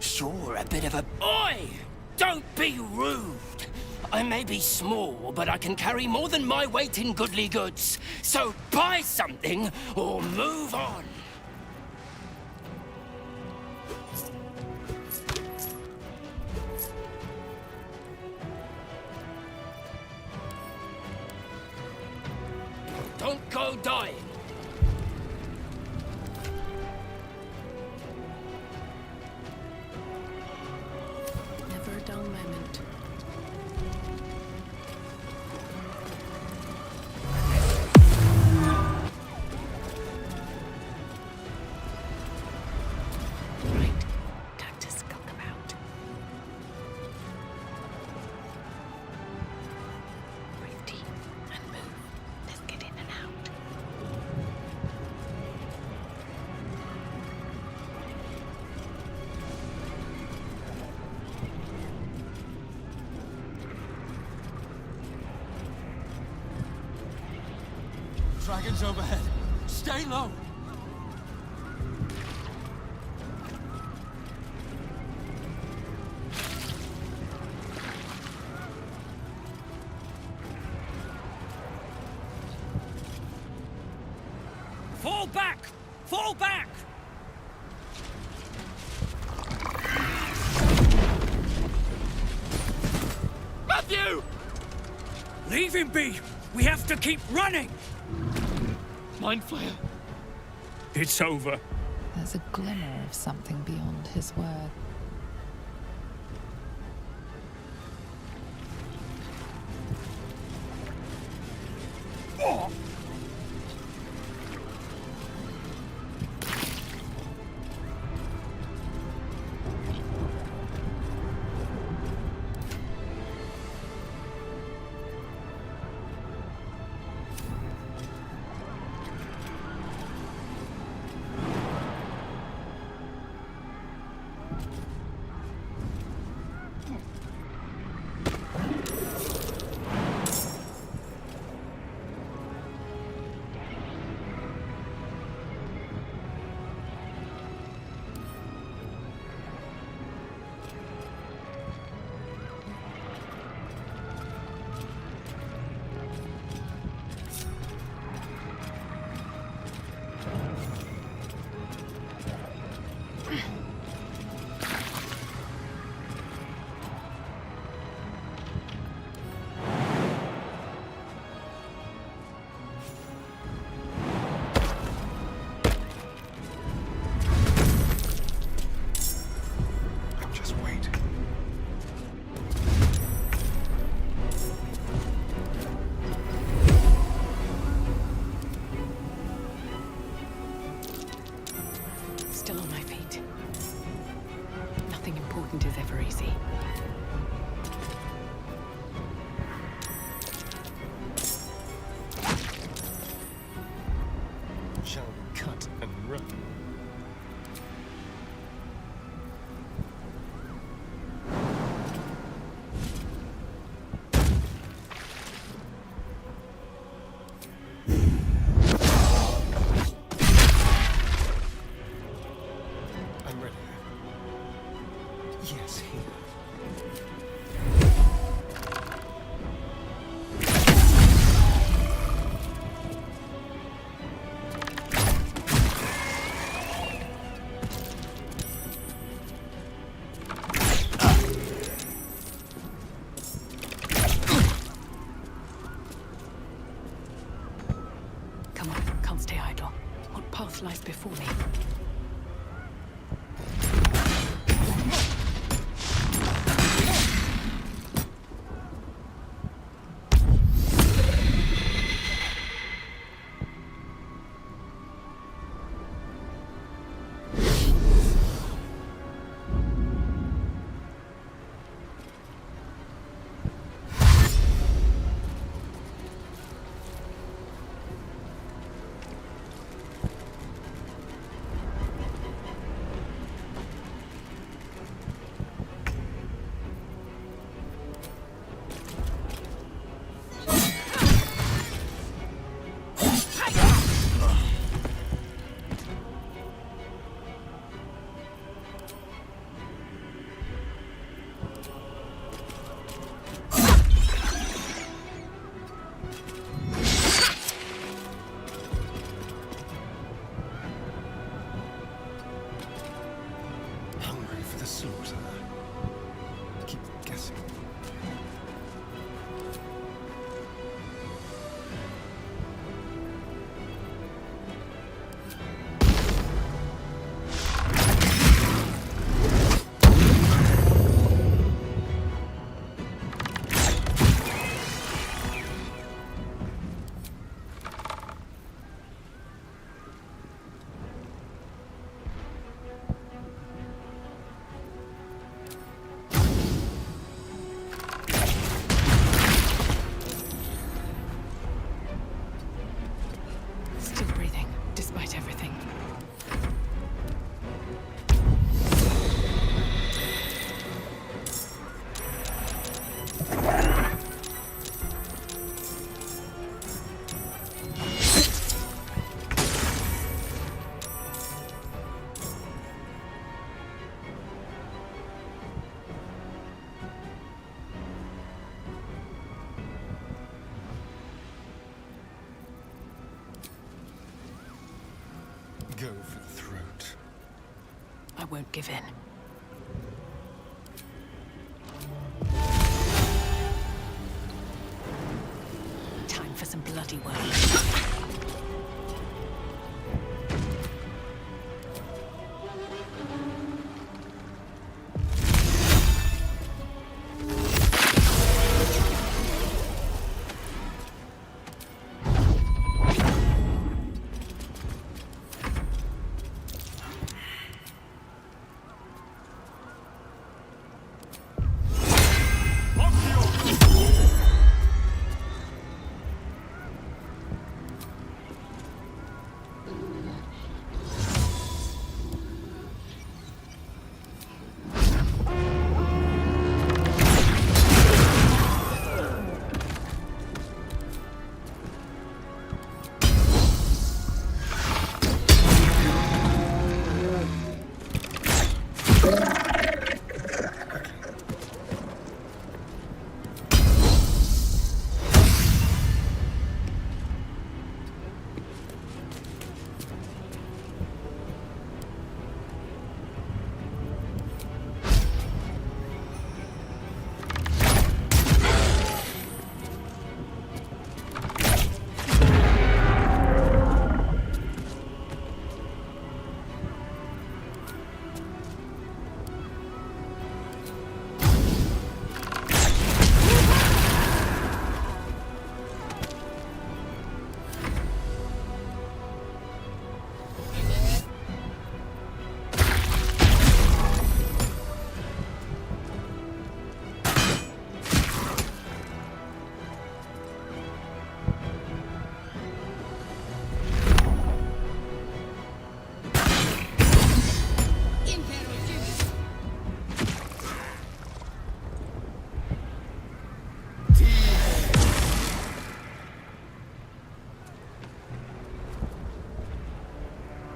Sure, a bit of a... Oi! Don't be rude! I may be small, but I can carry more than my weight in goodly goods. So buy something or move on. Don't go dying. Never a dull moment. Dragons overhead. Stay low. Fall back! Fall back! Matthew! Leave him be! We have to keep running! Mind flare. It's over. There's a glimmer of something beyond his word. Oh. Shall we cut and run? I'm ready. Yes, here. Come on, can't stay idle. What path lies before me? Hungry for the slaughter. Keep guessing. Still breathing, despite everything. Go for the throat. I won't give in. Time for some bloody work.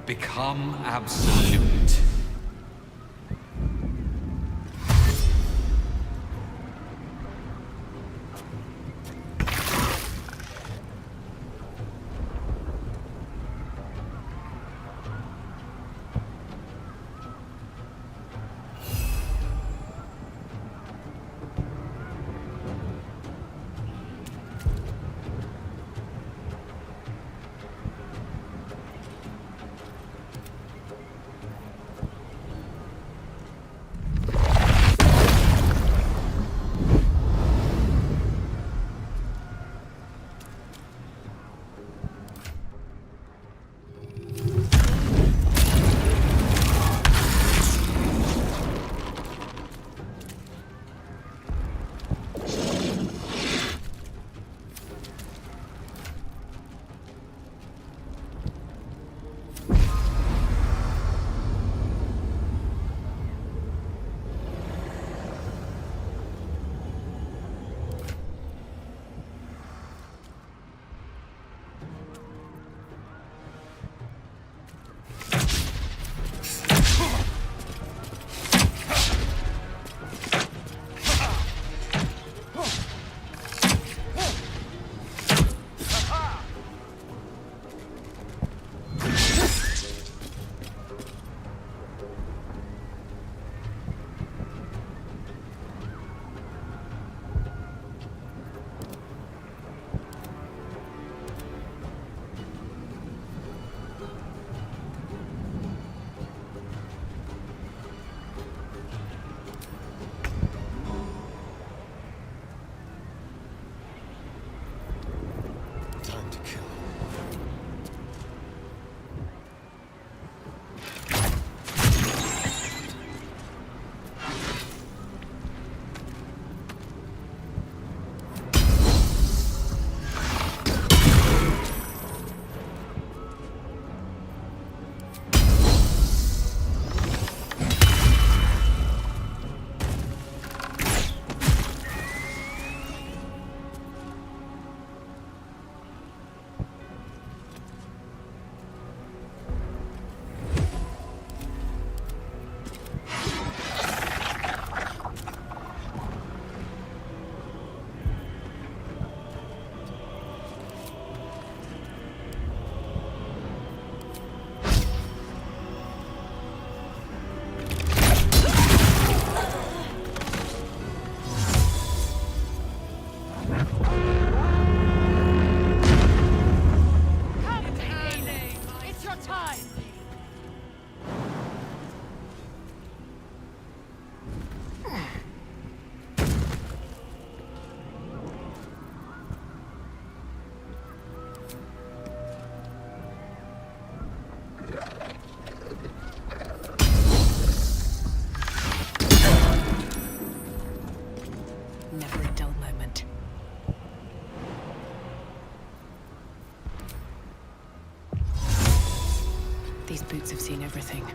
become absolute. These boots have seen everything.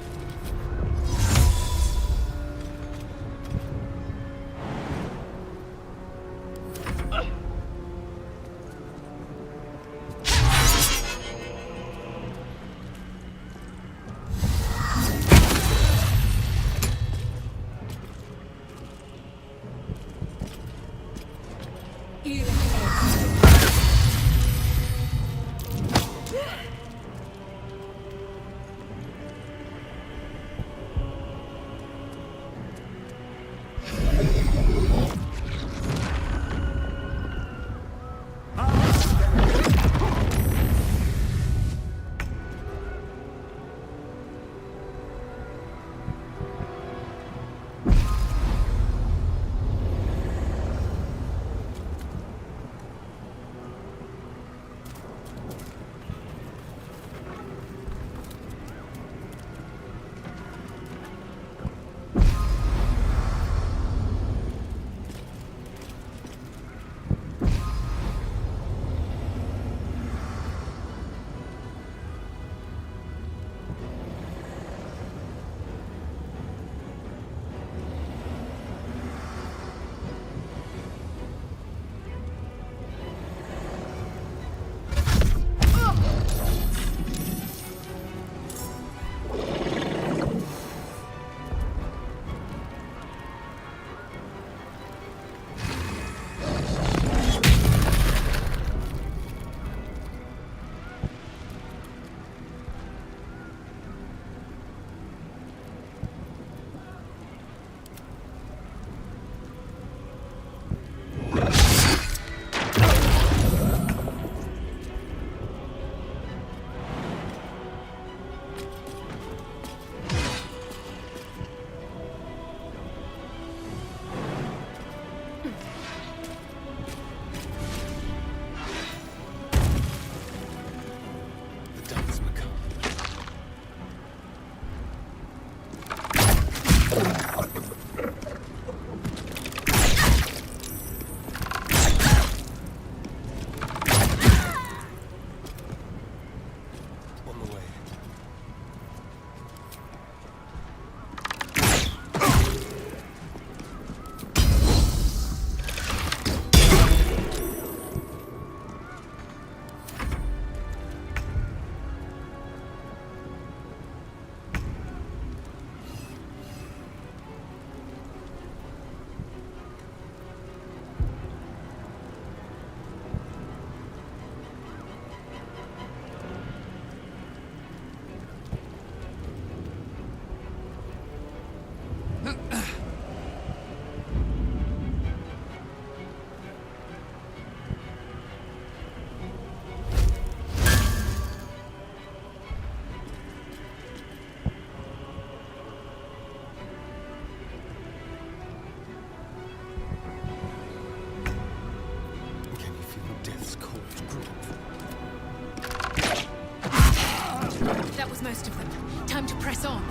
That's most of them. Time to press on.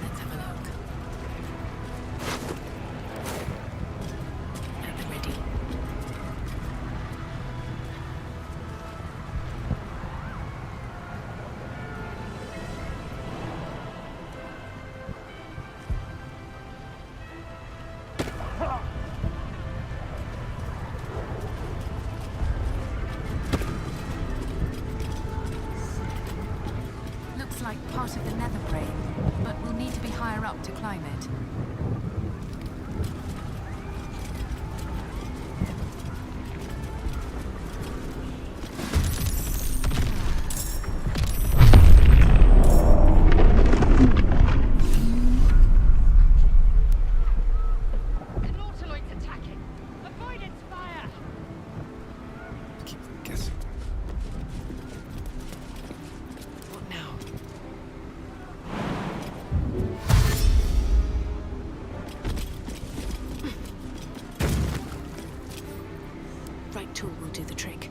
Let's have a look. At the ready. Looks like part of the nether brain, but we'll need to be higher up to climb it. The Nautiloid's attacking. Avoid its fire. Keep them guessing. What now? Right tool will do the trick.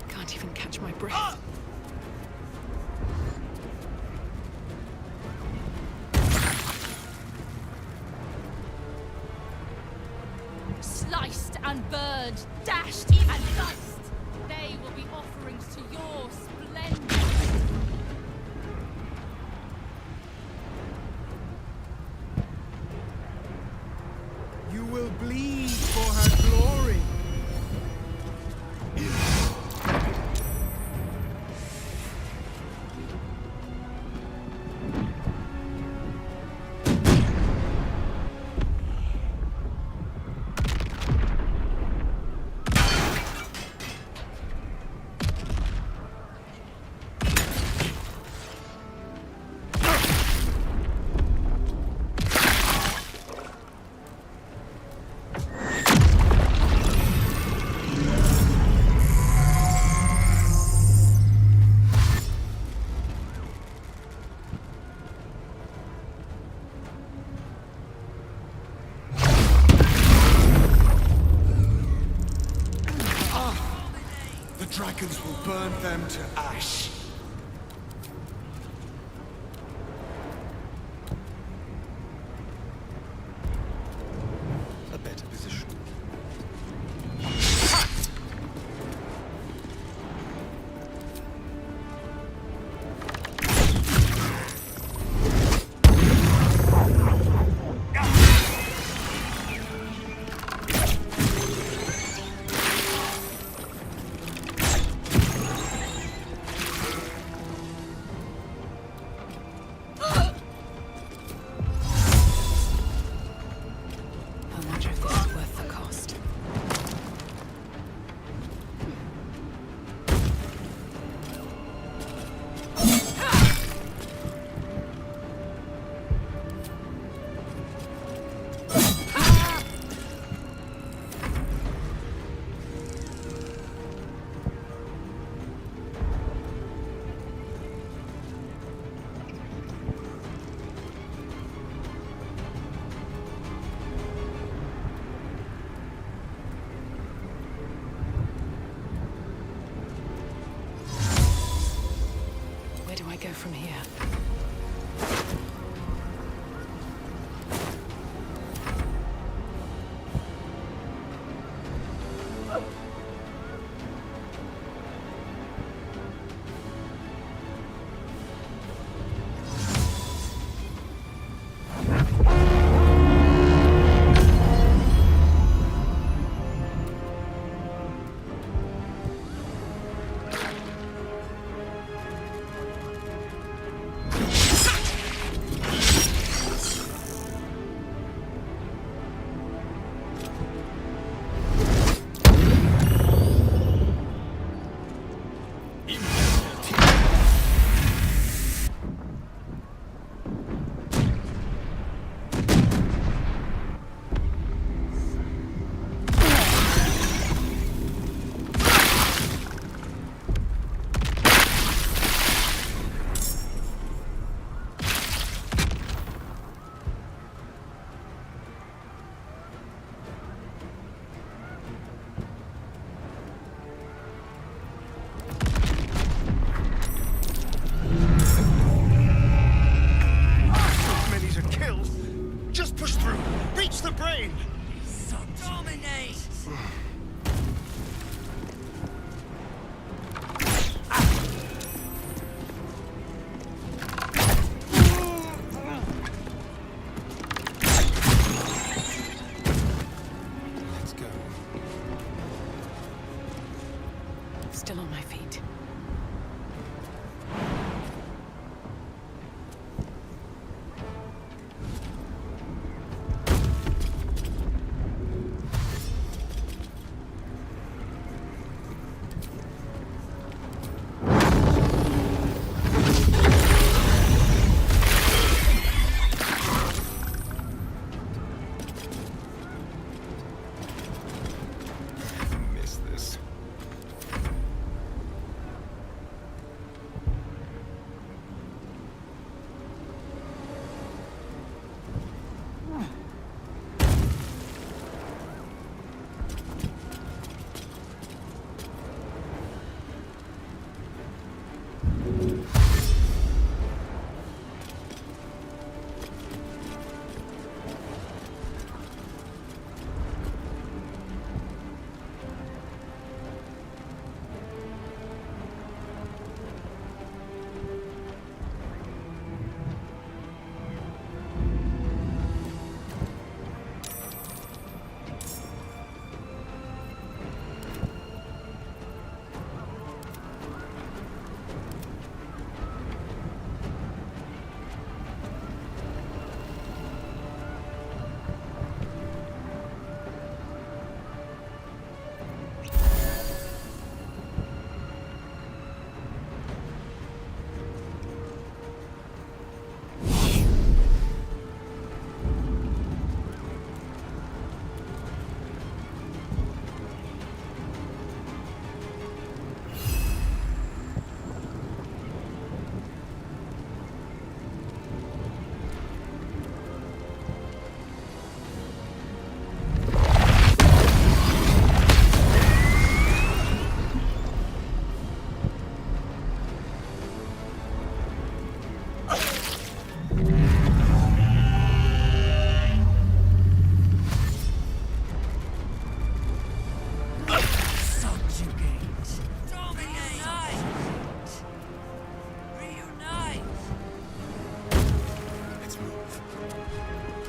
Can't even catch my breath. Sliced and burned, dashed and diced. They will be offerings to your splendor. You will bleed for her glory. The dragons will burn them to ash. A better position. I wonder if this is worth the cost. Where do I go from here? Still on my feet.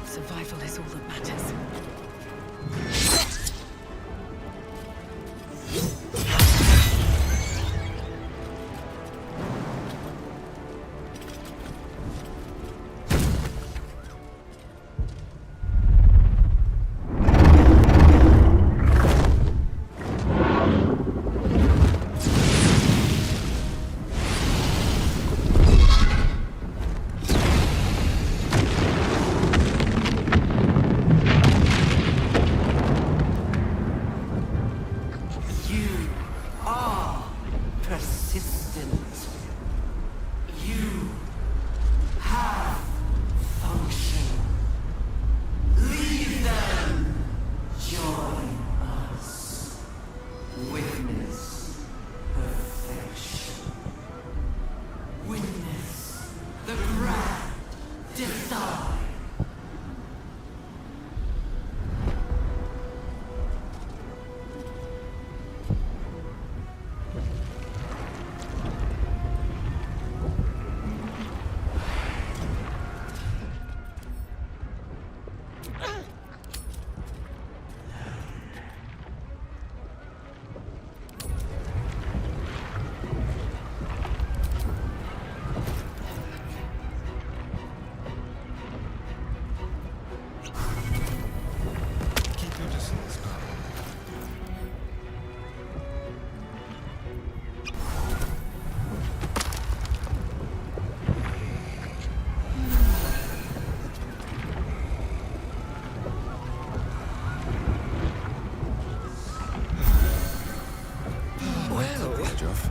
Survival is all that matters.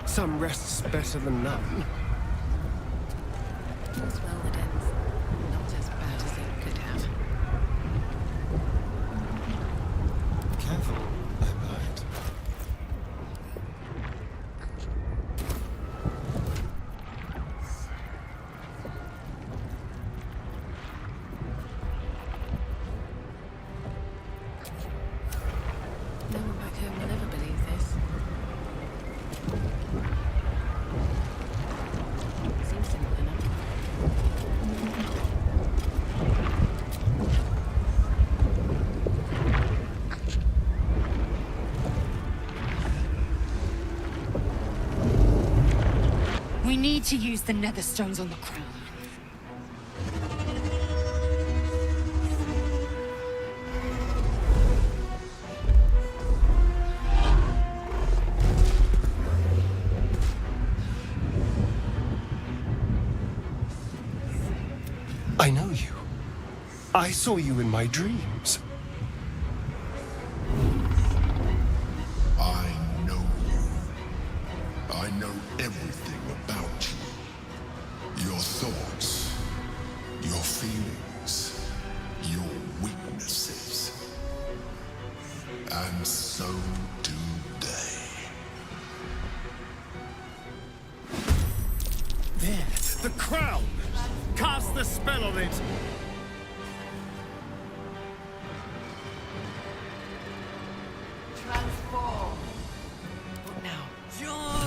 Some rest's better than none. All's well that ends not as bad as it could have. Careful, I might. No one back home will ever believe this. Seems simple enough. We need to use the netherstones on the crown. I know you. I saw you in my dreams. I know you. I know everything about you. Your thoughts, your feelings, your weaknesses. And so do they. There, the crown! Cast the spell on it! Transform. What now? Joy.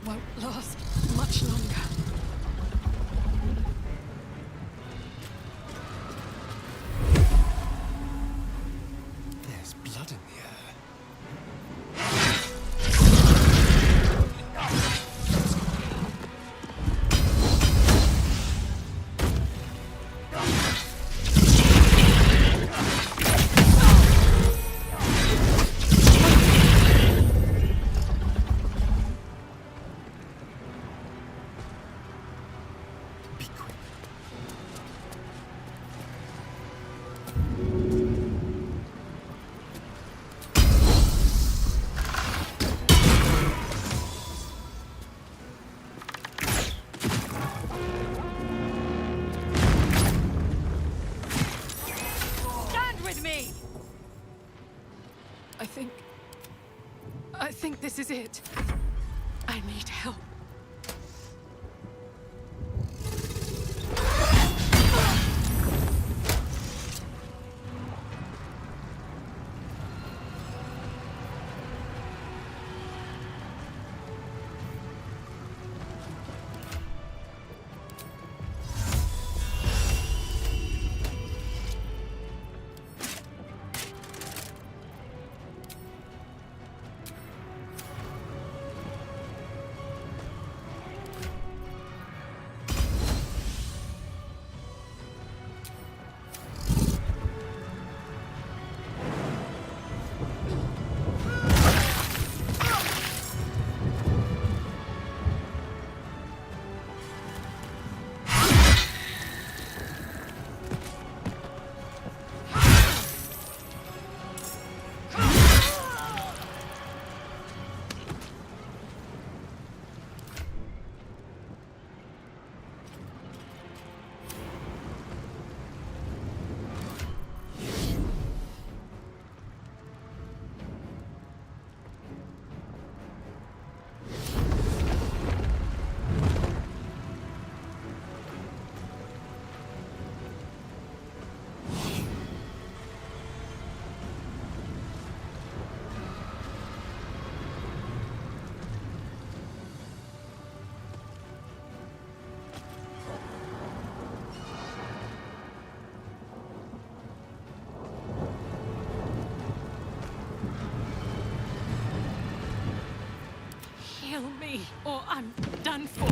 Won't last much longer. There's blood in the air. Be quick. Stand with me. I think this is it. I need help. Heal me, or I'm done for.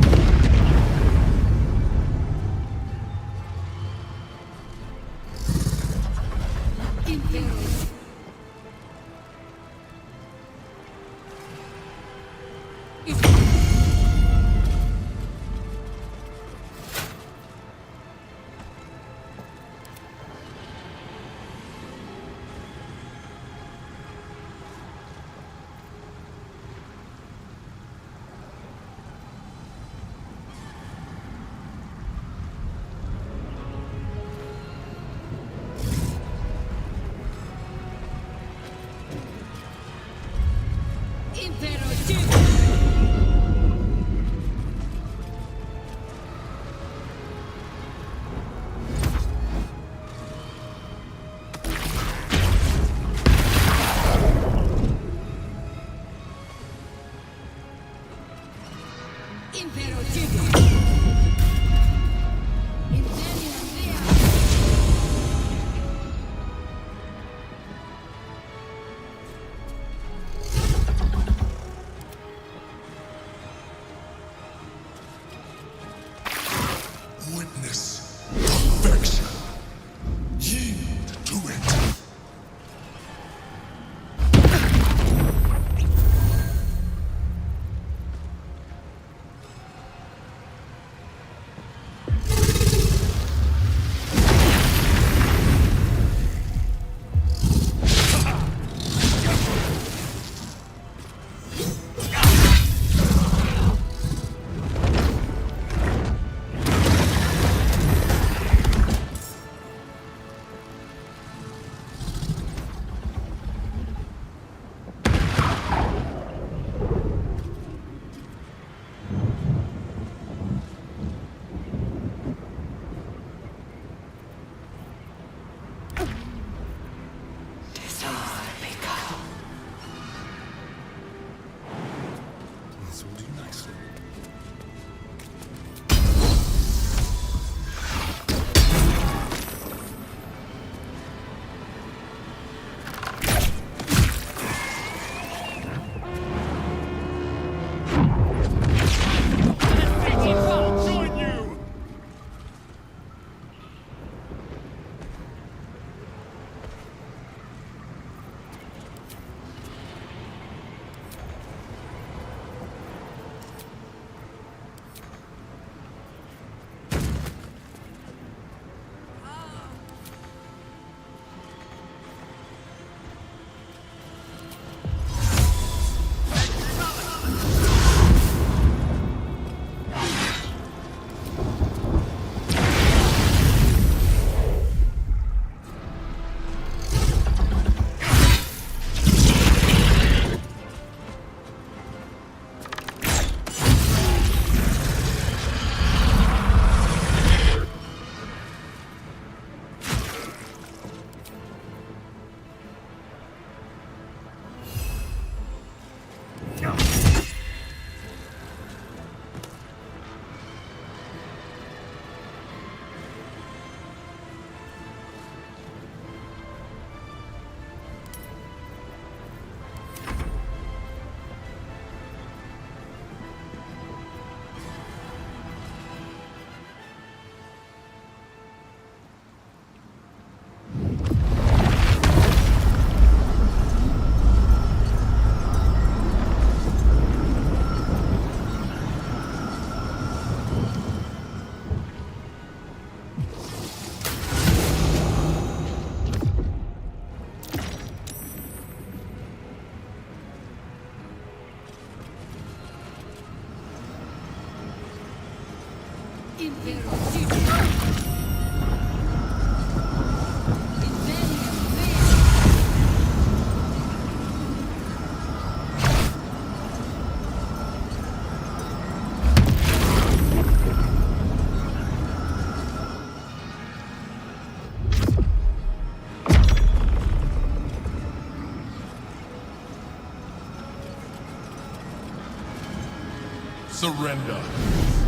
Surrender.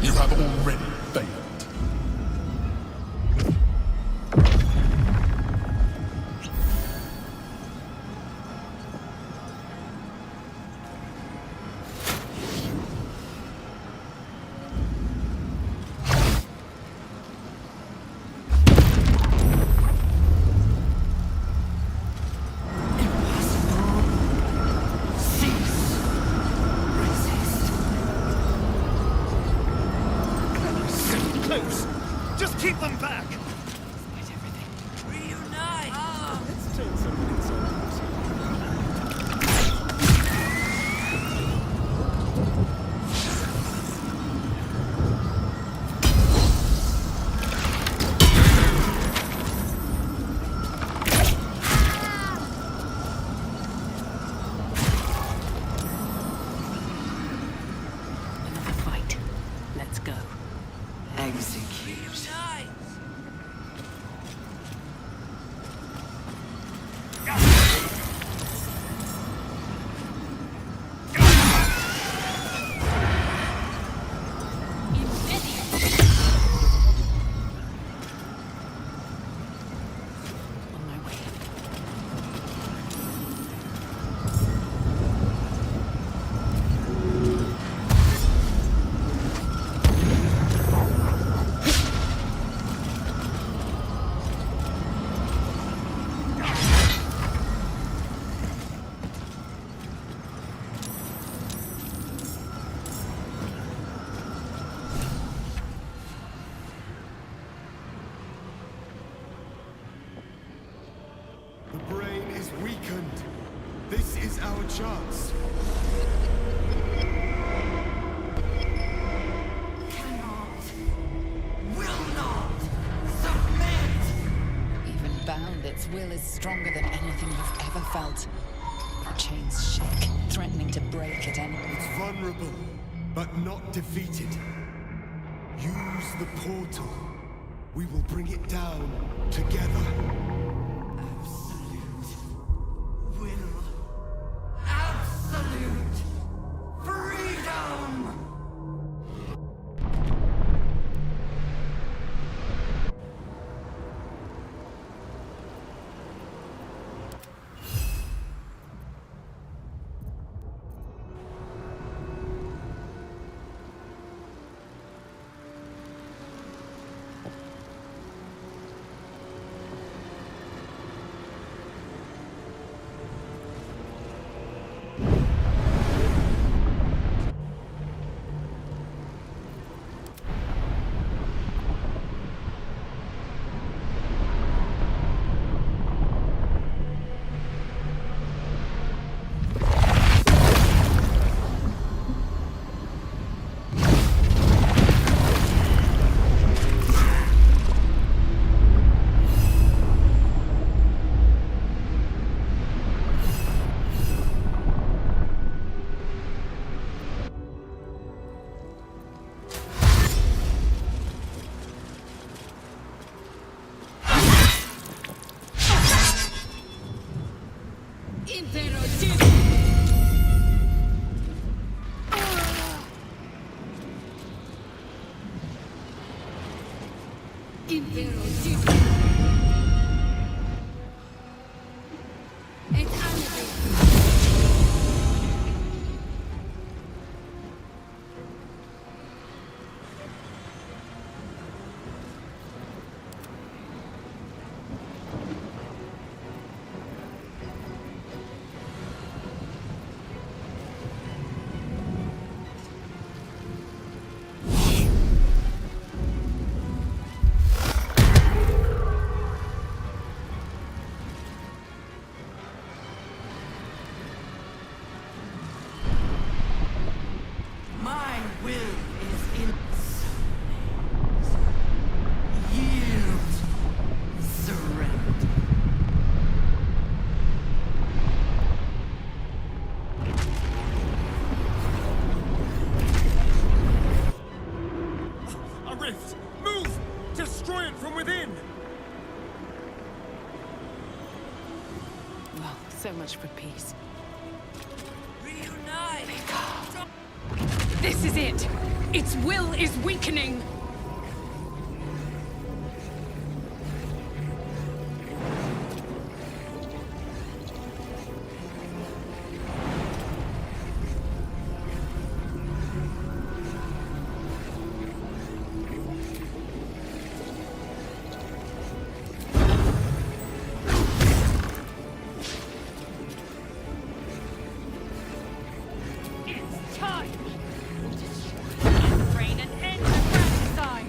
You have already failed. Just keep them back! Reunite! Let's turn some insults. Another fight. Let's go. Execute. On my way. The brain is weakened. This is our chance. Will not submit! Even bound, its will is stronger than anything you've ever felt. The chains shake, threatening to break at any... It's vulnerable, but not defeated. Use the portal. We will bring it down together. Absolute freedom! My will is in yield, surrender. A rift! Move! Destroy it from within! Well, so much for peace. Reunite! This is it. Its will is weakening. It's time to train and end the fratricide.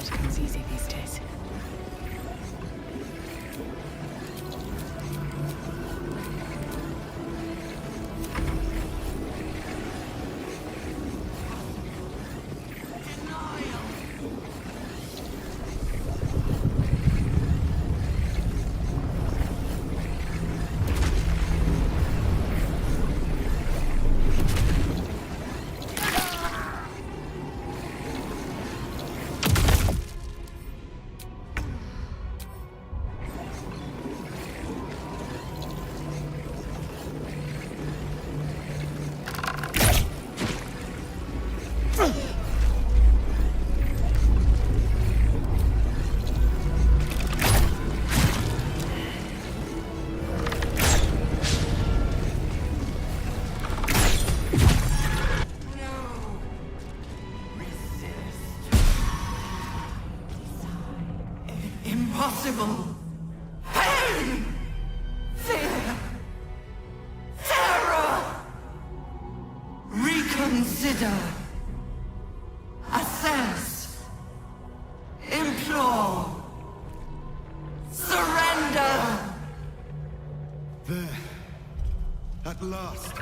never comes easy these days. Impossible! Pain! Fear! Terror! Reconsider! Assess! Implore! Surrender! There. At last.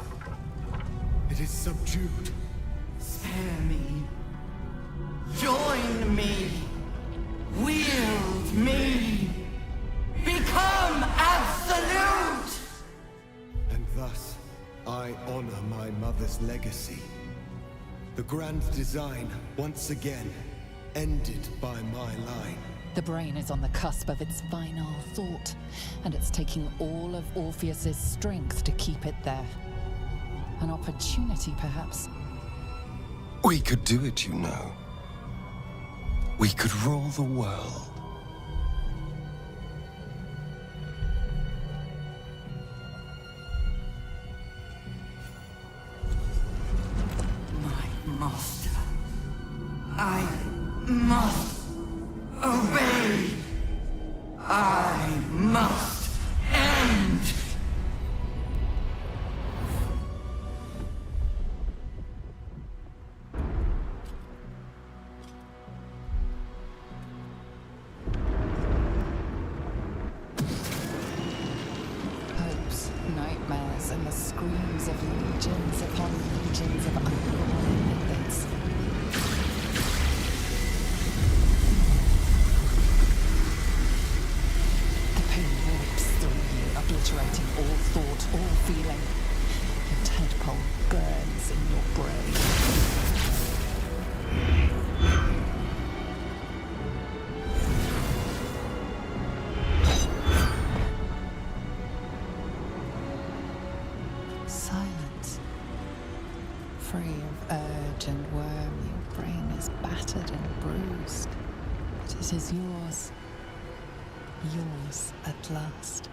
It is subdued. Spare me. Join me. Wield me! Become absolute! And thus, I honor my mother's legacy. The grand design, once again, ended by my line. The brain is on the cusp of its final thought, and it's taking all of Orpheus's strength to keep it there. An opportunity, perhaps. We could do it, you know. We could rule the world. My master. I must obey. I must end. Hopes, nightmares, and the screams of legions upon legions of unborn methods. The pain rips through you, obliterating all thought, all feeling. Your tadpole burns in your brain. Silence. Free of urge and worm, your brain is battered and bruised. But it is yours. Yours at last.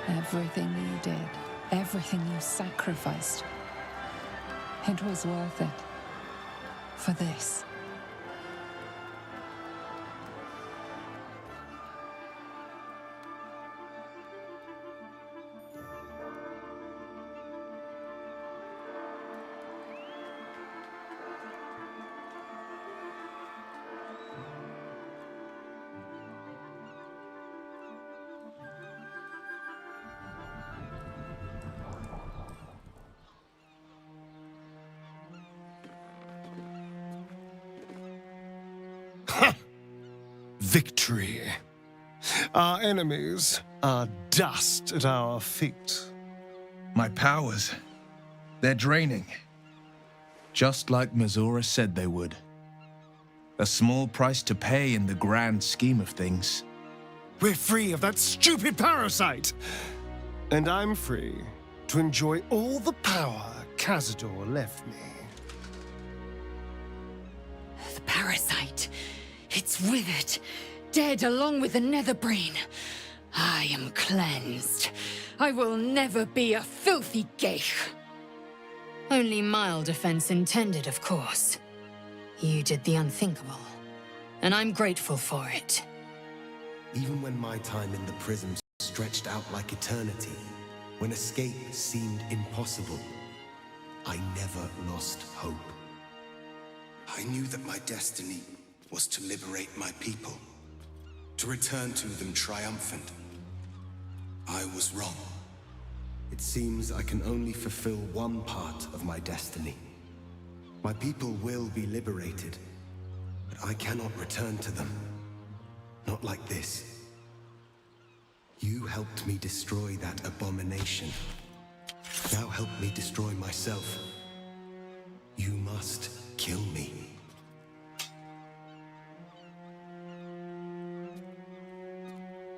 Everything you did, everything you sacrificed, it was worth it. For this. Victory. Our enemies are dust at our feet. My powers, they're draining. Just like Mazora said they would. A small price to pay in the grand scheme of things. We're free of that stupid parasite! And I'm free to enjoy all the power Cazador left me. The parasite. It's withered, dead along with the netherbrain. I am cleansed. I will never be a filthy geich. Only mild offense intended, of course. You did the unthinkable, and I'm grateful for it. Even when my time in the prison stretched out like eternity, when escape seemed impossible, I never lost hope. I knew that my destiny was to liberate my people, to return to them triumphant. I was wrong. It seems I can only fulfill one part of my destiny. My people will be liberated, but I cannot return to them. Not like this. You helped me destroy that abomination. Now help me destroy myself. You must kill me.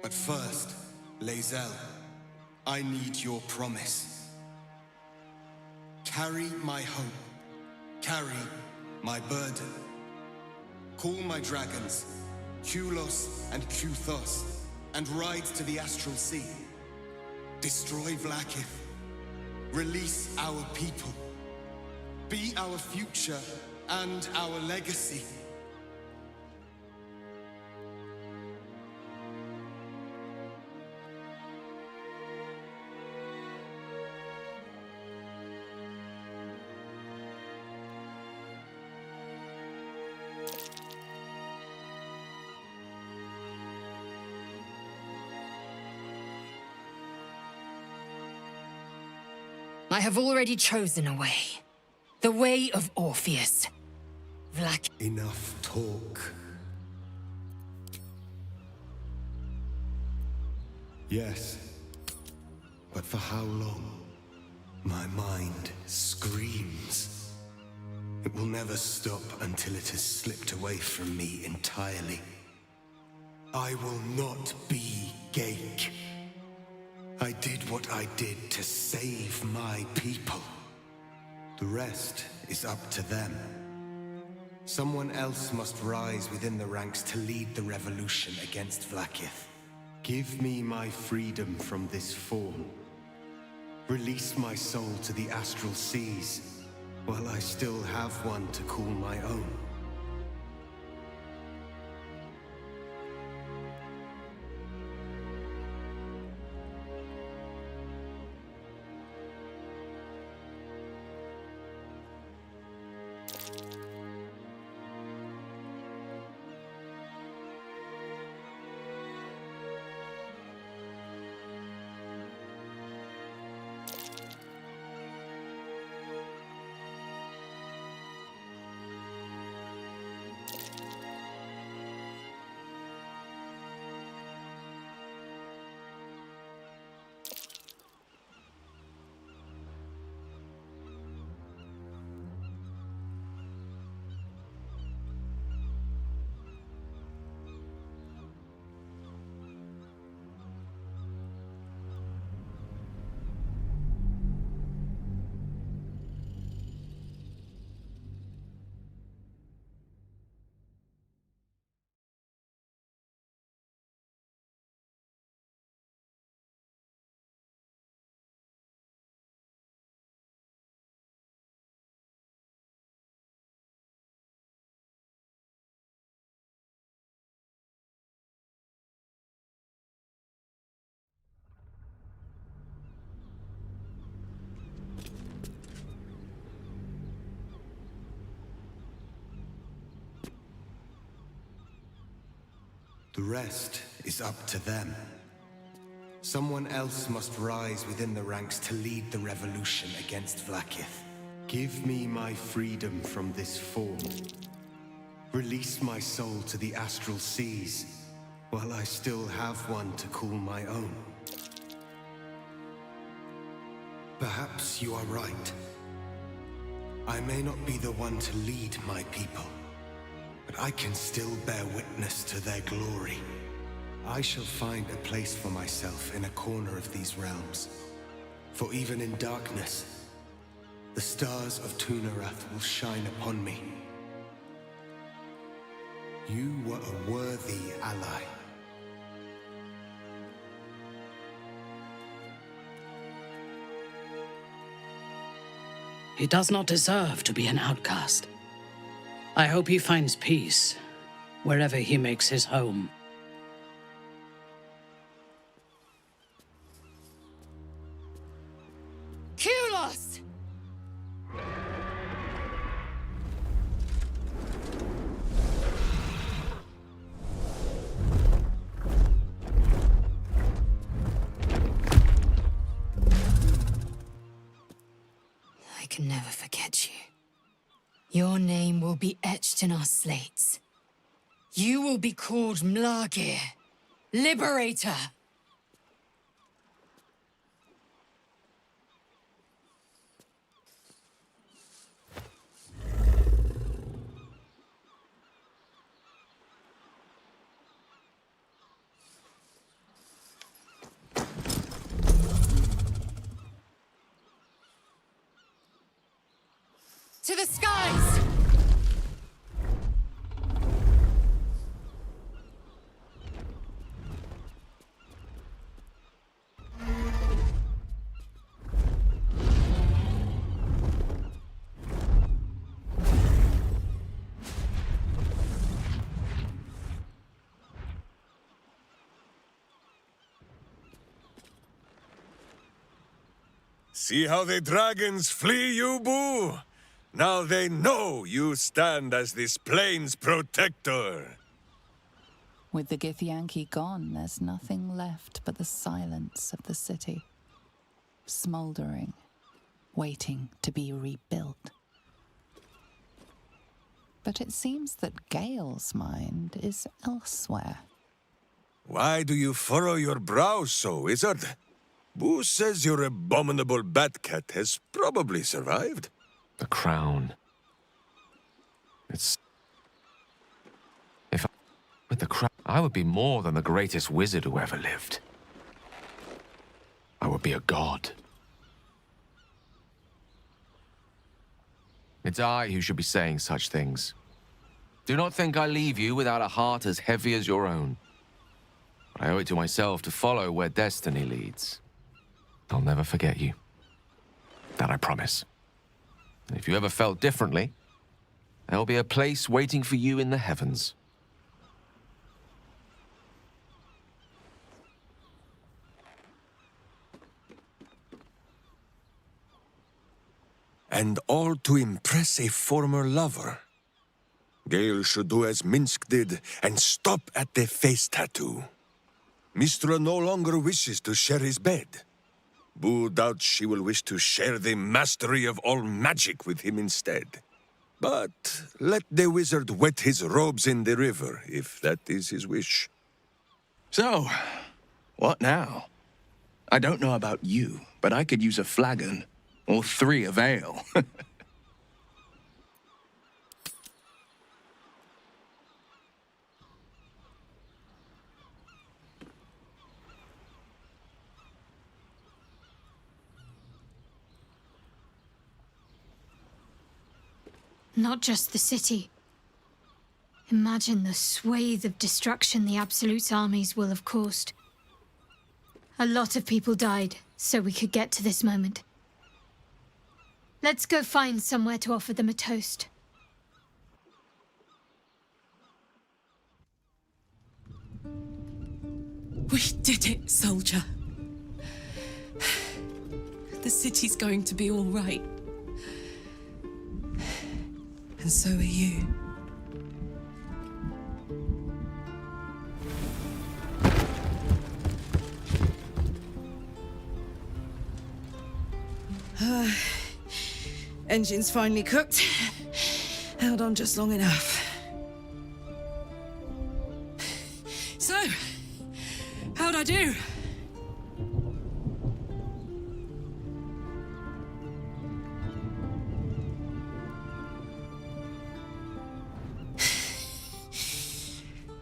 But first, Lae'zel, I need your promise. Carry my hope. Carry my burden. Call my dragons, Kulos and Kuthos, and ride to the Astral Sea. Destroy Vlaakith. Release our people. Be our future and our legacy. I have already chosen a way. The way of Orpheus. Enough talk. Yes, but for how long? My mind screams. It will never stop until it has slipped away from me entirely. I will not be Gate. I did what I did to save my people. The rest is up to them. Someone else must rise within the ranks to lead the revolution against Vlaakith. Give me my freedom from this form. Release my soul to the astral seas, while I still have one to call my own. The rest is up to them. Someone else must rise within the ranks to lead the revolution against Vlaakith. Give me my freedom from this form. Release my soul to the astral seas, while I still have one to call my own. Perhaps you are right. I may not be the one to lead my people, but I can still bear witness to their glory. I shall find a place for myself in a corner of these realms. For even in darkness, the stars of Tunarath will shine upon me. You were a worthy ally. He does not deserve to be an outcast. I hope he finds peace wherever he makes his home. Kulos! I can never forget you. Your name will be etched in our slates. You will be called Mlagir, Liberator. To the skies! See how the dragons flee you, Boo? Now they know you stand as this plane's protector. With the Githyanki gone, there's nothing left but the silence of the city. Smoldering, waiting to be rebuilt. But it seems that Gale's mind is elsewhere. Why do you furrow your brow so, wizard? Boo says your abominable bat-cat has probably survived. The crown. With the crown, I would be more than the greatest wizard who ever lived. I would be a god. It's I who should be saying such things. Do not think I leave you without a heart as heavy as your own. I owe it to myself to follow where destiny leads. I'll never forget you. That I promise. And if you ever felt differently, there'll be a place waiting for you in the heavens. And all to impress a former lover. Gale should do as Minsk did and stop at the face tattoo. Mistra no longer wishes to share his bed. Boo doubts she will wish to share the mastery of all magic with him instead. But let the wizard wet his robes in the river, if that is his wish. So, what now? I don't know about you, but I could use a flagon. Or 3 of ale. Not just the city. Imagine the swathe of destruction the Absolute's armies will have caused. A lot of people died, so we could get to this moment. Let's go find somewhere to offer them a toast. We did it, soldier. The city's going to be all right. And so are you. Engine's finally cooked. Held on just long enough. So, how'd I do?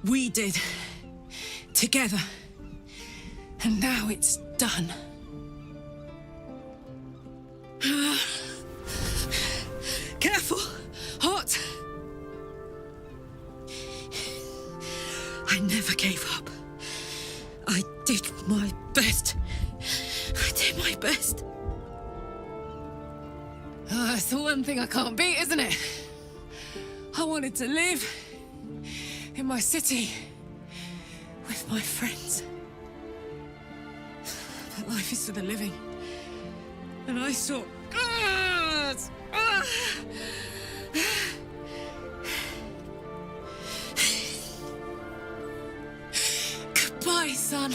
We did. Together. And now it's done. Careful! Hot! I never gave up. I did my best. I did my best. It's the one thing I can't beat, isn't it? I wanted to live in my city with my friends. But life is for the living. And I saw... Goodbye, sun.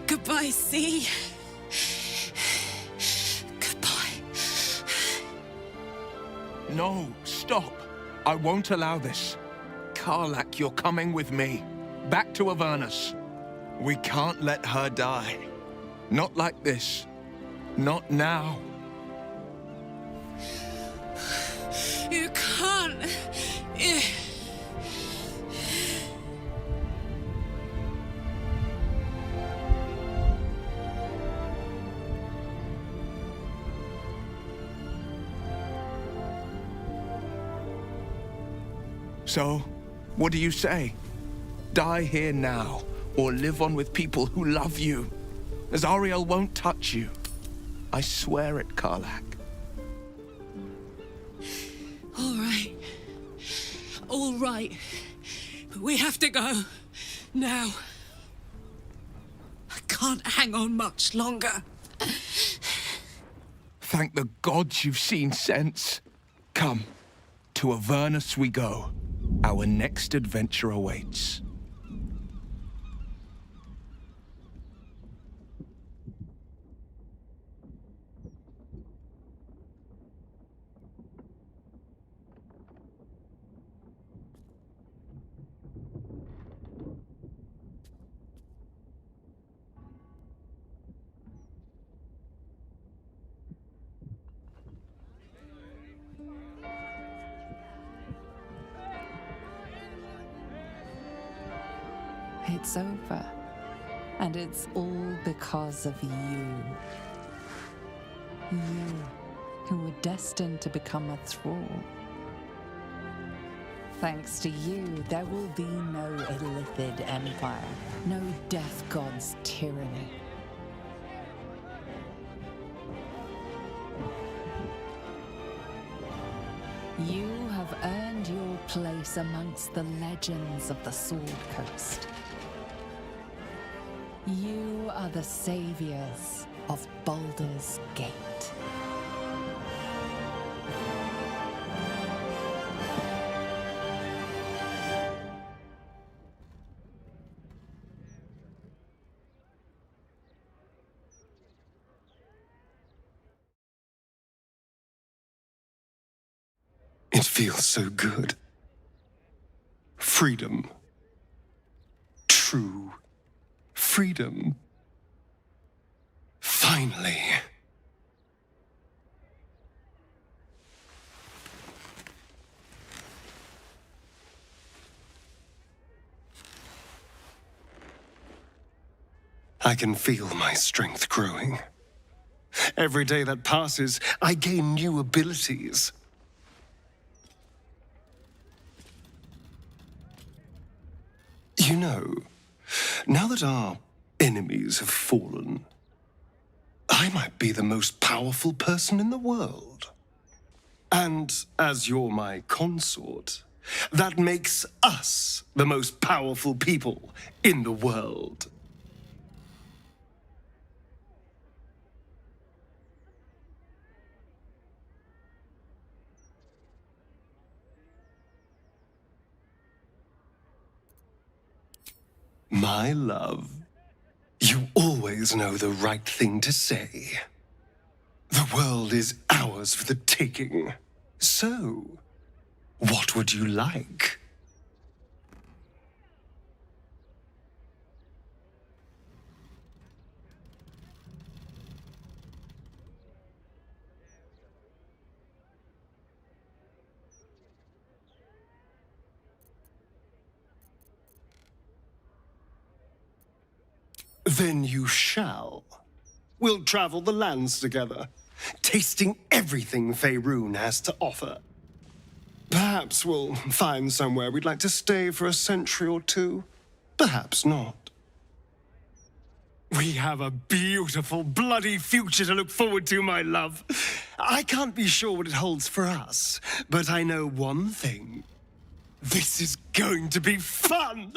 Goodbye, sea. Goodbye. No, stop. I won't allow this. Karlach, you're coming with me. Back to Avernus. We can't let her die. Not like this. Not now. You can't. So, what do you say? Die here now, or live on with people who love you. Azariel won't touch you. I swear it, Karlach. All right. All right. But we have to go. Now. I can't hang on much longer. Thank the gods you've seen sense. Come, to Avernus we go. Our next adventure awaits. It's over. And it's all because of you. You, who were destined to become a thrall. Thanks to you, there will be no Illithid Empire, no Death God's tyranny. You have earned your place amongst the legends of the Sword Coast. You are the saviors of Baldur's Gate. It feels so good. Freedom. True freedom. Finally. I can feel my strength growing. Every day that passes, I gain new abilities. You know, now that our enemies have fallen, I might be the most powerful person in the world. And as you're my consort, that makes us the most powerful people in the world. My love, you always know the right thing to say. The world is ours for the taking. So, what would you like? Then you shall. We'll travel the lands together, tasting everything Faerun has to offer. Perhaps we'll find somewhere we'd like to stay for a century or two. Perhaps not. We have a beautiful, bloody future to look forward to, my love. I can't be sure what it holds for us, but I know one thing. This is going to be fun!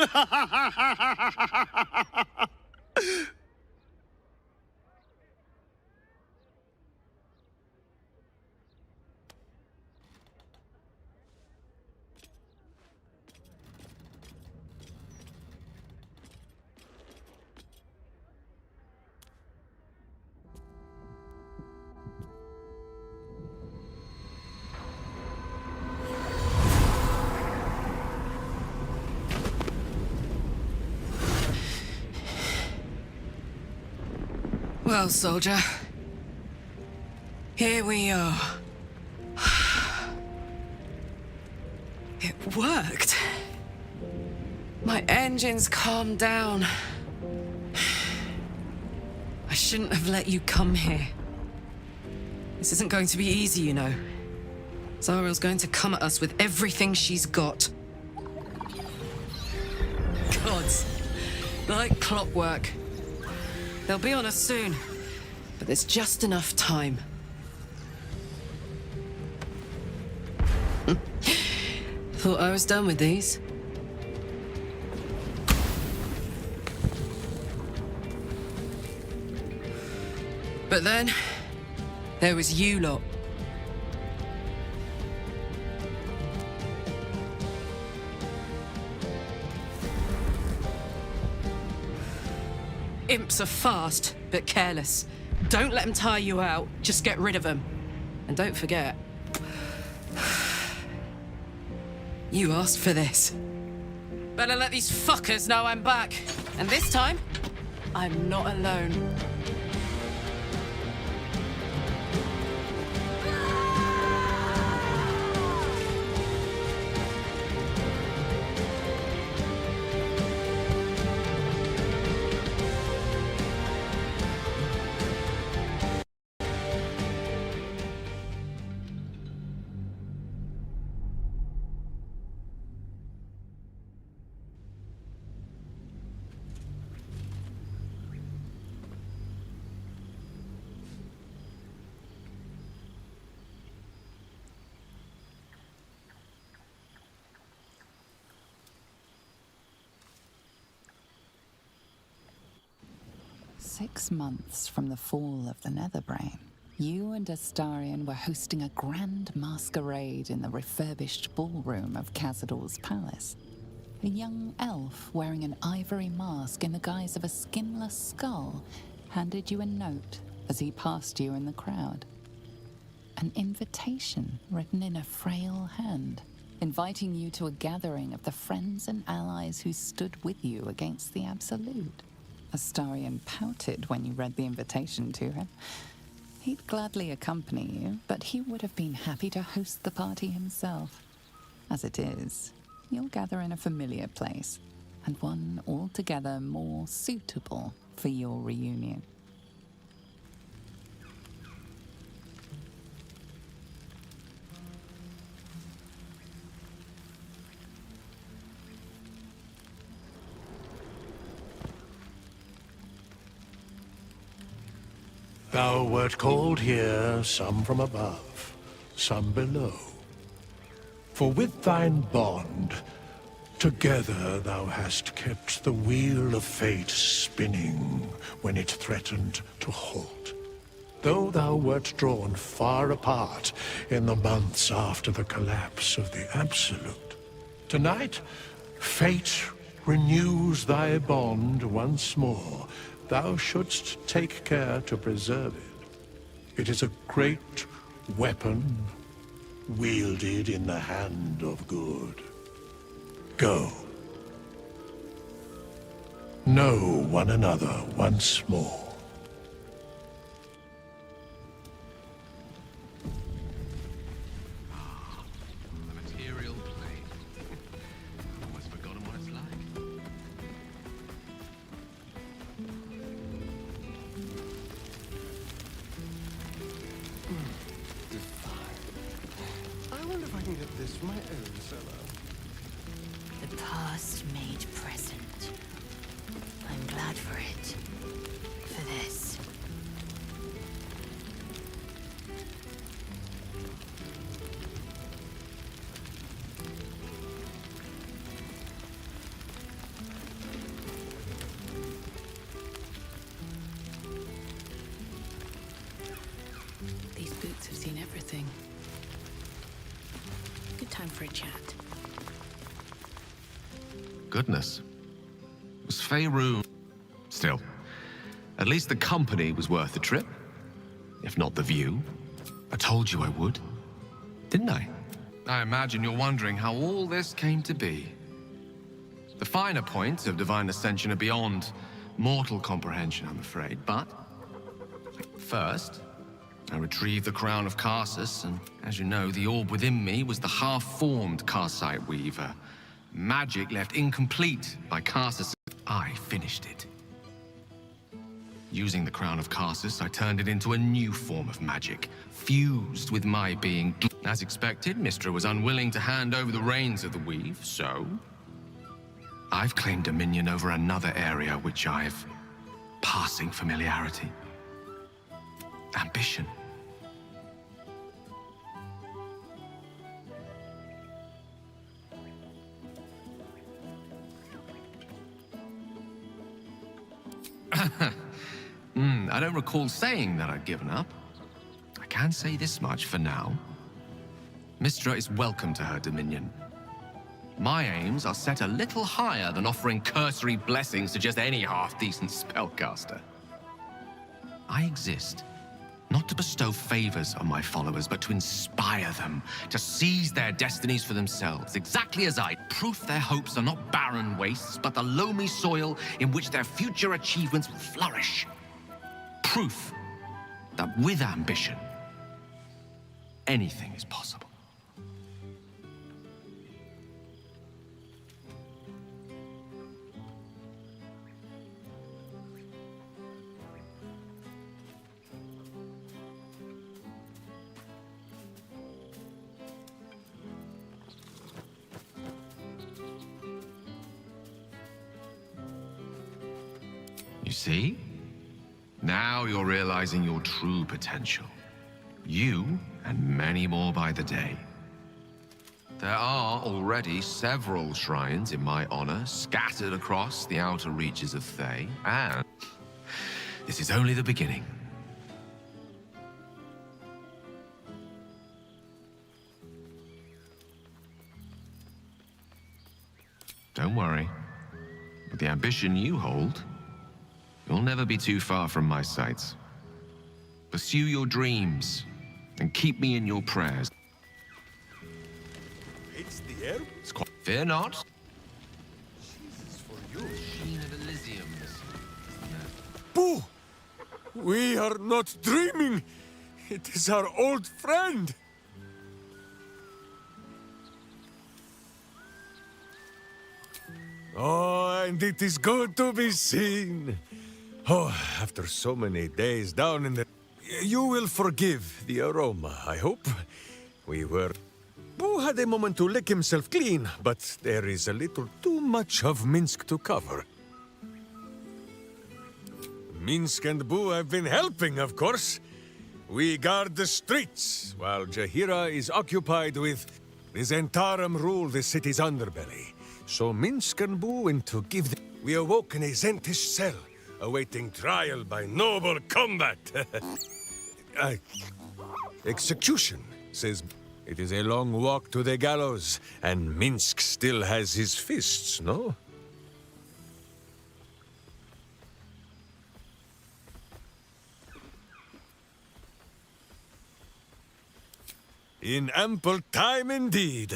Well, soldier, here we are. It worked. My engines calmed down. I shouldn't have let you come here. This isn't going to be easy, you know. Zariel's going to come at us with everything she's got. Gods, like clockwork. They'll be on us soon, but there's just enough time. Thought I was done with these. But then, there was you lot. Imps are fast, but careless. Don't let them tire you out, just get rid of them. And don't forget, you asked for this. Better let these fuckers know I'm back. And this time, I'm not alone. Six months from the fall of the Netherbrain, you and Astarion were hosting a grand masquerade in the refurbished ballroom of Cazador's palace. A young elf wearing an ivory mask in the guise of a skinless skull handed you a note as he passed you in the crowd. An invitation written in a frail hand, inviting you to a gathering of the friends and allies who stood with you against the Absolute. Astarion pouted when you read the invitation to him. He'd gladly accompany you, but he would have been happy to host the party himself. As it is, you'll gather in a familiar place, and one altogether more suitable for your reunion. Thou wert called here, some from above, some below. For with thine bond, together thou hast kept the wheel of fate spinning when it threatened to halt. Though thou wert drawn far apart in the months after the collapse of the Absolute, tonight, fate renews thy bond once more. Thou shouldst take care to preserve it. It is a great weapon wielded in the hand of good. Go. Know one another once more. The material plane. Almost forgotten what it's like. I wonder if I can get this from my own cellar. The past made present. I'm glad for it. For this. These boots have seen everything. Good time for a chat. Goodness. Was Faerun... Still, at least the company was worth the trip. If not the view. I told you I would. Didn't I? I imagine you're wondering how all this came to be. The finer points of divine ascension are beyond mortal comprehension, I'm afraid, but... First, I retrieved the crown of Karsus, and as you know, the orb within me was the half-formed Karsite Weaver. Magic left incomplete by Karsus. I finished it. Using the crown of Karsus, I turned it into a new form of magic, fused with my being. As expected, Mystra was unwilling to hand over the reins of the weave, so... I've claimed dominion over another area which I've passing familiarity. Ambition. I don't recall saying that I'd given up. I can say this much for now. Mystra is welcome to her dominion. My aims are set a little higher than offering cursory blessings to just any half-decent spellcaster. I exist, not to bestow favors on my followers, but to inspire them to seize their destinies for themselves, exactly as I. Proof their hopes are not barren wastes, but the loamy soil in which their future achievements will flourish. Proof that with ambition, anything is possible. You see? Now you're realizing your true potential. You, and many more by the day. There are already several shrines in my honor scattered across the outer reaches of Thay, and this is only the beginning. Don't worry. With the ambition you hold, you'll never be too far from my sights. Pursue your dreams, and keep me in your prayers. It's the air. Fear not. Jesus for you. Sheen of Elysiums. Boo! We are not dreaming. It is our old friend. Oh, and it is good to be seen. Oh, after so many days down in the... You will forgive the aroma, I hope. We were... Boo had a moment to lick himself clean, but there is a little too much of Minsk to cover. Minsk and Boo have been helping, of course. We guard the streets, while Jaheira is occupied with... The Zentarum rule the city's underbelly. So Minsk and Boo went to give the... We awoke in a Zentish cell, awaiting trial by noble combat. Execution, says... It is a long walk to the gallows, and Minsk still has his fists, no? In ample time indeed.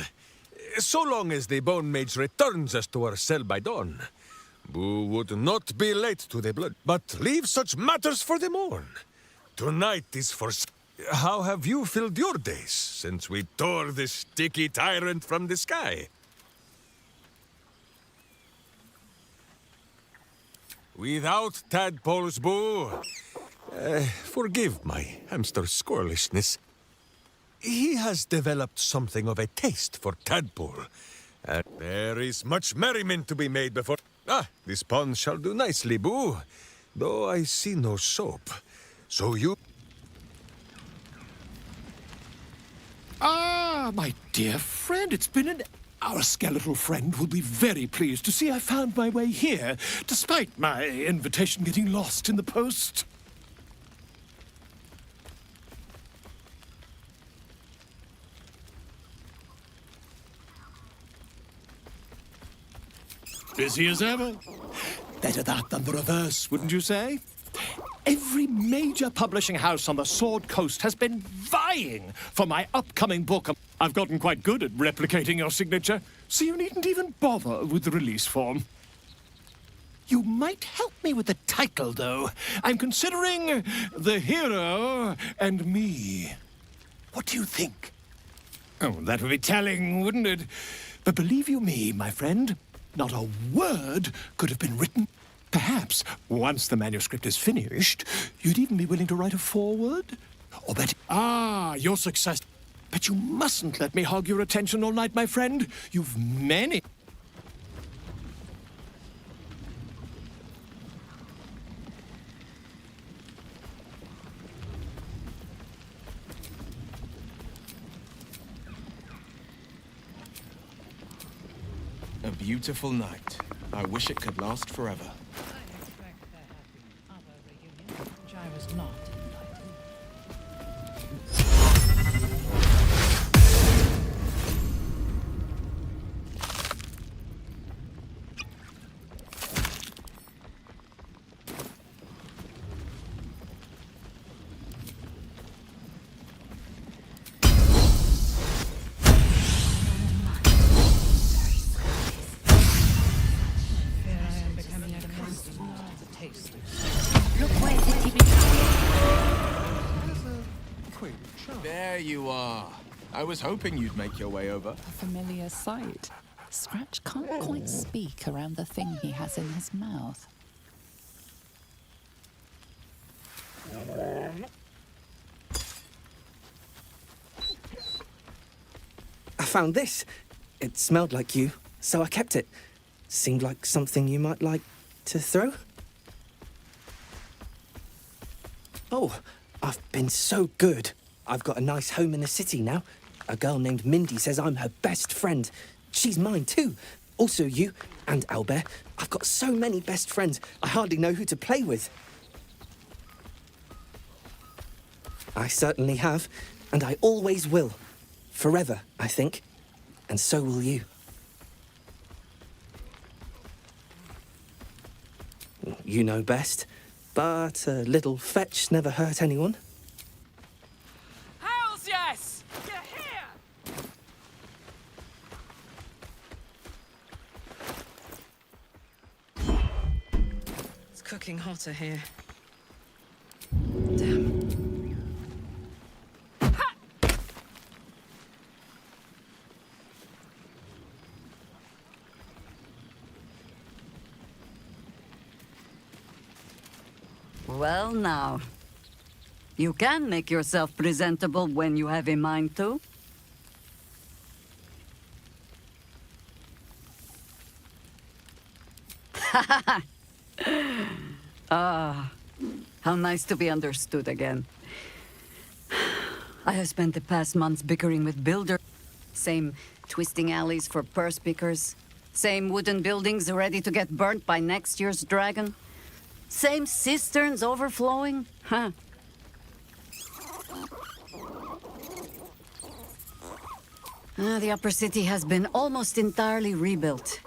So long as the Bone Mage returns us to our cell by dawn. Boo would not be late to the blood, but leave such matters for the morn. Tonight is for... How have you filled your days since we tore this sticky tyrant from the sky? Without tadpoles, Boo. Forgive my hamster squirrelishness. He has developed something of a taste for tadpole. And there is much merriment to be made before... Ah, this pond shall do nicely, Boo. Though I see no soap. So you... Ah, my dear friend, it's been an... Our skeletal friend will be very pleased to see I found my way here, despite my invitation getting lost in the post. Busy as ever. Better that than the reverse, wouldn't you say? Every major publishing house on the Sword Coast has been vying for my upcoming book. I've gotten quite good at replicating your signature, so you needn't even bother with the release form. You might help me with the title, though. I'm considering The Hero and Me. What do you think? Oh, that would be telling, wouldn't it? But believe you me, my friend, not a word could have been written. Perhaps, once the manuscript is finished, you'd even be willing to write a foreword? Or better... Ah, your success. But you mustn't let me hog your attention all night, my friend. You've many... A beautiful night. I wish it could last forever. Which I was not invited. There you are. I was hoping you'd make your way over. A familiar sight. Scratch can't quite speak around the thing he has in his mouth. I found this. It smelled like you, so I kept it. Seemed like something you might like to throw. Oh, I've been so good. I've got a nice home in the city now. A girl named Mindy says I'm her best friend. She's mine too. Also you and Albert. I've got so many best friends, I hardly know who to play with. I certainly have, and I always will. Forever, I think. And so will you. You know best, but a little fetch never hurt anyone. Hells yes! Get here! It's cooking hotter here. Damn. Well, now. You can make yourself presentable when you have a mind to. Ah, how nice to be understood again. I have spent the past months bickering with builders. Same twisting alleys for purse pickers. Same wooden buildings ready to get burnt by next year's dragon. Same cisterns overflowing? Huh. The upper city has been almost entirely rebuilt.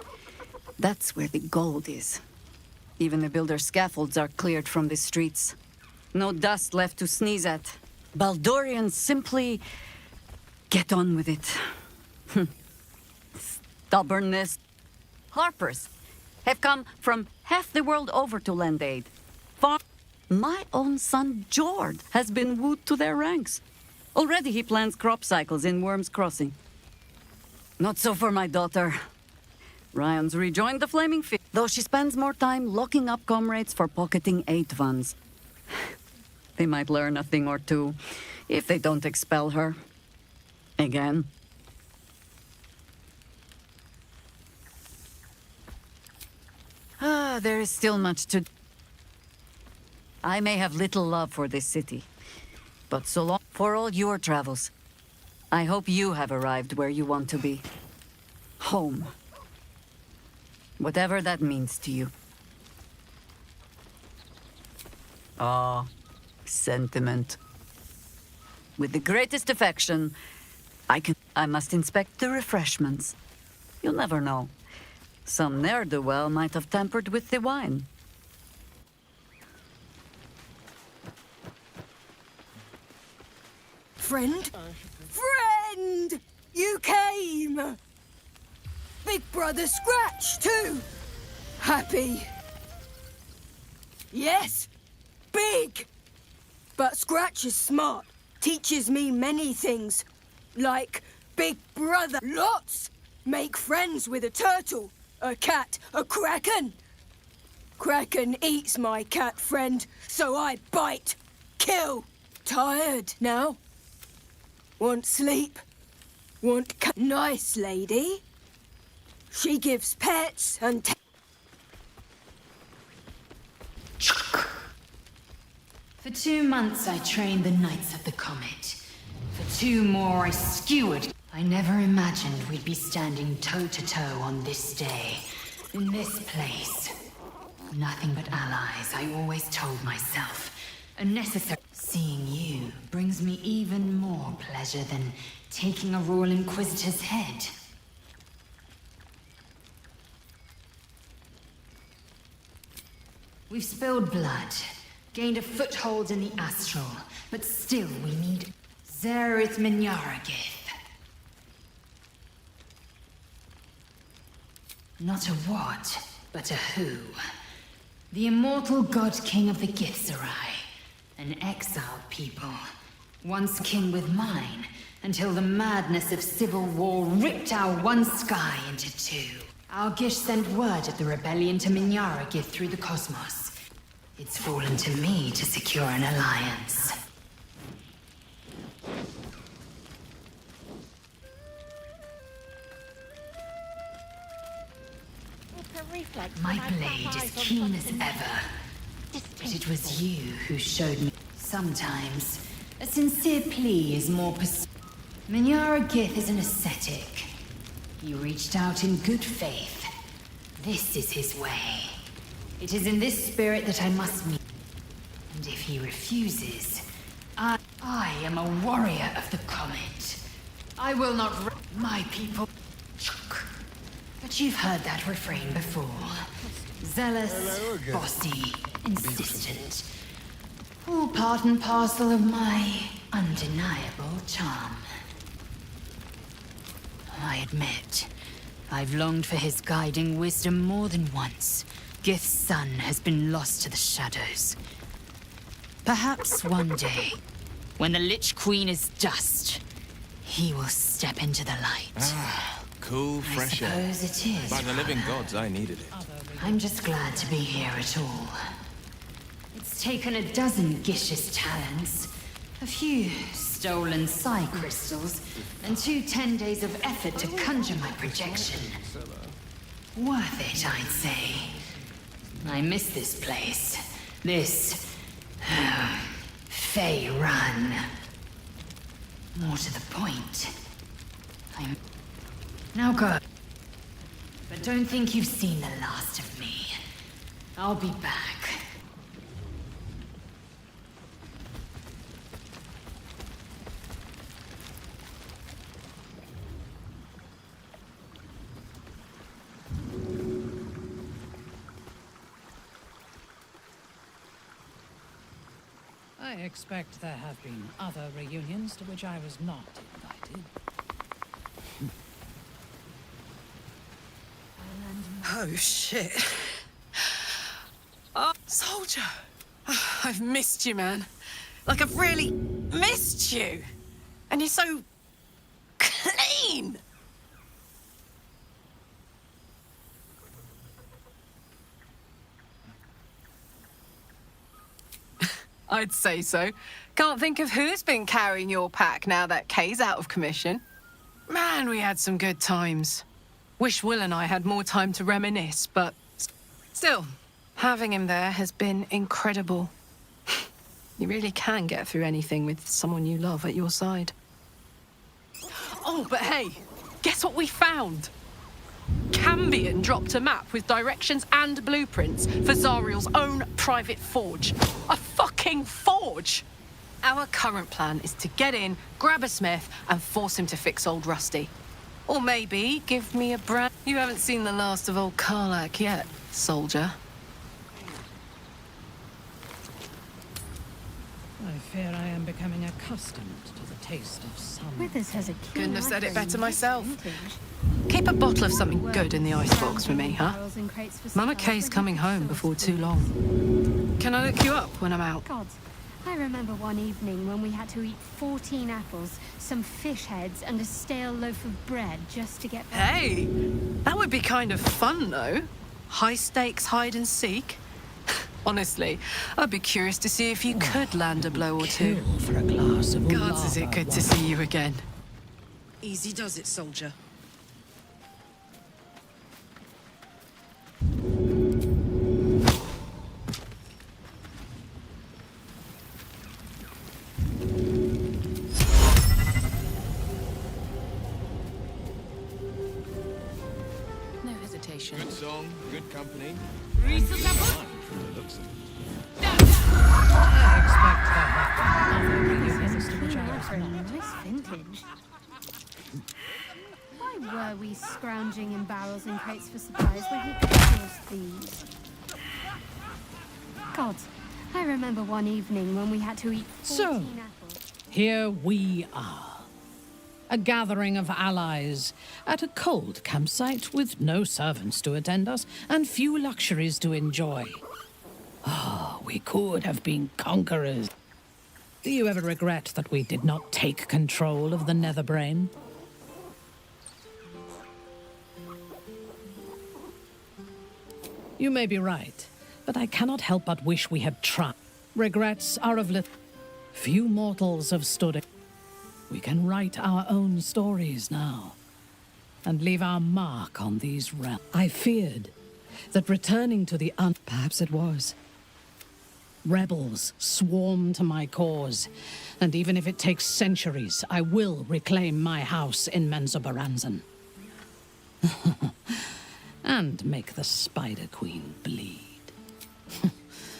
That's where the gold is. Even the builder's scaffolds are cleared from the streets. No dust left to sneeze at. Baldurians simply Get on with it. Stubbornness. Harpers have come from half the world over to lend aid. My own son, Jord, has been wooed to their ranks. Already he plans crop cycles in Worm's Crossing. Not so for my daughter. Ryan's rejoined the Flaming Field, though she spends more time locking up comrades for pocketing aid funds. They might learn a thing or two if they don't expel her. Again. There is still much to... I may have little love for this city, but so long for all your travels. I hope you have arrived where you want to be. Home. Whatever that means to you. Ah, sentiment. With the greatest affection, I must inspect the refreshments. You'll never know. Some ne'er-do-well might have tampered with the wine. Friend? Friend! You came! Big brother Scratch, too! Happy. Yes, big! But Scratch is smart. Teaches me many things. Like Big Brother. Lots! Make friends with a turtle, a cat, a kraken. Kraken eats my cat friend, so I bite, kill. Tired now? Want sleep? Want nice lady? She gives pets and For 2 months I trained the Knights of the Comet. For 2 more I skewered. I never imagined we'd be standing toe-to-toe on this day. In this place. Nothing but allies, I always told myself. A necessary... Seeing you brings me even more pleasure than taking a Royal Inquisitor's head. We've spilled blood, gained a foothold in the Astral, but still we need Zerith Minyaragith. Not a what, but a who. The immortal god king of the Githzerai. An exiled people. Once kin with mine, until the madness of civil war ripped our one sky into 2. Our Gish sent word of the rebellion to Minyaragith through the cosmos. It's fallen to me to secure an alliance. My blade is keen as ever. But it was you who showed me. Sometimes, a sincere plea is more Minyaragith is an ascetic. He reached out in good faith. This is his way. It is in this spirit that I must meet. And if he refuses, I am a warrior of the Comet. I will not my people. But you've heard that refrain before. Zealous, bossy, insistent. All part and parcel of my undeniable charm. I admit, I've longed for his guiding wisdom more than once. Gith's son has been lost to the shadows. Perhaps one day, when the Lich Queen is dust, he will step into the light. Cool, fresh air. I suppose it is. By the living gods, I needed it. I'm just glad to be here at all. It's taken a dozen Gish's talents, a few stolen psi crystals, and 2 10 days of effort to conjure my projection. Worth it, I'd say. I miss this place. This... Fey Run. More to the point. I'm... Now go. But don't think you've seen the last of me. I'll be back. I expect there have been other reunions to which I was not invited. Oh, shit. Oh, soldier. I've missed you, man. Like, I've really missed you. And you're so clean. I'd say so. Can't think of who's been carrying your pack now that Kay's out of commission. Man, we had some good times. Wish Will and I had more time to reminisce, but still, having him there has been incredible. You really can get through anything with someone you love at your side. Oh, but hey, guess what we found? Cambion dropped a map with directions and blueprints for Zariel's own private forge. A fucking forge! Our current plan is to get in, grab a smith, and force him to fix old Rusty. Or maybe give me a brand... You haven't seen the last of old Karlak yet, soldier. I fear I am becoming accustomed to the taste of sun. Withers has a keen Couldn't have said eye it for better nice myself. vintage. Keep a bottle of something good in the icebox for me, huh? Barrels and crates for Mama supplies Kay's when coming he home saw before us too long. Can I look you up when I'm out? God, I remember one evening when we had to eat 14 apples, some fish heads, and a stale loaf of bread just to get back. Hey, that would be kind of fun, though. High stakes hide and seek. Honestly, I'd be curious to see if you could land a blow or two. For a glass of Gods, is it good to see you again. Easy does it, soldier. No hesitation. Good song, good company. I expect there have been other reunions to which I was not. Nice vintage. Why were we scrounging in barrels and crates for supplies when he could source these? God, I remember one evening when we had to eat 14 apples. Here we are. A gathering of allies at a cold campsite with no servants to attend us and few luxuries to enjoy. Ah, we could have been conquerors. Do you ever regret that we did not take control of the Netherbrain? You may be right, but I cannot help but wish we had tried. Regrets are of little. Few mortals have stood it. We can write our own stories now, and leave our mark on these realms. I feared that returning to the perhaps it was. Rebels swarm to my cause, and even if it takes centuries, I will reclaim my house in Menzoberranzan. And make the Spider Queen bleed.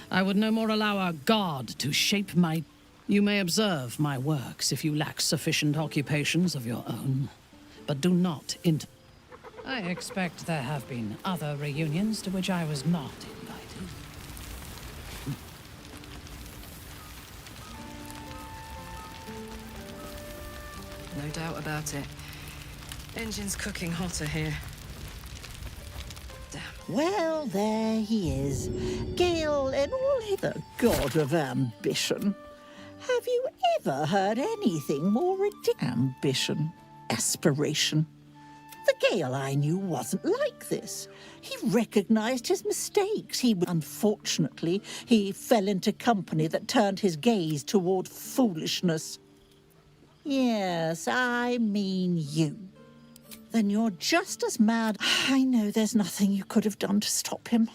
I would no more allow our god to shape my... You may observe my works if you lack sufficient occupations of your own, but do not I expect there have been other reunions to which I was not invited. No doubt about it. Engine's cooking hotter here. Well, there he is. Gale and all the god of ambition. Have you ever heard anything more ridiculous? Ambition, aspiration. The Gale I knew wasn't like this. He recognized his mistakes. Unfortunately, he fell into company that turned his gaze toward foolishness. Yes, I mean you. Then you're just as mad. I know there's nothing you could have done to stop him.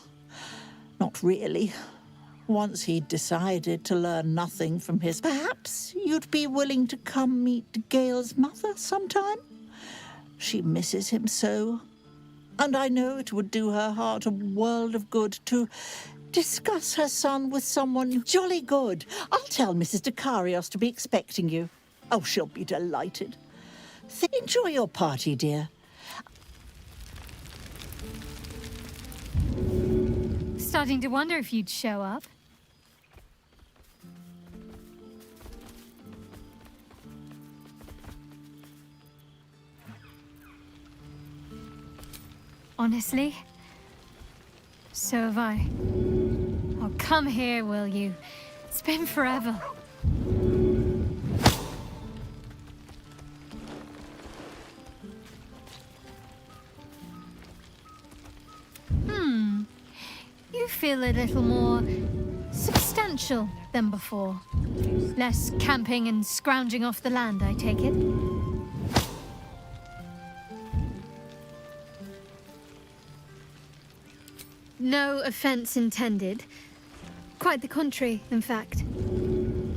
Not really. Once he'd decided to learn nothing from his... Perhaps you'd be willing to come meet Gale's mother sometime? She misses him so. And I know it would do her heart a world of good to discuss her son with someone jolly good. I'll tell Mrs. Dekarios to be expecting you. Oh, she'll be delighted. Enjoy your party, dear. Starting to wonder if you'd show up. honestly. So have I. Oh, come here, will you? It's been forever. You feel a little more substantial than before. Less camping and scrounging off the land, I take it. No offense intended. Quite the contrary, in fact.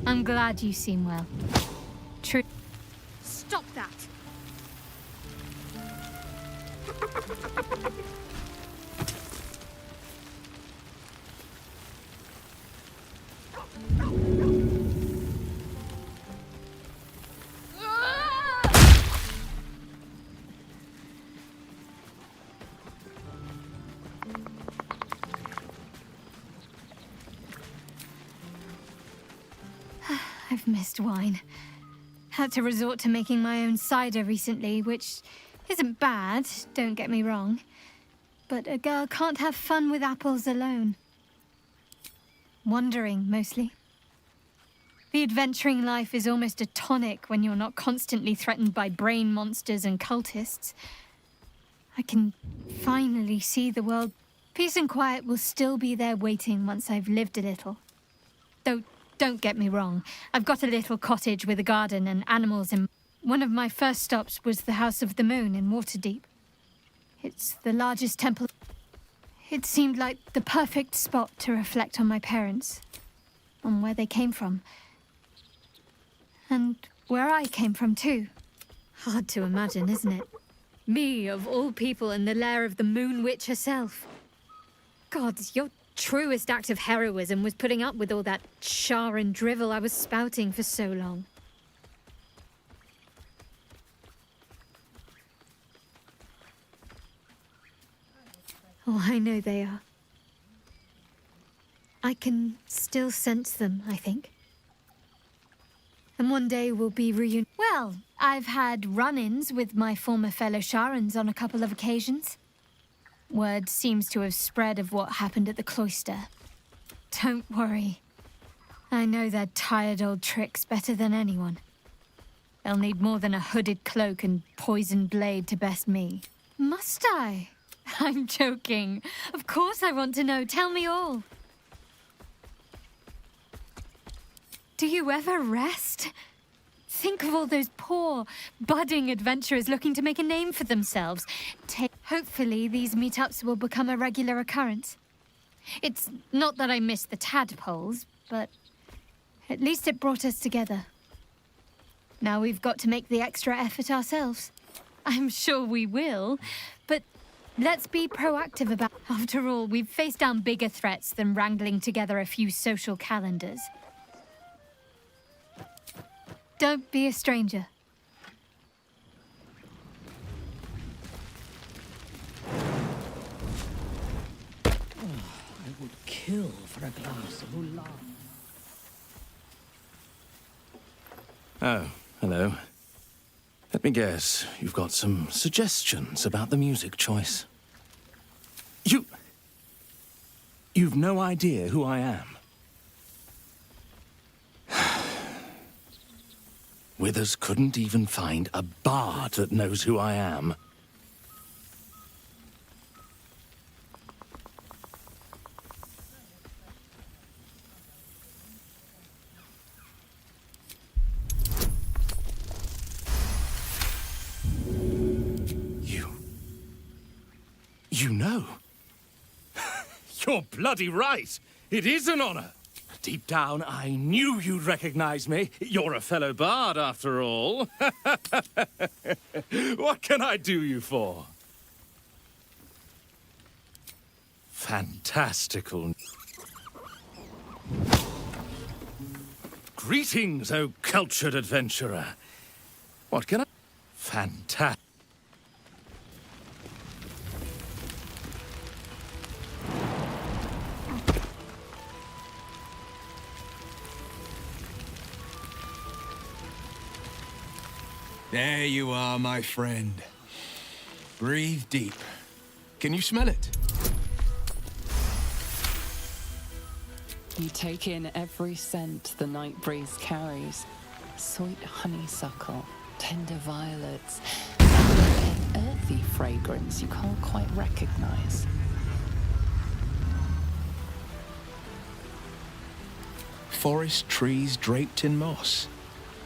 I'm glad you seem well. True. Stop that! I've missed wine. Had to resort to making my own cider recently, which isn't bad, don't get me wrong. But a girl can't have fun with apples alone. Wandering, mostly. The adventuring life is almost a tonic when you're not constantly threatened by brain monsters and cultists. I can finally see the world. Peace and quiet will still be there waiting once I've lived a little. Though, don't get me wrong, I've got a little cottage with a garden and animals in. One of my first stops was the House of the Moon in Waterdeep. It's the largest temple. It seemed like the perfect spot to reflect on my parents, on where they came from. And where I came from too. Hard to imagine, isn't it? Me, of all people, in the lair of the Moon Witch herself. God, your truest act of heroism was putting up with all that char and drivel I was spouting for so long. Oh, I know they are. I can still sense them, I think. And one day we'll be reunited. Well, I've had run-ins with my former fellow Sharans on a couple of occasions. Word seems to have spread of what happened at the cloister. Don't worry. I know their tired old tricks better than anyone. They'll need more than a hooded cloak and poisoned blade to best me. Must I? I'm joking. Of course I want to know. Tell me all. Do you ever rest? Think of all those poor, budding adventurers looking to make a name for themselves. Hopefully, these meetups will become a regular occurrence. It's not that I miss the tadpoles, but at least it brought us together. Now we've got to make the extra effort ourselves. I'm sure we will, but let's be proactive about. After all, we've faced down bigger threats than wrangling together a few social calendars. Don't be a stranger. I would kill for a glass of oolong. Oh, hello. Let me guess, you've got some suggestions about the music choice. You've no idea who I am. Withers couldn't even find a bard that knows who I am. You know? You're bloody right! It is an honor! Deep down, I knew you'd recognize me. You're a fellow bard, after all. What can I do you for? Fantastical. Greetings, O cultured adventurer. What can I... Fantastic. There you are, my friend. Breathe deep. Can you smell it? You take in every scent the night breeze carries. Sweet honeysuckle, tender violets, and an earthy fragrance you can't quite recognize. Forest trees draped in moss.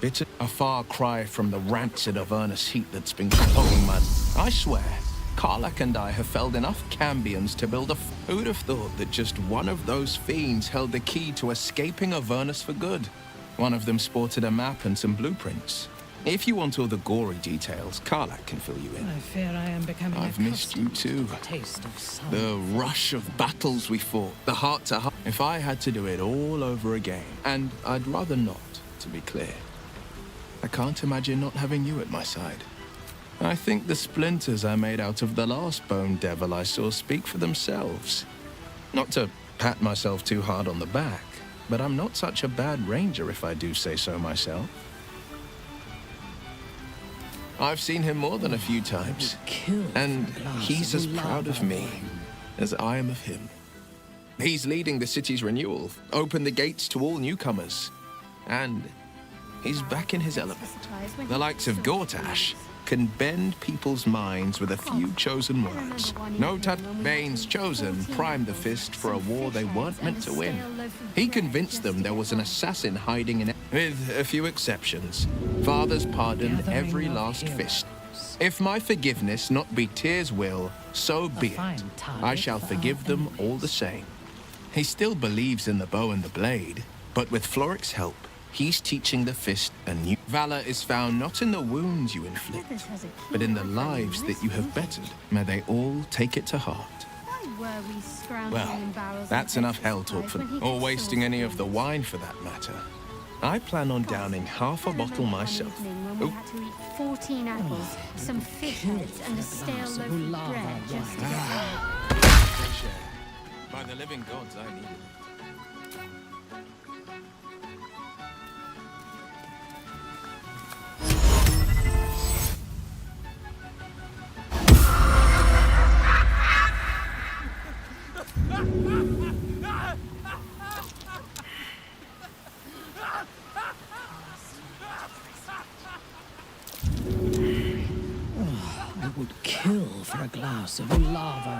Bitter, a far cry from the rancid Avernus heat that's been clogging my... I swear, Karlach and I have felled enough cambions to build a... Who'd have thought that just one of those fiends held the key to escaping Avernus for good? One of them sported a map and some blueprints. If you want all the gory details, Karlach can fill you in. I fear I am becoming I've missed you too. Taste of summer. The rush of battles we fought, the heart-to-heart. If I had to do it all over again, and I'd rather not, to be clear. I can't imagine not having you at my side. I think the splinters I made out of the last bone devil I saw speak for themselves. Not to pat myself too hard on the back, but I'm not such a bad ranger if I do say so myself. I've seen him more than a few times, and he's as proud of me as I am of him. He's leading the city's renewal, opened the gates to all newcomers, and he's back in his element. The likes of Gortash can bend people's minds with a few chosen words. No touch. Bane's chosen primed the fist for a war they weren't meant to win. He convinced them there was an assassin hiding in it, with a few exceptions. Fathers pardon every last fist. If my forgiveness not be Tyr's will, so be it. I shall forgive them all the same. He still believes in the bow and the blade, but with Floric's help, he's teaching the fist a new... Valor is found not in the wounds you inflict, but in the lives that you have bettered. May they all take it to heart. Well, that's enough hell talk for... Or wasting any of the wine for that matter. I plan on downing half a bottle myself. When we had to eat 14 apples, some fish heads, and a stale loaf of bread just to get... Fresh air. By the living gods, I need it. I would kill for a glass of lava.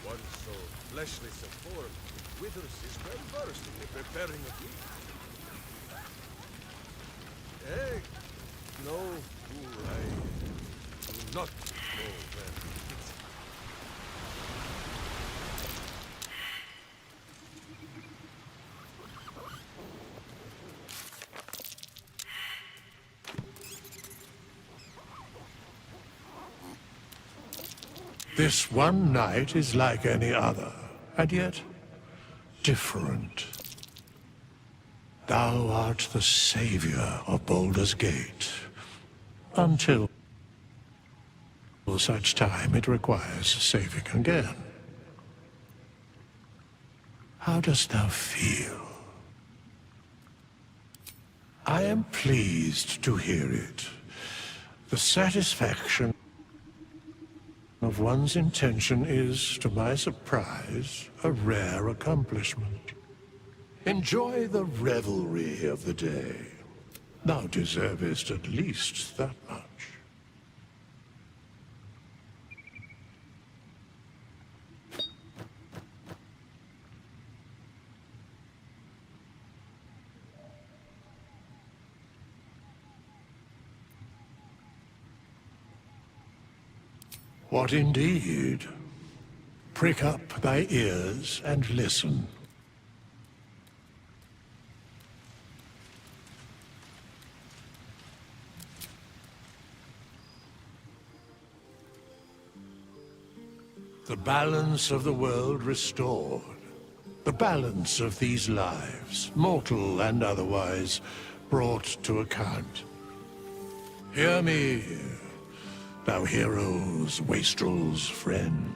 One so fleshly so form, Withers is well versed in the preparing of meat. Egg? No, fool, I do not know where it is. This one night is like any other, and yet different. Thou art the savior of Baldur's Gate, until such time it requires saving again. How dost thou feel? I am pleased to hear it. The satisfaction of one's intention is, to my surprise, a rare accomplishment. Enjoy the revelry of the day. Thou deservest at least that much. What indeed? Prick up thy ears and listen. The balance of the world restored. The balance of these lives, mortal and otherwise, brought to account. Hear me, thou hero's wastrel's friend.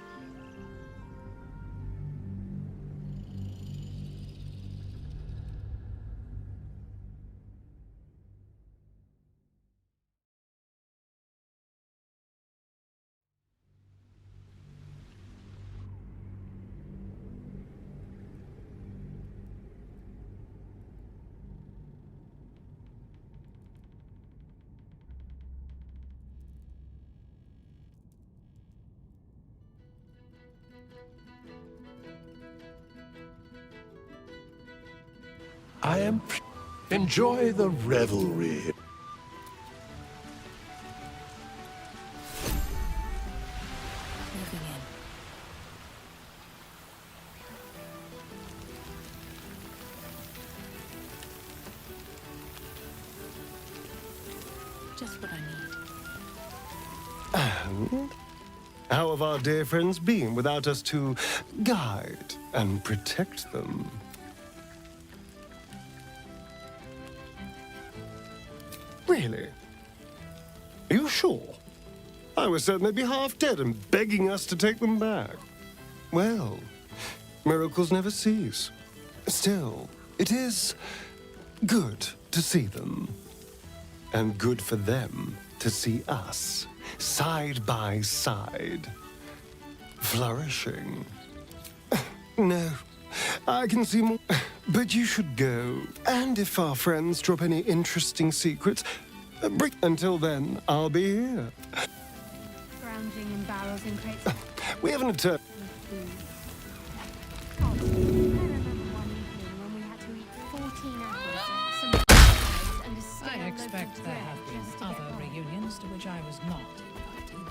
I am... Enjoy the revelry. Moving in. Just what I need. And how have our dear friends been without us to guide and protect them? Really? Are you sure? I was certain they'd be half dead and begging us to take them back. Well, miracles never cease. Still, it is good to see them. And good for them to see us, side by side, flourishing. No, I can see more. But you should go. And if our friends drop any interesting secrets, bring. Until then, I'll be here. Scrounging in barrels and crates. We have an attorney. I remember one evening when we had to eat 14 apples, some fries, and a stale I loaf of expect there bread have been just to get other by. reunions to which I was not invited.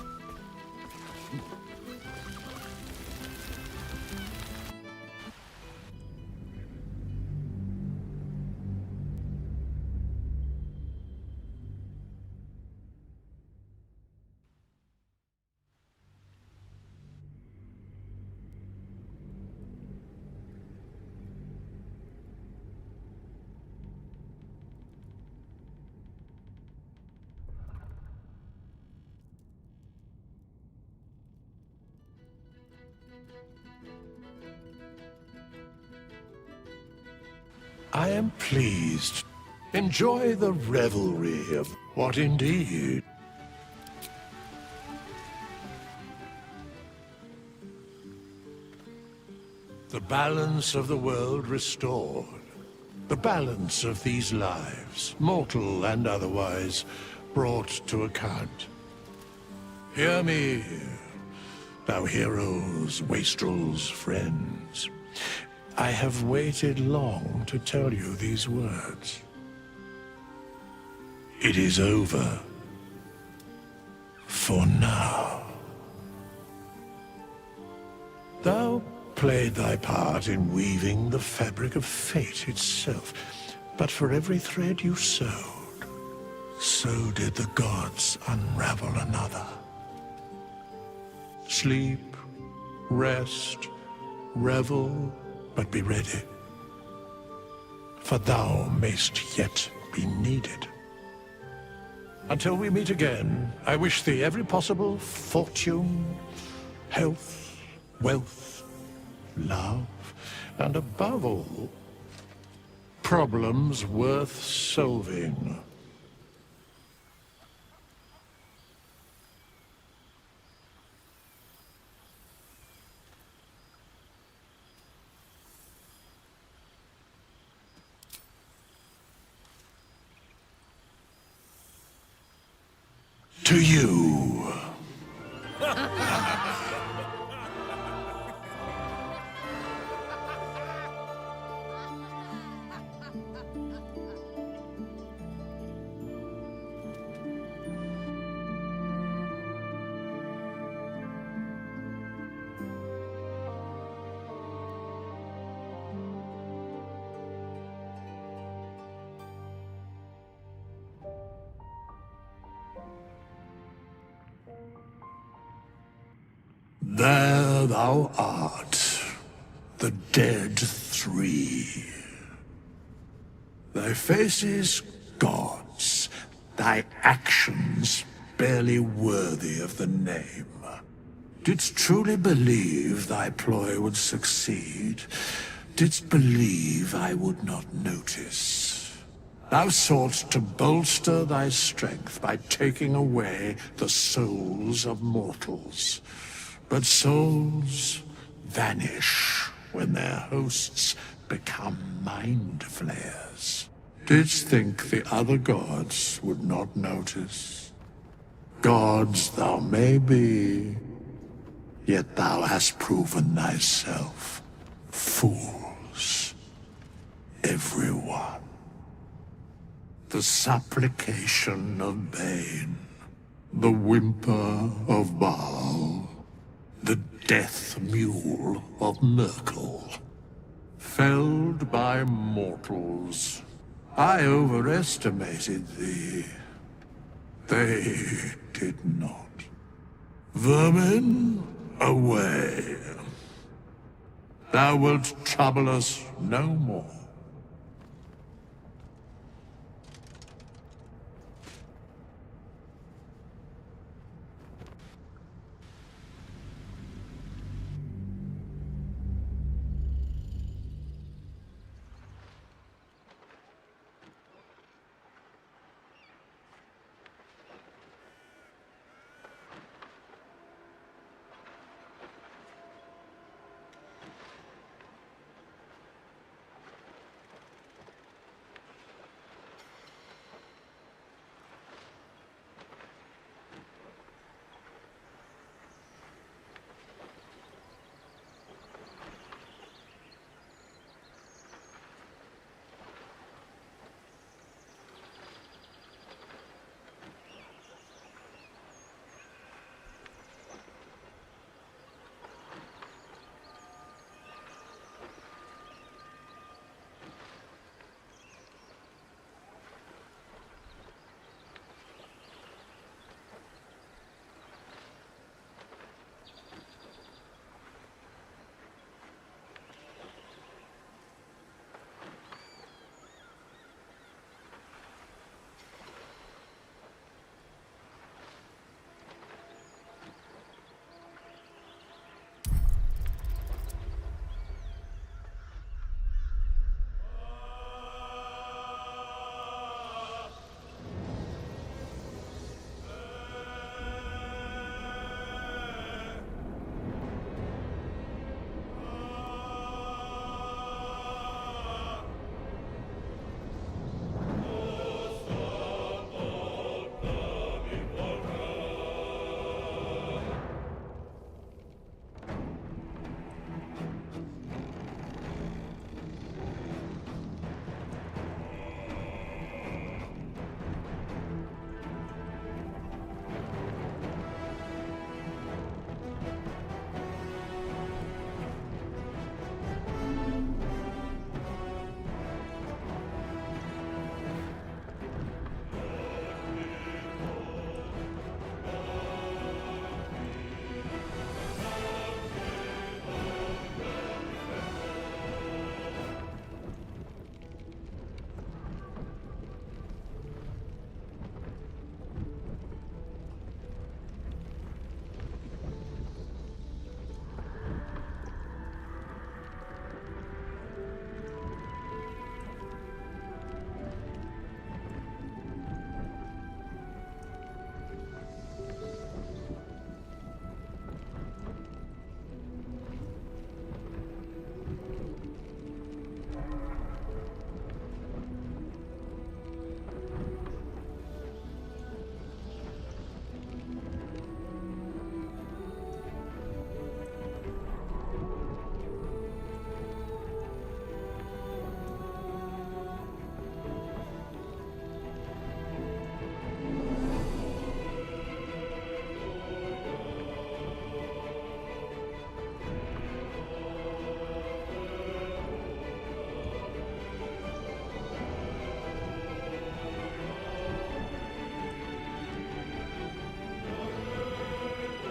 I am pleased. Enjoy the revelry of what indeed. The balance of the world restored. The balance of these lives, mortal and otherwise, brought to account. Hear me, thou heroes, wastrels, friends. I have waited long to tell you these words. It is over. For now. Thou played thy part in weaving the fabric of fate itself, but for every thread you sewed, so did the gods unravel another. Sleep, rest, revel, but be ready, for thou mayst yet be needed. Until we meet again, I wish thee every possible fortune, health, wealth, love, and above all, problems worth solving. To you. There thou art, the dead three. Thy faces gods, thy actions barely worthy of the name. Didst truly believe thy ploy would succeed? Didst believe I would not notice? Thou sought to bolster thy strength by taking away the souls of mortals. But souls vanish when their hosts become mind flayers. Didst think the other gods would not notice? Gods thou may be, yet thou hast proven thyself fools, everyone. the supplication of Bane, the whimper of Baal, the death mule of Merkel. Felled by mortals, I overestimated thee. They did not. Vermin, away. Thou wilt trouble us no more.